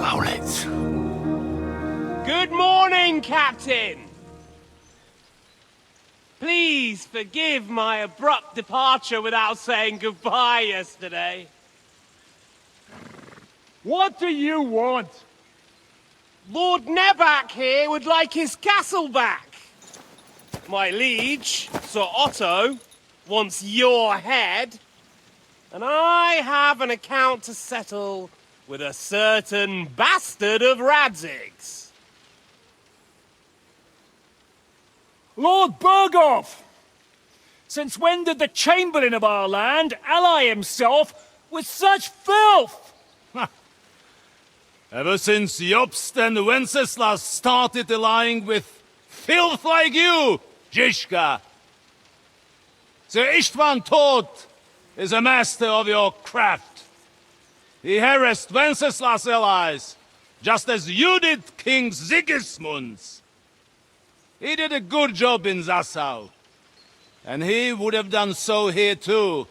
Owlets. Good morning, Captain! Please forgive my abrupt departure without saying goodbye yesterday. What do you want? Lord Nebak here would like his castle back. My liege, Sir Otto, wants your head. And I have an account to settle with a certain bastard of Radzig's. Lord Berghoff! Since when did the Chamberlain of our land ally himself with such filth? Ever since Jobst and Wenceslas started allying with filth like you, Zizka. Sir Istvan Tod is a master of your craft. He harassed Wenceslas' allies, just as you did King Sigismund's. He did a good job in Zassau, and he would have done so here too,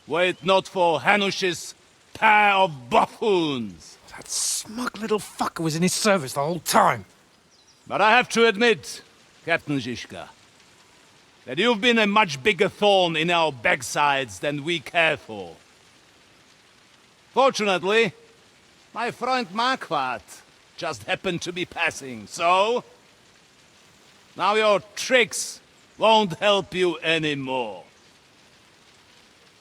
were it not for Hanush's pair of buffoons. That smug little fucker was in his service the whole time. But I have to admit, Captain Zizka, that you've been a much bigger thorn in our backsides than we care for. Fortunately, my friend Marquardt just happened to be passing, so... now your tricks won't help you anymore.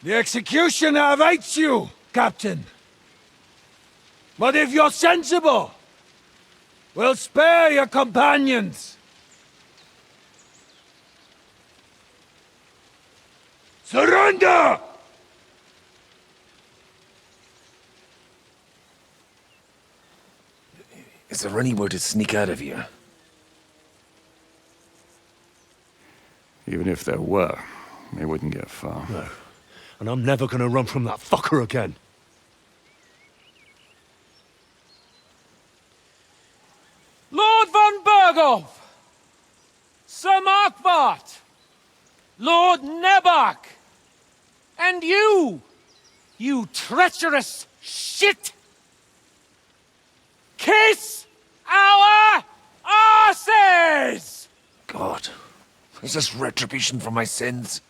The executioner awaits you, Captain. But if you're sensible, we'll spare your companions. Surrender! Is there any way to sneak out of here? Even if there were, they wouldn't get far. No. And I'm never gonna run from that fucker again. Lord von Berghoff! Sir Marquardt! Lord Nebak! And you treacherous shit! Kiss our arses! God, is this retribution for my sins?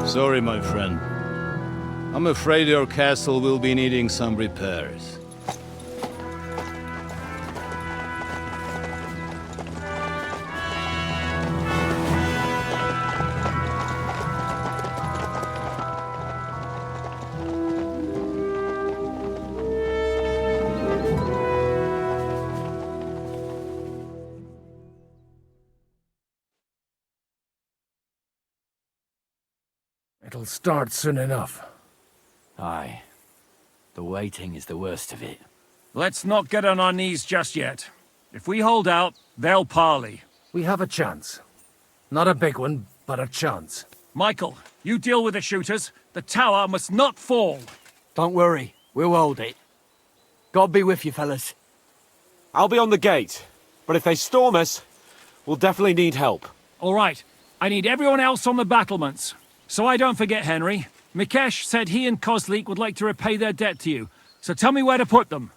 Sorry, my friend. I'm afraid your castle will be needing some repairs. It'll start soon enough. Aye. The waiting is the worst of it. Let's not get on our knees just yet. If we hold out, they'll parley. We have a chance. Not a big one, but a chance. Michael, you deal with the shooters. The tower must not fall. Don't worry. We'll hold it. God be with you, fellas. I'll be on the gate, but if they storm us, we'll definitely need help. All right. I need everyone else on the battlements. So I don't forget, Henry. Mikesh said he and Kozlik would like to repay their debt to you. So tell me where to put them.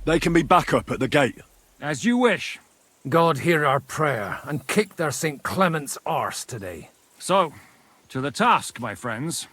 They can be back up at the gate. As you wish. God hear our prayer, and kick their St. Clement's arse today. So, to the task, my friends.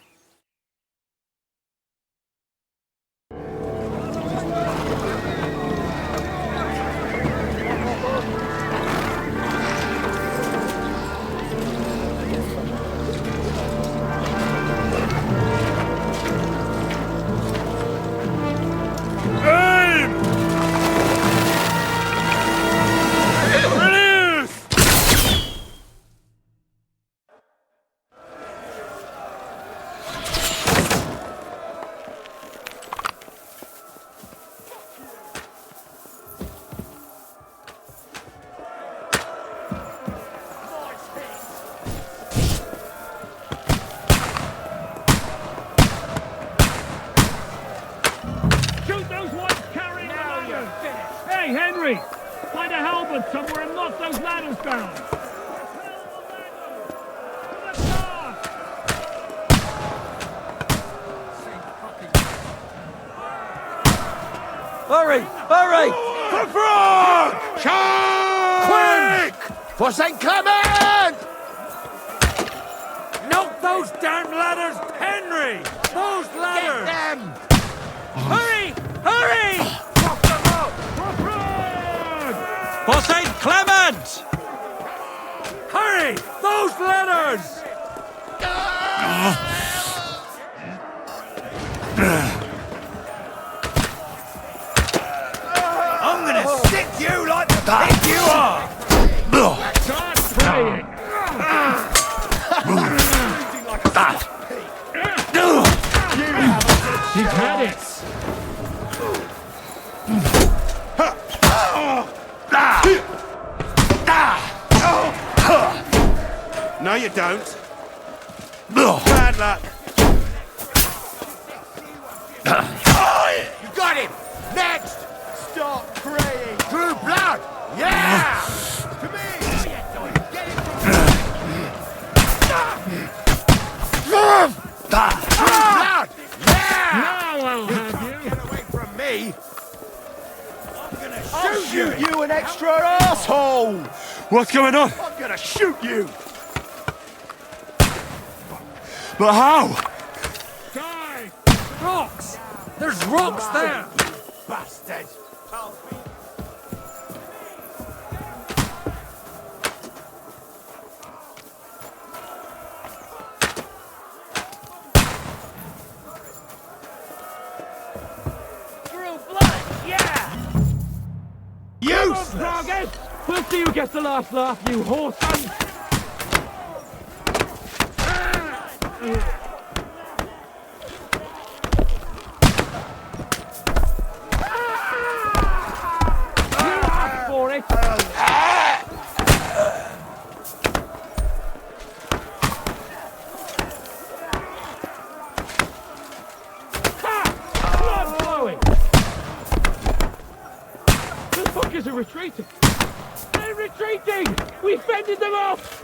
Hey, Henry! Find a halberd somewhere and knock those ladders down! Hurry! Hurry! For Brock! Quick! For St. Clement! Knock those damn ladders, Henry! Those ladders! Get them! Hurry! Hurry! Knock them up! For St. Clement! Hurry! Those ladders! I'm gonna stick you like the pig you are! Start praying! You've had it! No, you don't. Bad luck. You got him! Next! Start praying! Through blood! Yeah! To me! Get him from blood! Yeah! Now I'll have you! Get away from me! I'll shoot you, an extra asshole! What's going on? I'm gonna shoot you! But how? Die! Rocks! There's rocks there! Bastard! Through blood! Yeah! Useless! Target! We'll see who gets the last laugh, you whoreson! You asked for it! Blood flowing! The fuckers are retreating! They're retreating! We fended them off!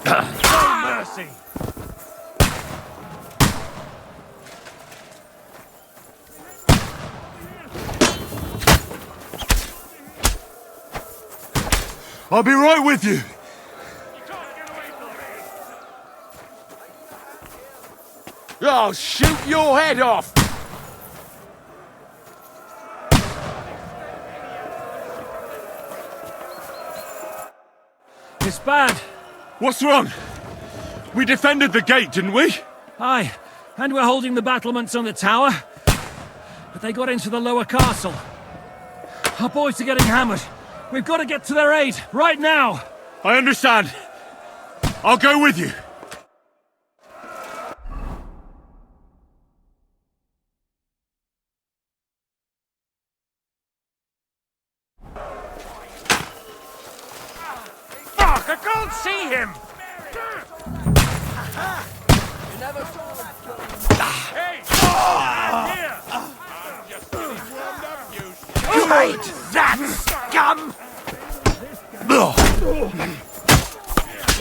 No mercy! I'll be right with you. I'll shoot your head off! It's bad. What's wrong? We defended the gate, didn't we? Aye, and we're holding the battlements on the tower. But they got into the lower castle. Our boys are getting hammered. We've got to get to their aid, right now! I understand. I'll go with you. Fuck! I can't see him! Hey! Hate that scum!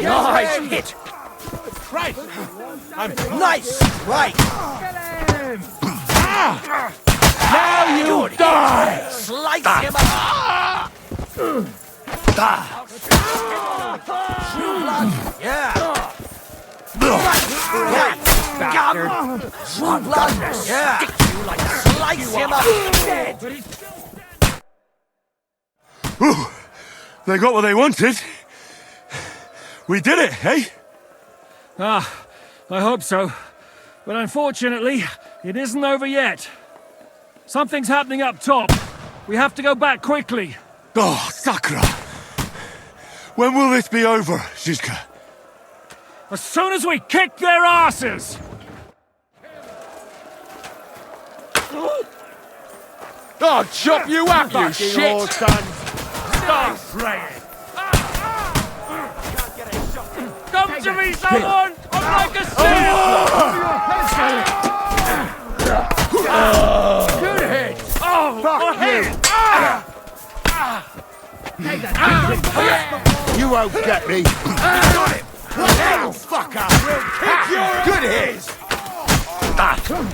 Nice hit! Christ! Nice strike! Now you die! Slice him up! Yeah! Right! Scum! True blood! Yeah! Stick you like slice him up! Dead! Whew. They got what they wanted. We did it, eh? Ah, I hope so. But unfortunately, it isn't over yet. Something's happening up top. We have to go back quickly. Oh, Sakra! When will this be over, Zizka? as soon as we kick their asses! I'll chop you up, you shit! Stop praying! Come to me, someone! I'm like a seal! Good hit! Oh, Fuck head! You won't get me. Got him. Little fucker. Good hit. Bad luck.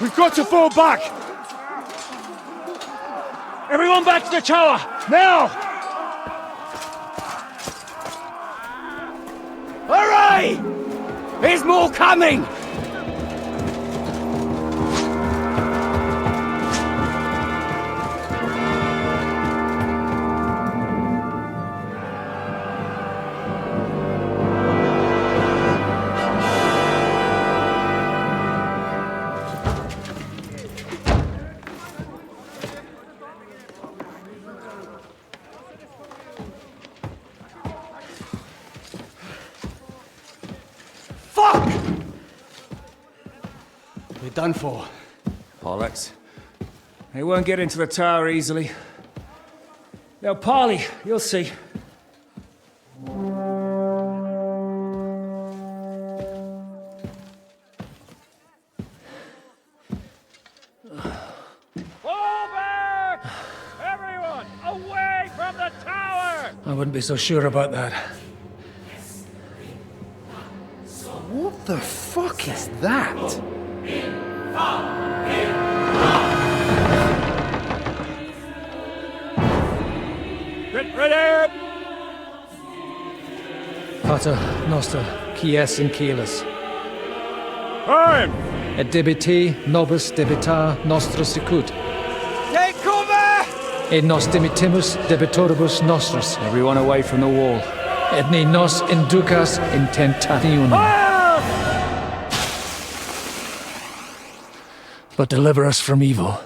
We've got to fall back! Everyone back to the tower! Now! Hooray! There's more coming! We're done for. Bollocks. They won't get into the tower easily. Now, parley, you'll see. Fall back! Everyone, away from the tower! I wouldn't be so sure about that. What the fuck is that? Get ready! Pater noster, quies in caelis. Time! Et debiti nobis debita nostra sicut. Take cover! Et nos dimitimus debitoribus nostris. Everyone away from the wall. Et ne nos inducas in tentationem. But deliver us from evil.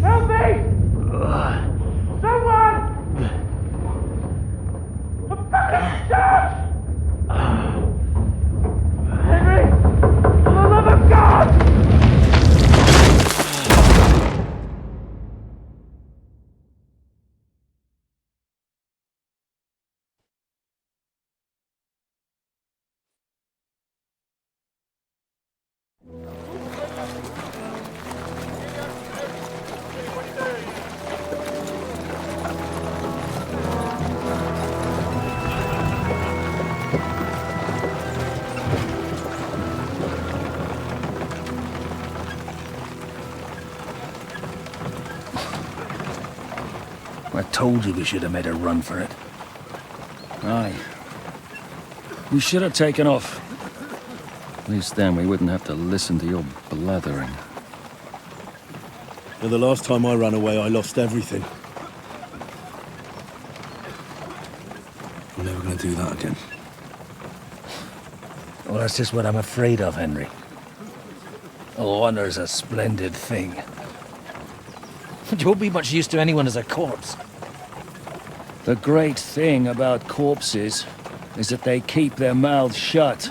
Help me! Someone! I'm fucking stuck! Henry! For the love of God! I told you we should have made a run for it. Aye. We should have taken off. At least then we wouldn't have to listen to your blathering. Well, the last time I ran away, I lost everything. I'm never gonna do that again. Well, that's just what I'm afraid of, Henry. Honor's a splendid thing. You won't be much use to anyone as a corpse. The great thing about corpses is that they keep their mouths shut.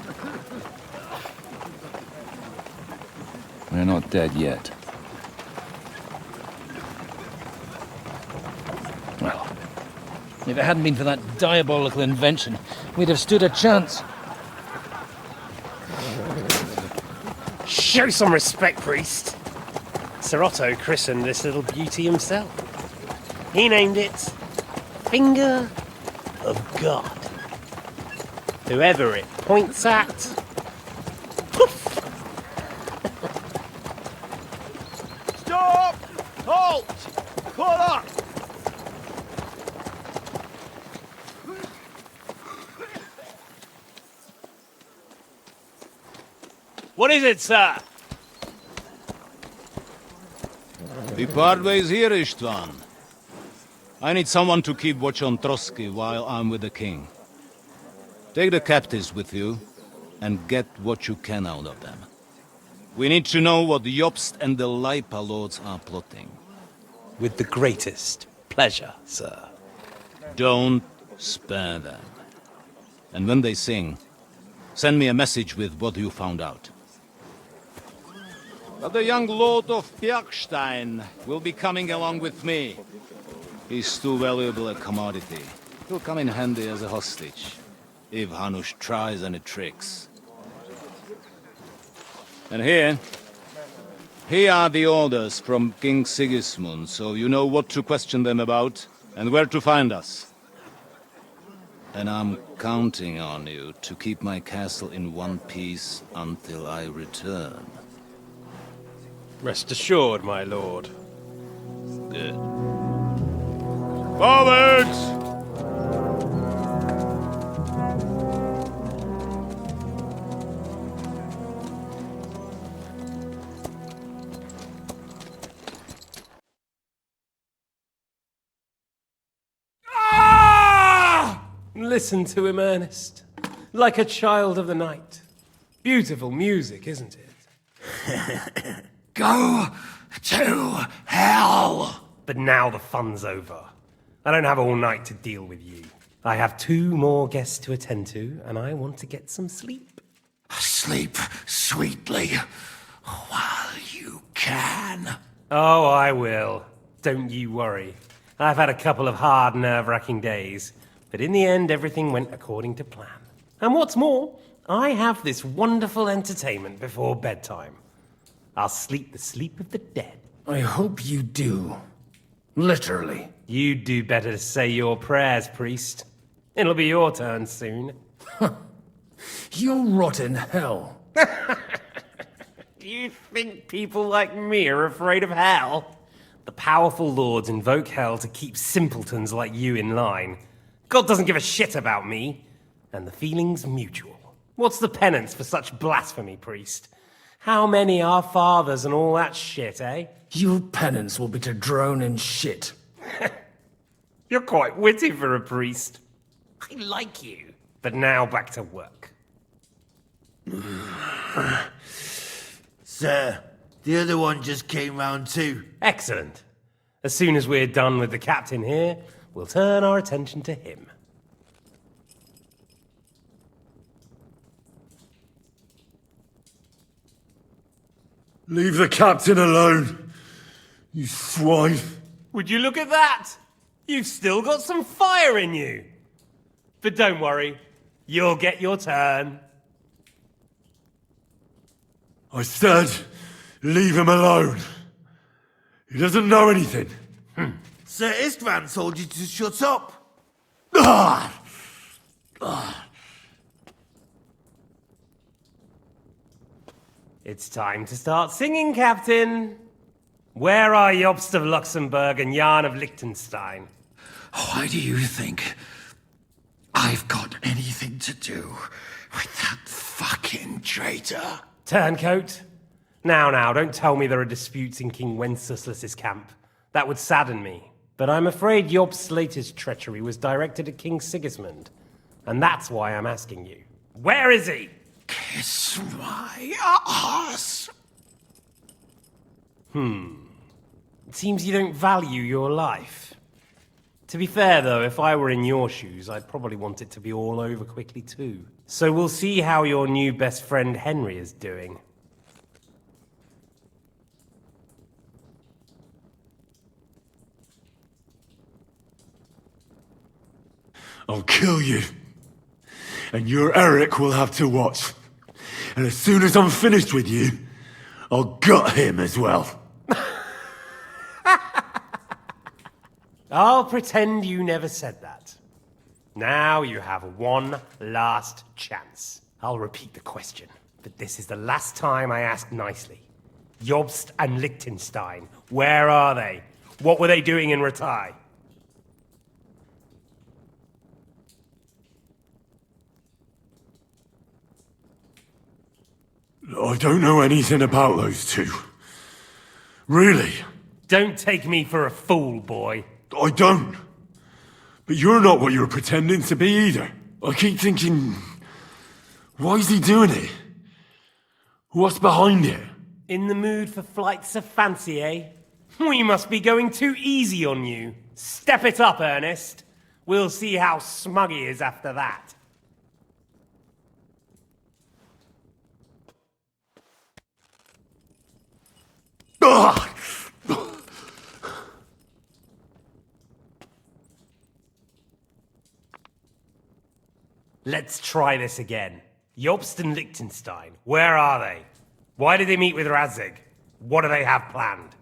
We're not dead yet. Well, if it hadn't been for that diabolical invention, we'd have stood a chance. Show some respect, priest. Sir Otto christened this little beauty himself. He named it Finger of God. Whoever it points at, Stop! Halt! Pull up! What is it, sir? We part ways here, Istvan. I need someone to keep watch on Trotsky while I'm with the king. Take the captives with you, and get what you can out of them. We need to know what Jobst and the Leipa lords are plotting. With the greatest pleasure, sir. Don't spare them. And when they sing, send me a message with what you found out. But the young lord of Bjergstein will be coming along with me. He's too valuable a commodity. He'll come in handy as a hostage, if Hanush tries any tricks. And here are the orders from King Sigismund, so you know what to question them about, and where to find us. And I'm counting on you to keep my castle in one piece until I return. Rest assured, my lord. Good. Forwards! Listen to him, Ernest. Like a child of the night. Beautiful music, isn't it? Go to hell! But now the fun's over. I don't have all night to deal with you. I have 2 more guests to attend to, and I want to get some sleep. Sleep sweetly while you can. Oh, I will. Don't you worry. I've had a couple of hard, nerve-wracking days, but in the end, everything went according to plan. And what's more, I have this wonderful entertainment before bedtime. I'll sleep the sleep of the dead. I hope you do. Literally. You'd do better to say your prayers, priest. It'll be your turn soon. You'll rot in hell. Do you think people like me are afraid of hell? The powerful lords invoke hell to keep simpletons like you in line. God doesn't give a shit about me. And the feeling's mutual. What's the penance for such blasphemy, priest? How many are fathers and all that shit, eh? Your penance will be to drown in shit. You're quite witty for a priest. I like you. But now back to work. Sir, the other one just came round too. Excellent. As soon as we're done with the captain here, we'll turn our attention to him. Leave the captain alone, you swine. Would you look at that? You've still got some fire in you. But don't worry, you'll get your turn. I said, leave him alone. He doesn't know anything. Sir Istvan told you to shut up. It's time to start singing, Captain. Where are Jobst of Luxembourg and Jan of Liechtenstein? Why do you think I've got anything to do with that fucking traitor? Turncoat. Now, don't tell me there are disputes in King Wenceslas's camp. That would sadden me. But I'm afraid Jobst's latest treachery was directed at King Sigismund. And that's why I'm asking you. Where is he? Kiss my ass. It seems you don't value your life. To be fair, though, if I were in your shoes, I'd probably want it to be all over quickly, too. So we'll see how your new best friend Henry is doing. I'll kill you. And your Eric will have to watch. And as soon as I'm finished with you, I'll gut him as well. I'll pretend you never said that. Now you have one last chance. I'll repeat the question, but this is the last time I ask nicely. Jobst and Liechtenstein, where are they? What were they doing in Ratai? I don't know anything about those two. Really? Don't take me for a fool, boy. I don't. But you're not what you're pretending to be either. I keep thinking, why is he doing it? What's behind it? In the mood for flights of fancy, eh? We must be going too easy on you. Step it up, Ernest. We'll see how smug he is after that. Let's try this again. Jobst and Liechtenstein, where are they? Why did they meet with Radzig? What do they have planned?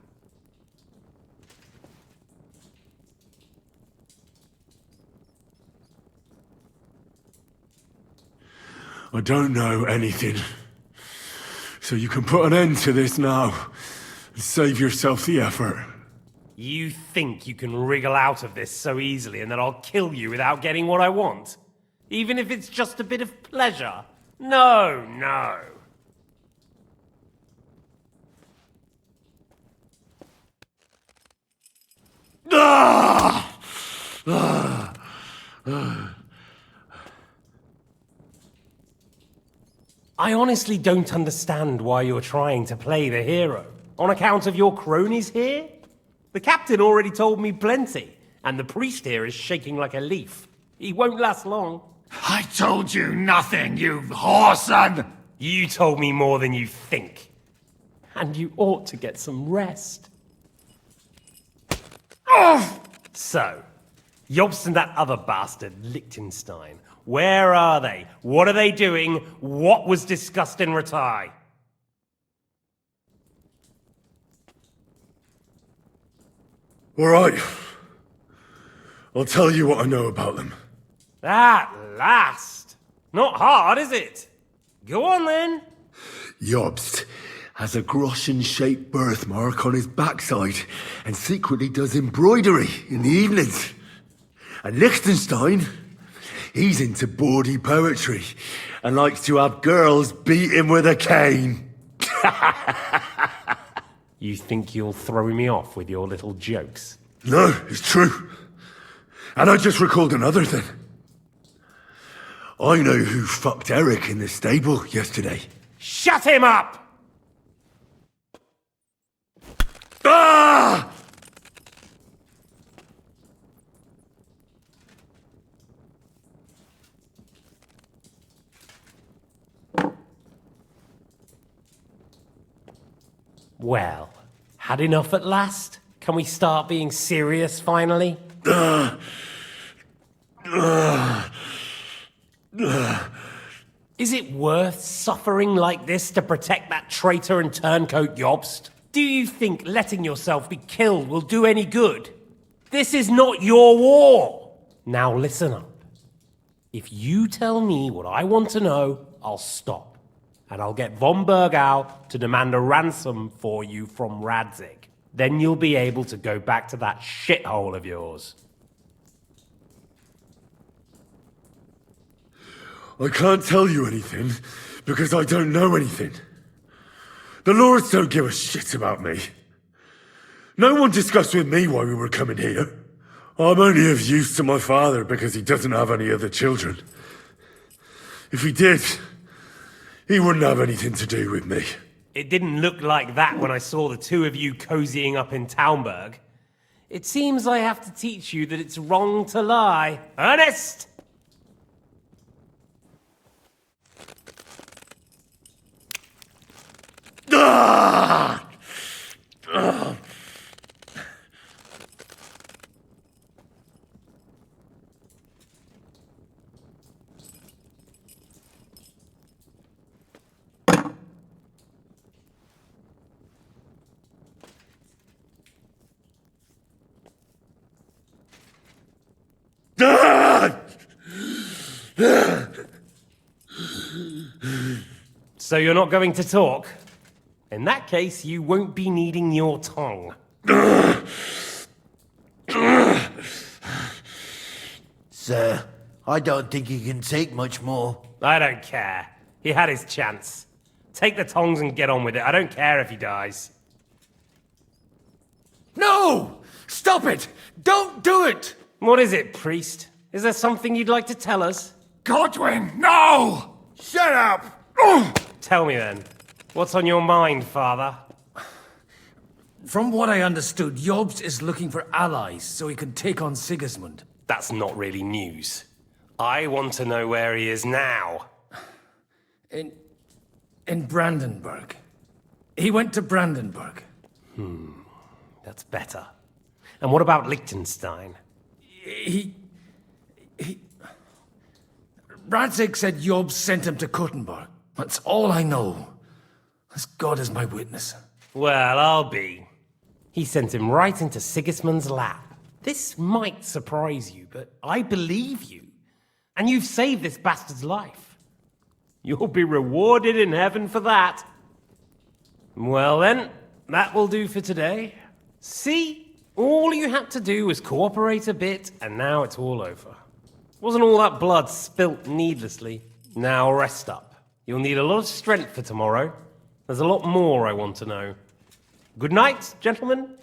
I don't know anything. So you can put an end to this now. And save yourself the effort. You think you can wriggle out of this so easily and that I'll kill you without getting what I want? Even if it's just a bit of pleasure? No, no. I honestly don't understand why you're trying to play the hero. On account of your cronies here? The captain already told me plenty, and the priest here is shaking like a leaf. He won't last long. I told you nothing, you whoreson! You told me more than you think. And you ought to get some rest. So, Jobst and that other bastard, Liechtenstein. Where are they? What are they doing? What was discussed in Ratai? All right. I'll tell you what I know about them. At last! Not hard, is it? Go on then. Jobst has a Groschen-shaped birthmark on his backside and secretly does embroidery in the evenings. And Liechtenstein, he's into bawdy poetry and likes to have girls beat him with a cane. You think you'll throw me off with your little jokes? No, it's true. And I just recalled another thing. I know who fucked Eric in the stable yesterday. Shut him up! Ah! Well, had enough at last? Can we start being serious finally? Is it worth suffering like this to protect that traitor and turncoat Jobst? Do you think letting yourself be killed will do any good? This is not your war! Now listen up. If you tell me what I want to know, I'll stop. And I'll get von Bergau to demand a ransom for you from Radzig. Then you'll be able to go back to that shithole of yours. I can't tell you anything because I don't know anything. The lords don't give a shit about me. No one discussed with me why we were coming here. I'm only of use to my father because he doesn't have any other children. If he did, he wouldn't have anything to do with me. It didn't look like that when I saw the two of you cozying up in Taumberg. It seems I have to teach you that it's wrong to lie. Ernest! Ah! Ah! So you're not going to talk? In that case, you won't be needing your tongue. Sir, I don't think he can take much more. I don't care. He had his chance. Take the tongs and get on with it. I don't care if he dies. No! Stop it! Don't do it! What is it, priest? Is there something you'd like to tell us? Godwin, no! Shut up! Tell me then. What's on your mind, father? From what I understood, Jobst is looking for allies so he can take on Sigismund. That's not really news. I want to know where he is now. In Brandenburg. He went to Brandenburg. That's better. And what about Liechtenstein? Radzig said Jobst sent him to Kuttenberg. That's all I know. As God is my witness. Well, I'll be. He sent him right into Sigismund's lap. This might surprise you, but I believe you. And you've saved this bastard's life. You'll be rewarded in heaven for that. Well then, that will do for today. See? All you had to do was cooperate a bit, and now it's all over. Wasn't all that blood spilt needlessly? Now rest up. You'll need a lot of strength for tomorrow. There's a lot more I want to know. Good night, gentlemen.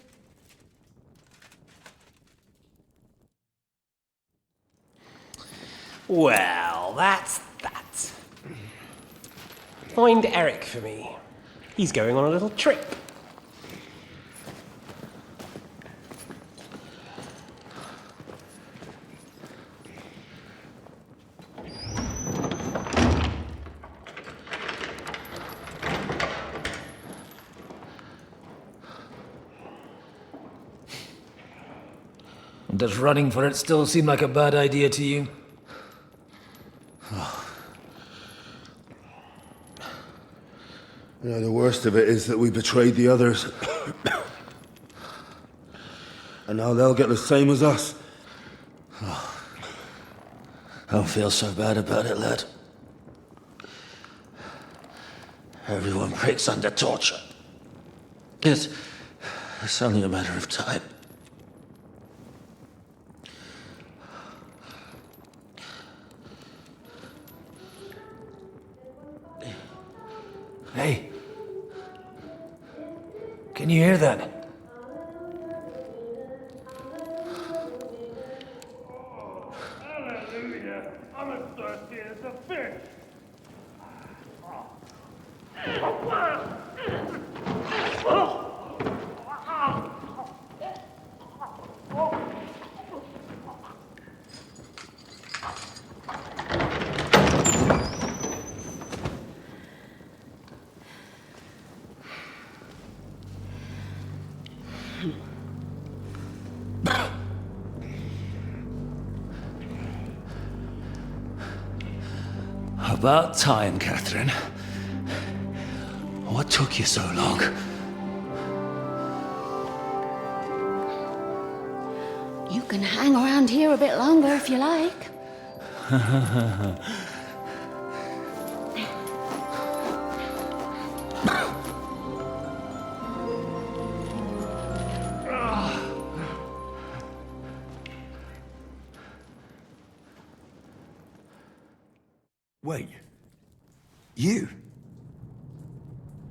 Well, that's that. Find Eric for me. He's going on a little trip. Does running for it still seem like a bad idea to you? You know, the worst of it is that we betrayed the others. And now they'll get the same as us. Don't feel so bad about it, lad. Everyone breaks under torture. It's only a matter of time. Hey. Can you hear that? Hallelujah. I'm as thirsty as a fish. About time, Catherine. What took you so long? You can hang around here a bit longer if you like. Wait. You?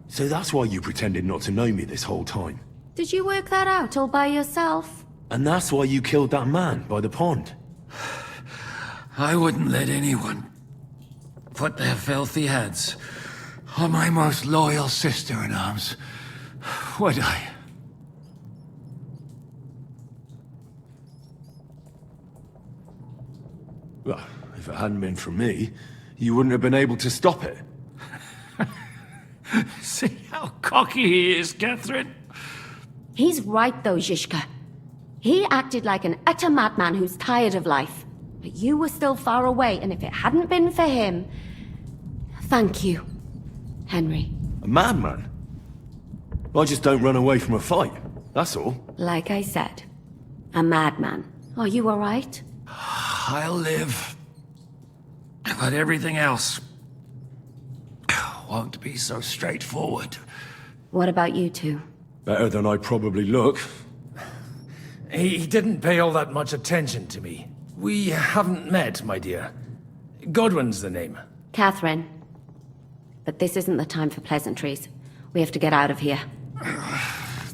So that's why you pretended not to know me this whole time? Did you work that out all by yourself? And that's why you killed that man by the pond? I wouldn't let anyone put their filthy hands on my most loyal sister-in-arms, would I? Well, if it hadn't been for me, you wouldn't have been able to stop it. See how cocky he is, Catherine? He's right though, Zizka. He acted like an utter madman who's tired of life. But you were still far away, and if it hadn't been for him... Thank you, Henry. A madman? I just don't run away from a fight, that's all. Like I said, a madman. Are you all right? I'll live. But everything else won't be so straightforward. What about you two? Better than I probably look. He didn't pay all that much attention to me. We haven't met, my dear. Godwin's the name. Catherine. But this isn't the time for pleasantries. We have to get out of here.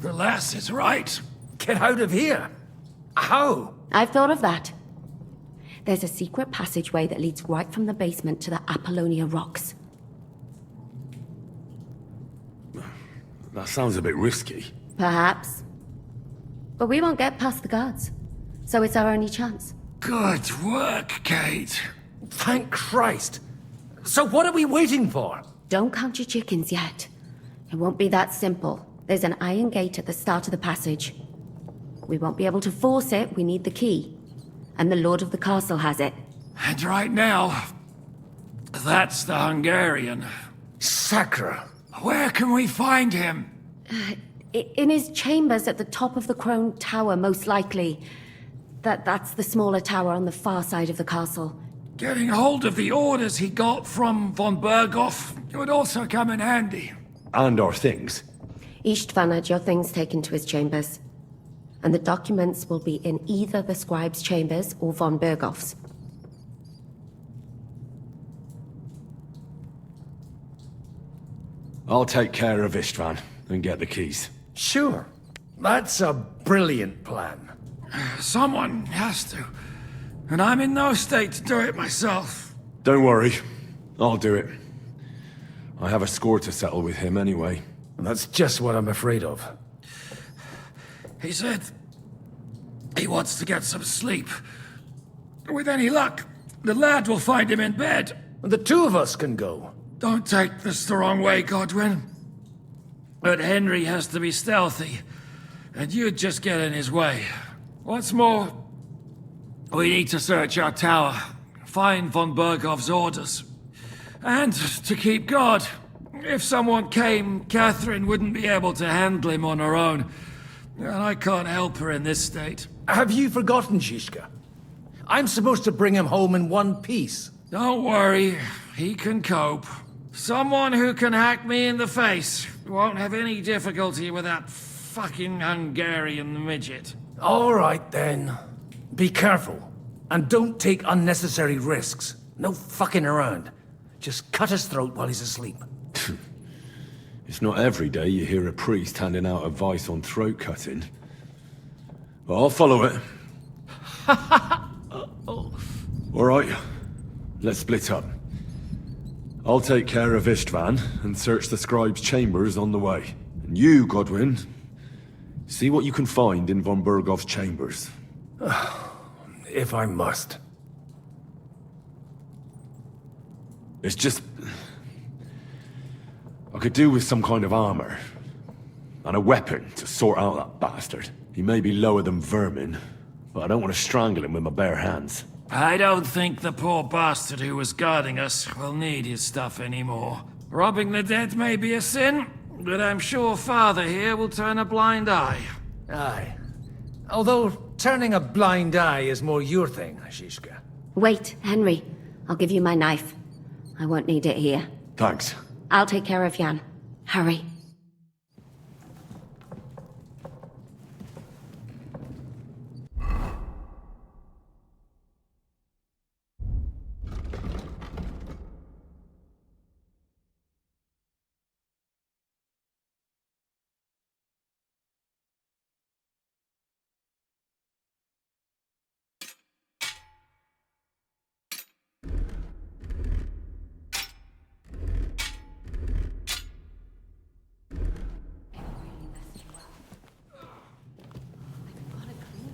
The lass is right. Get out of here. How? I've thought of that. There's a secret passageway that leads right from the basement to the Apollonia Rocks. That sounds a bit risky. Perhaps. But we won't get past the guards. So it's our only chance. Good work, Kate. Thank Christ. So what are we waiting for? Don't count your chickens yet. It won't be that simple. There's an iron gate at the start of the passage. We won't be able to force it, we need the key. And the Lord of the Castle has it. And right now, that's the Hungarian. Sacra. Where can we find him? In his chambers at the top of the Crone Tower, most likely. That's the smaller tower on the far side of the castle. Getting hold of the orders he got from von Berghoff would also come in handy. And our things. Istvan had your things taken to his chambers. And the documents will be in either the scribe's chambers or von Berghoff's. I'll take care of Istvan and get the keys. Sure. That's a brilliant plan. Someone has to. And I'm in no state to do it myself. Don't worry. I'll do it. I have a score to settle with him anyway. And that's just what I'm afraid of. He said he wants to get some sleep. With any luck, the lad will find him in bed. The two of us can go. Don't take this the wrong way, Godwin. But Henry has to be stealthy, and you'd just get in his way. What's more, we need to search our tower, find von Berghoff's orders, and to keep guard. If someone came, Catherine wouldn't be able to handle him on her own. And I can't help her in this state. Have you forgotten, Zizka? I'm supposed to bring him home in one piece. Don't worry, he can cope. Someone who can hack me in the face won't have any difficulty with that fucking Hungarian midget. All right, then. Be careful. And don't take unnecessary risks. No fucking around. Just cut his throat while he's asleep. It's not every day you hear a priest handing out advice on throat cutting. But I'll follow it. All right, let's split up. I'll take care of Istvan and search the scribe's chambers on the way. And you, Godwin, see what you can find in von Berghoff's chambers. If I must. It's just... I could do with some kind of armor. And a weapon to sort out that bastard. He may be lower than vermin, but I don't want to strangle him with my bare hands. I don't think the poor bastard who was guarding us will need his stuff anymore. Robbing the dead may be a sin, but I'm sure Father here will turn a blind eye. Aye. Although turning a blind eye is more your thing, Zizka. Wait, Henry. I'll give you my knife. I won't need it here. Thanks. I'll take care of Jan. Hurry.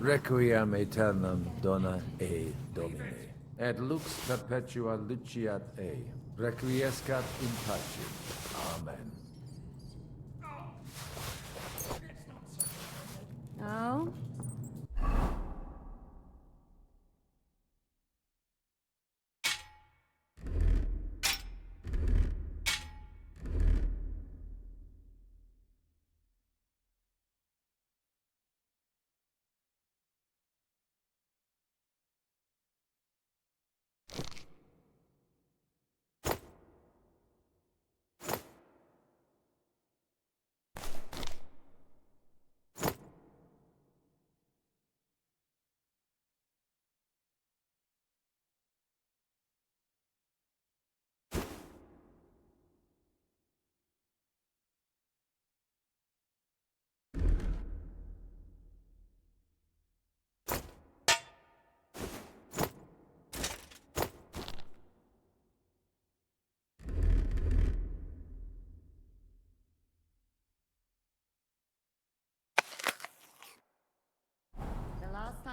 Requiem aeternam dona e Domine, et lux perpetua luciat e, requiescat in pace. Amen. Oh?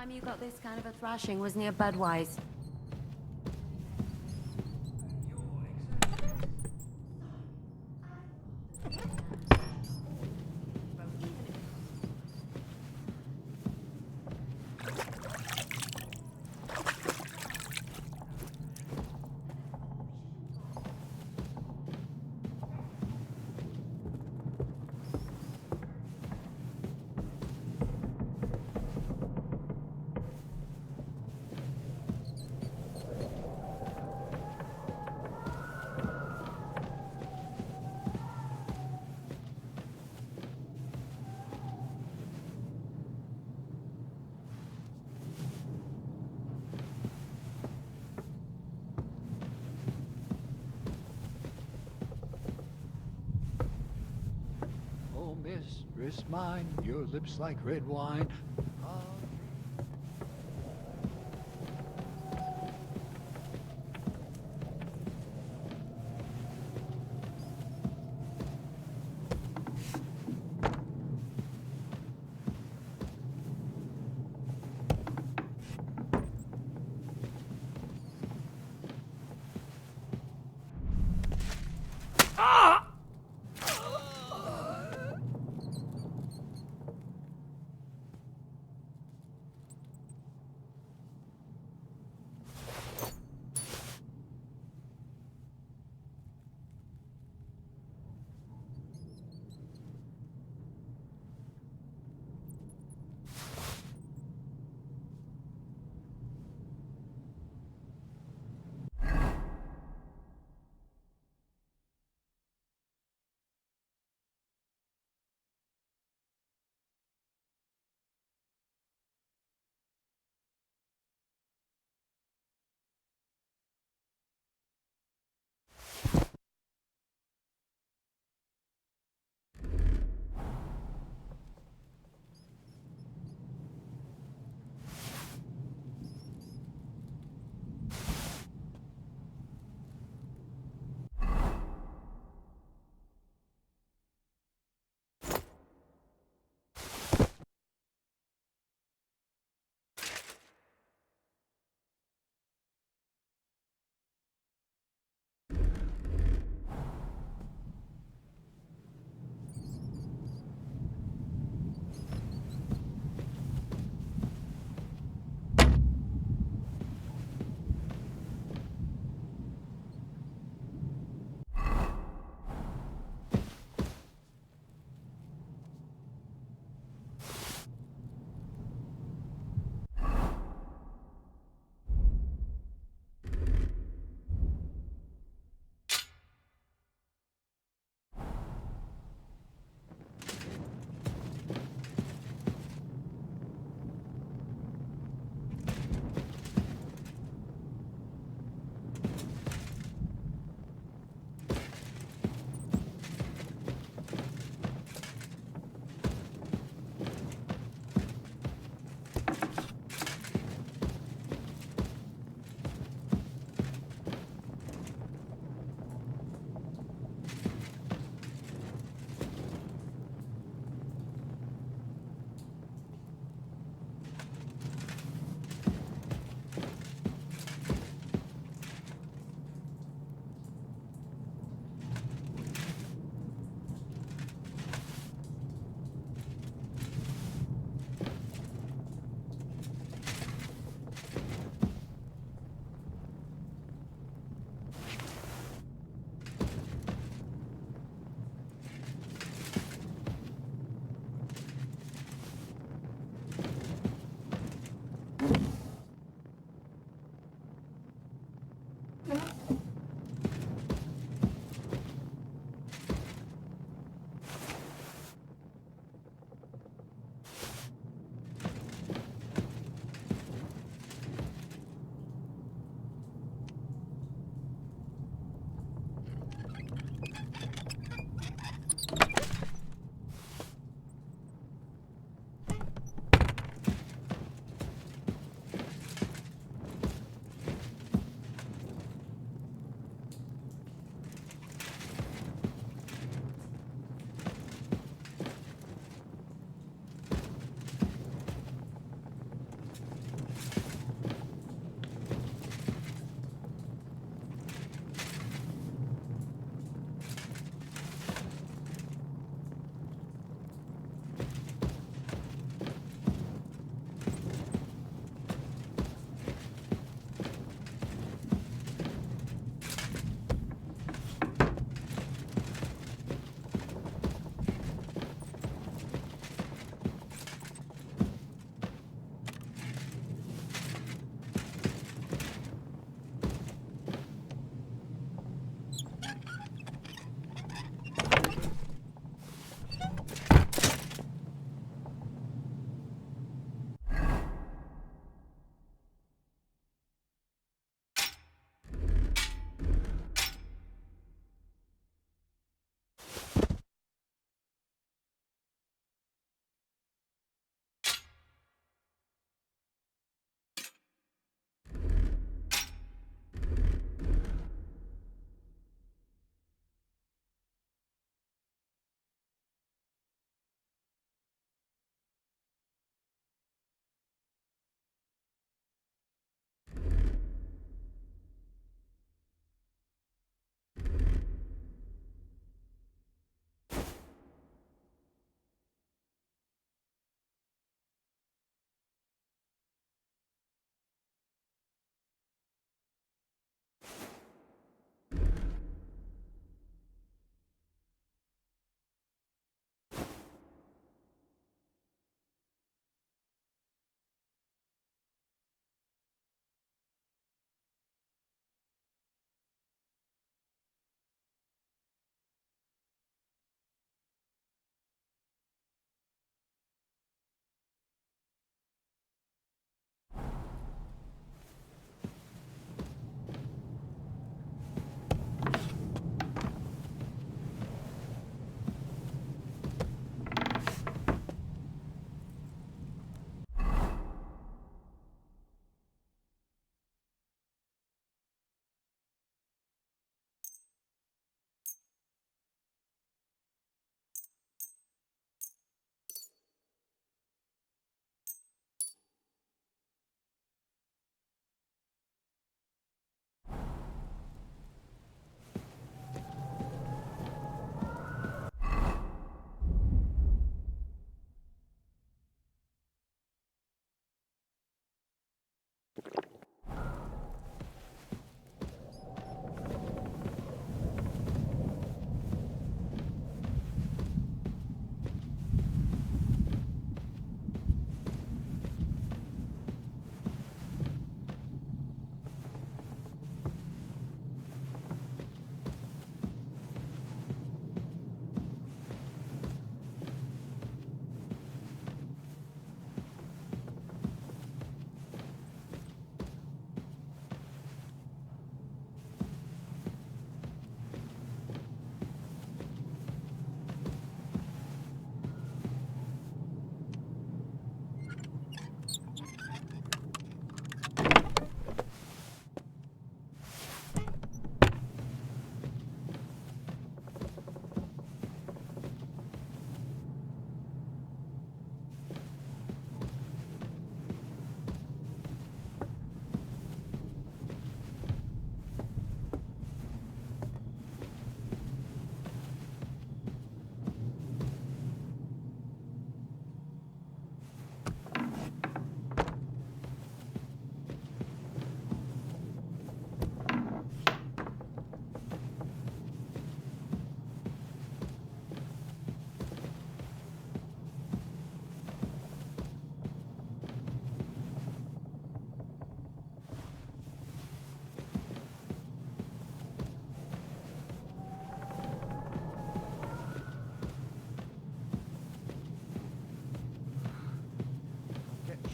time you got this kind of a thrashing was near Budwise. Oh, mistress mine, your lips like red wine.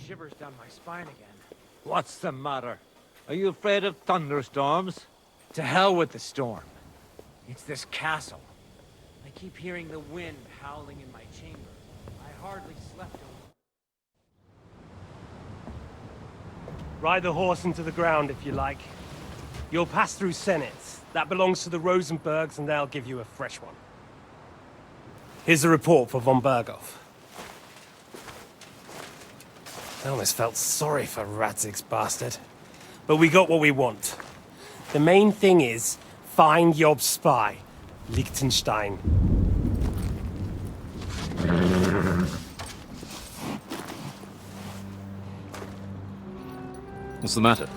Shivers down my spine again. What's the matter? Are you afraid of thunderstorms? To hell with the storm. It's this castle. I keep hearing the wind howling in my chamber. I hardly slept over. Ride the horse into the ground if you like. You'll pass through Senates. That belongs to the Rosenbergs, and they'll give you a fresh one. Here's a report for von Berghoff. I almost felt sorry for Radzig's bastard. But we got what we want. The main thing is, find Job's spy, Liechtenstein. What's the matter?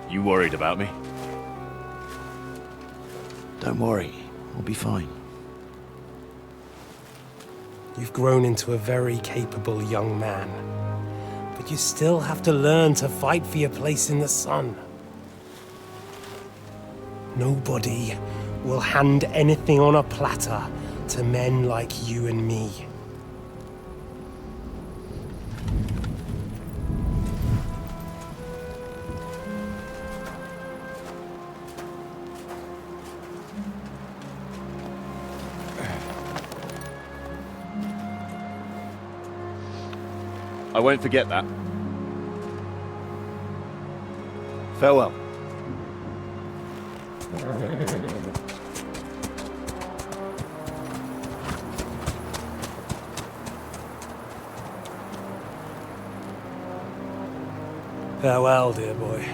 You worried about me? Don't worry, we'll be fine. You've grown into a very capable young man. But you still have to learn to fight for your place in the sun. Nobody will hand anything on a platter to men like you and me. I won't forget that. Farewell. Farewell, dear boy.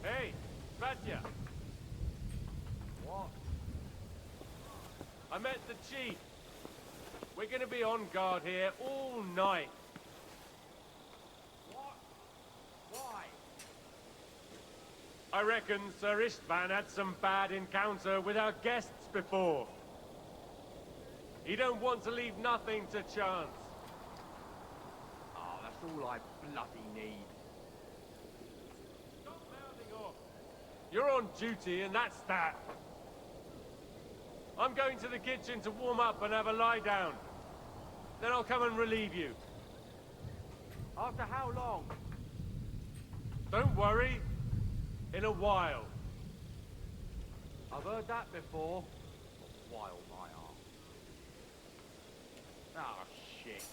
Hey, Svatya. What? I met the chief. We're gonna be on guard here all night. What? Why? I reckon Sir Istvan had some bad encounter with our guests before. He don't want to leave nothing to chance. Oh, that's all I bloody need. Stop mouthing off. You're on duty, and that's that. I'm going to the kitchen to warm up and have a lie down. Then I'll come and relieve you. After how long? Don't worry. In a while. I've heard that before. While my arm. Oh, shit.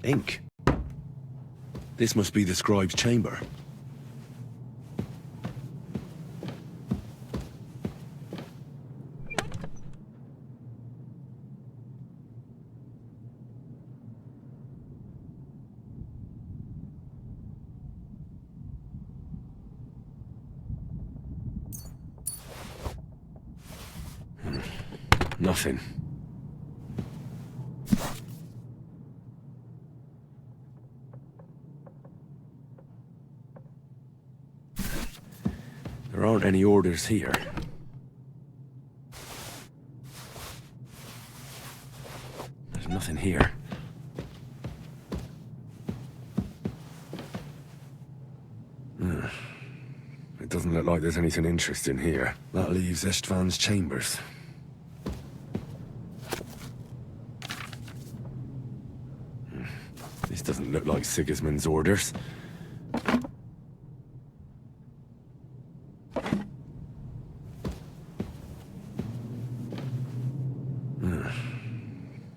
ink. This must be the scribe's chamber. Nothing. There aren't any orders here. There's nothing here. It doesn't look like there's anything interesting here. That leaves Istvan's chambers. This doesn't look like Sigismund's orders.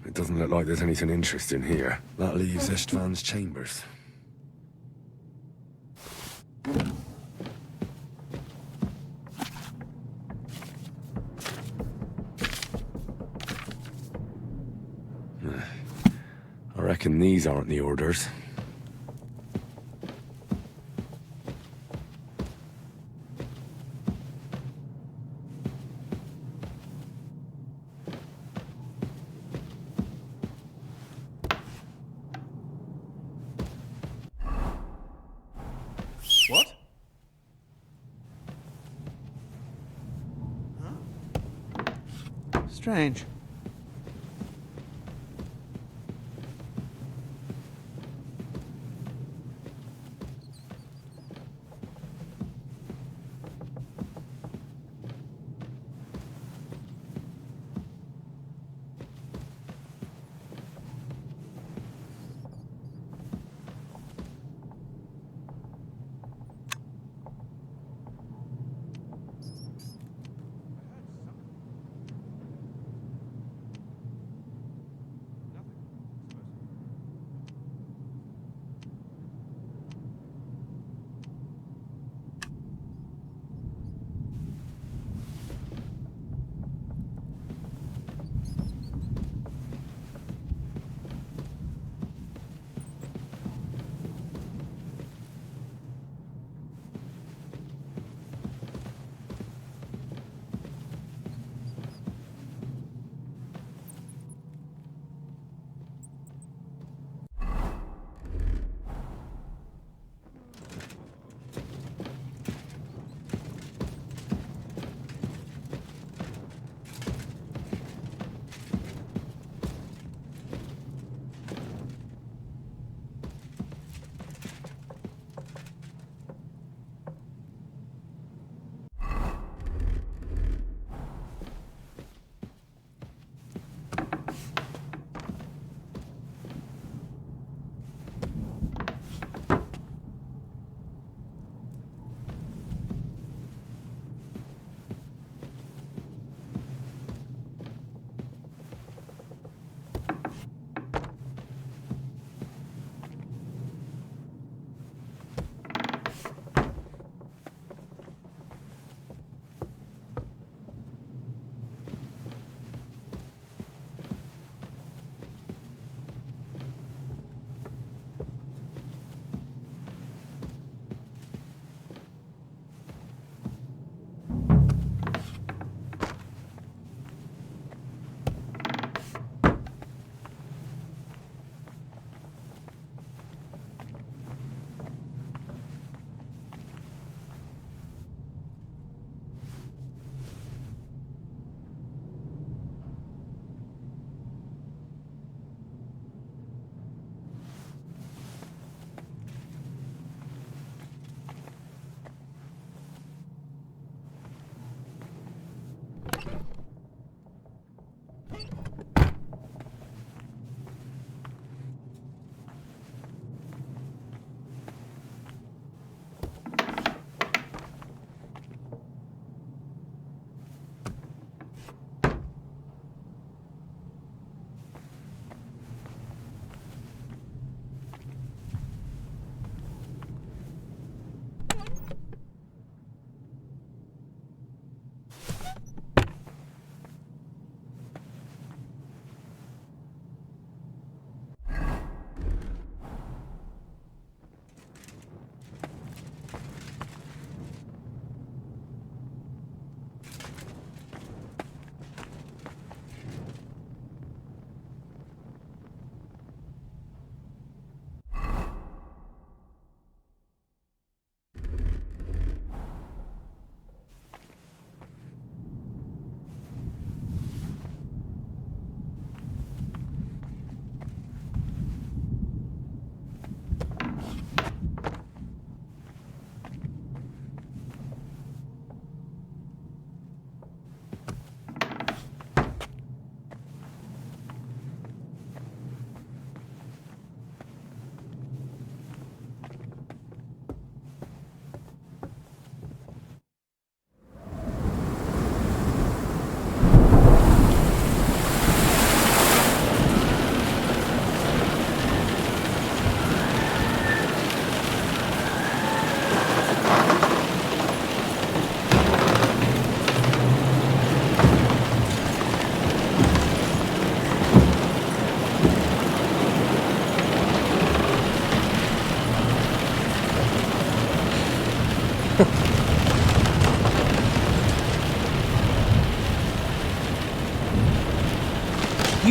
It doesn't look like there's anything interesting here. That leaves Istvan's chambers. I reckon these aren't the orders. What? Strange.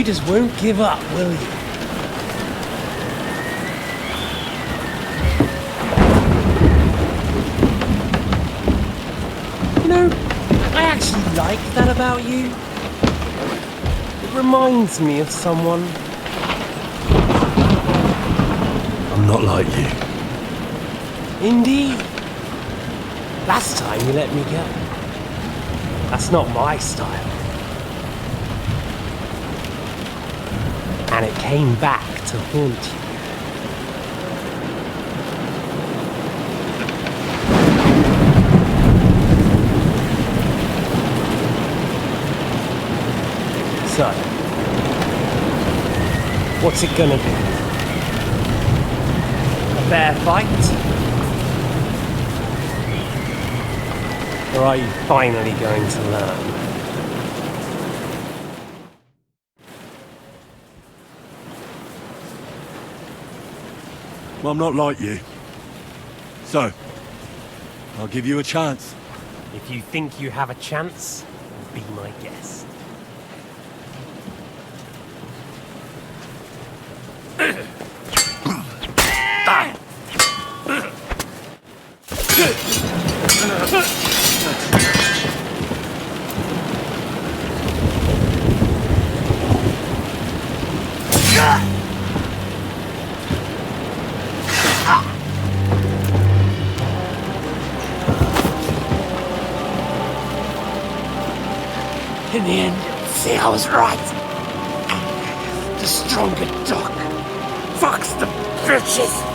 You just won't give up, will you? You know, I actually like that about you. It reminds me of someone. I'm not like you. Indeed. Last time you let me go. That's not my style. And it came back to haunt you. So, what's it gonna be? A fair fight? Or are you finally going to learn? Well, I'm not like you. So, I'll give you a chance. If you think you have a chance, be my guest. In the end, you'll see I was right. The stronger dog. Fucks the bitches.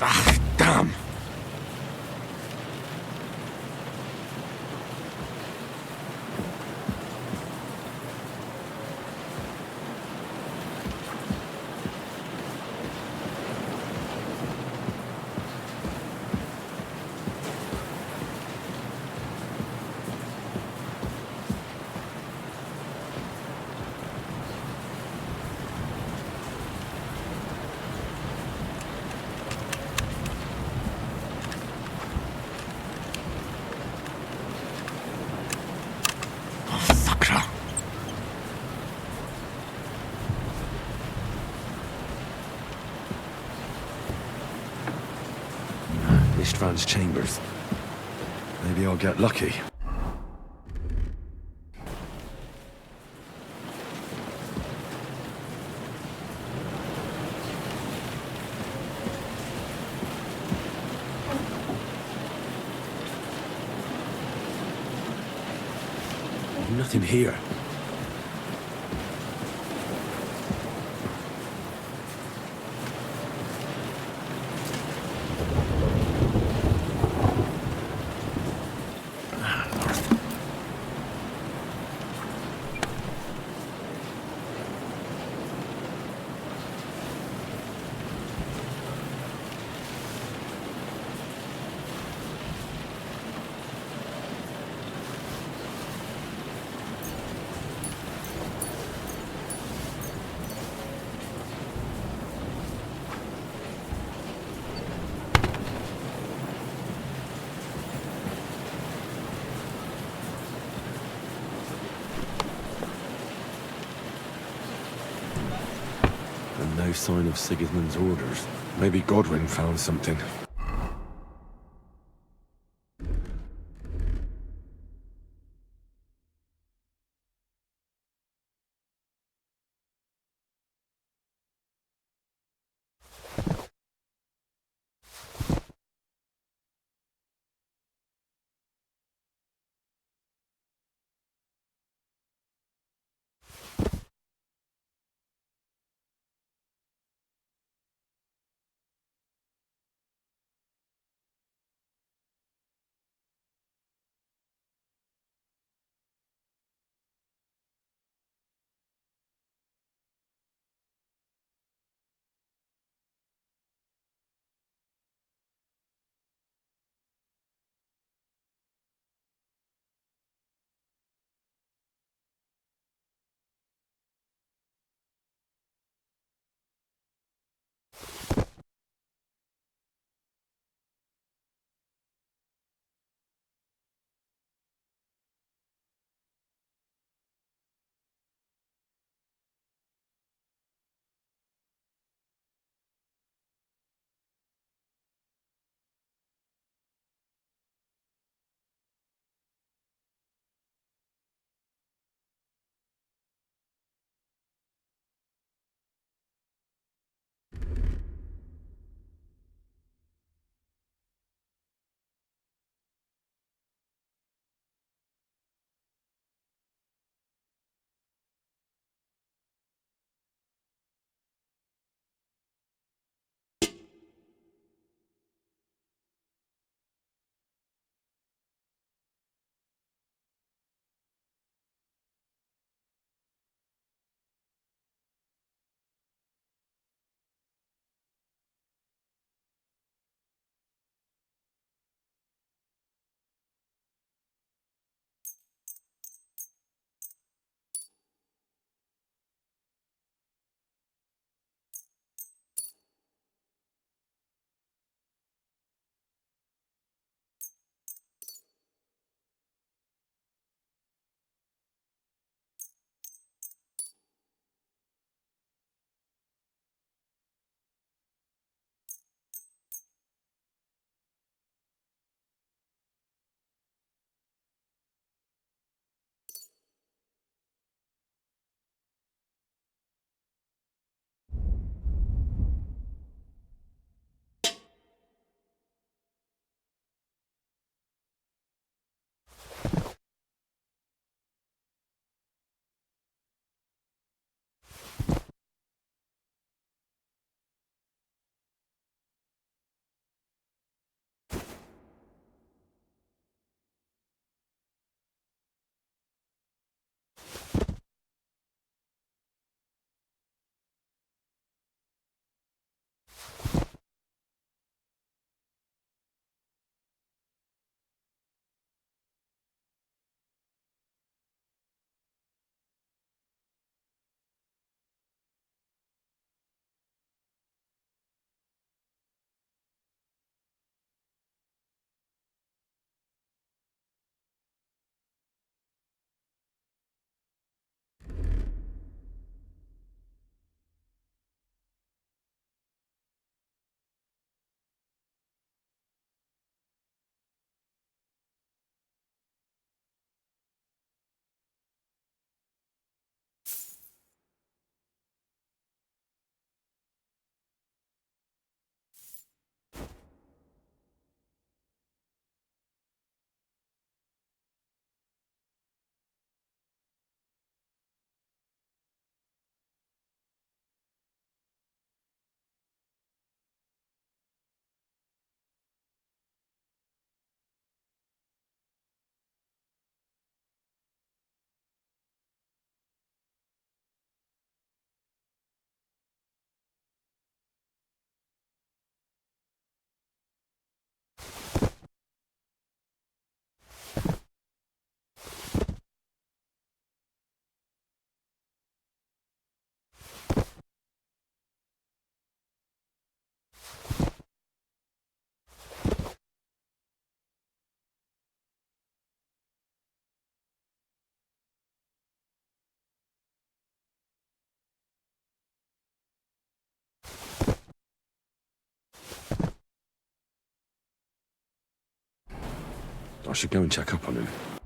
Ah, damn! Ishtvan's chambers. Maybe I'll get lucky. Nothing here. And no sign of Sigismund's orders. Maybe Godwin found something. I should go and check up on him.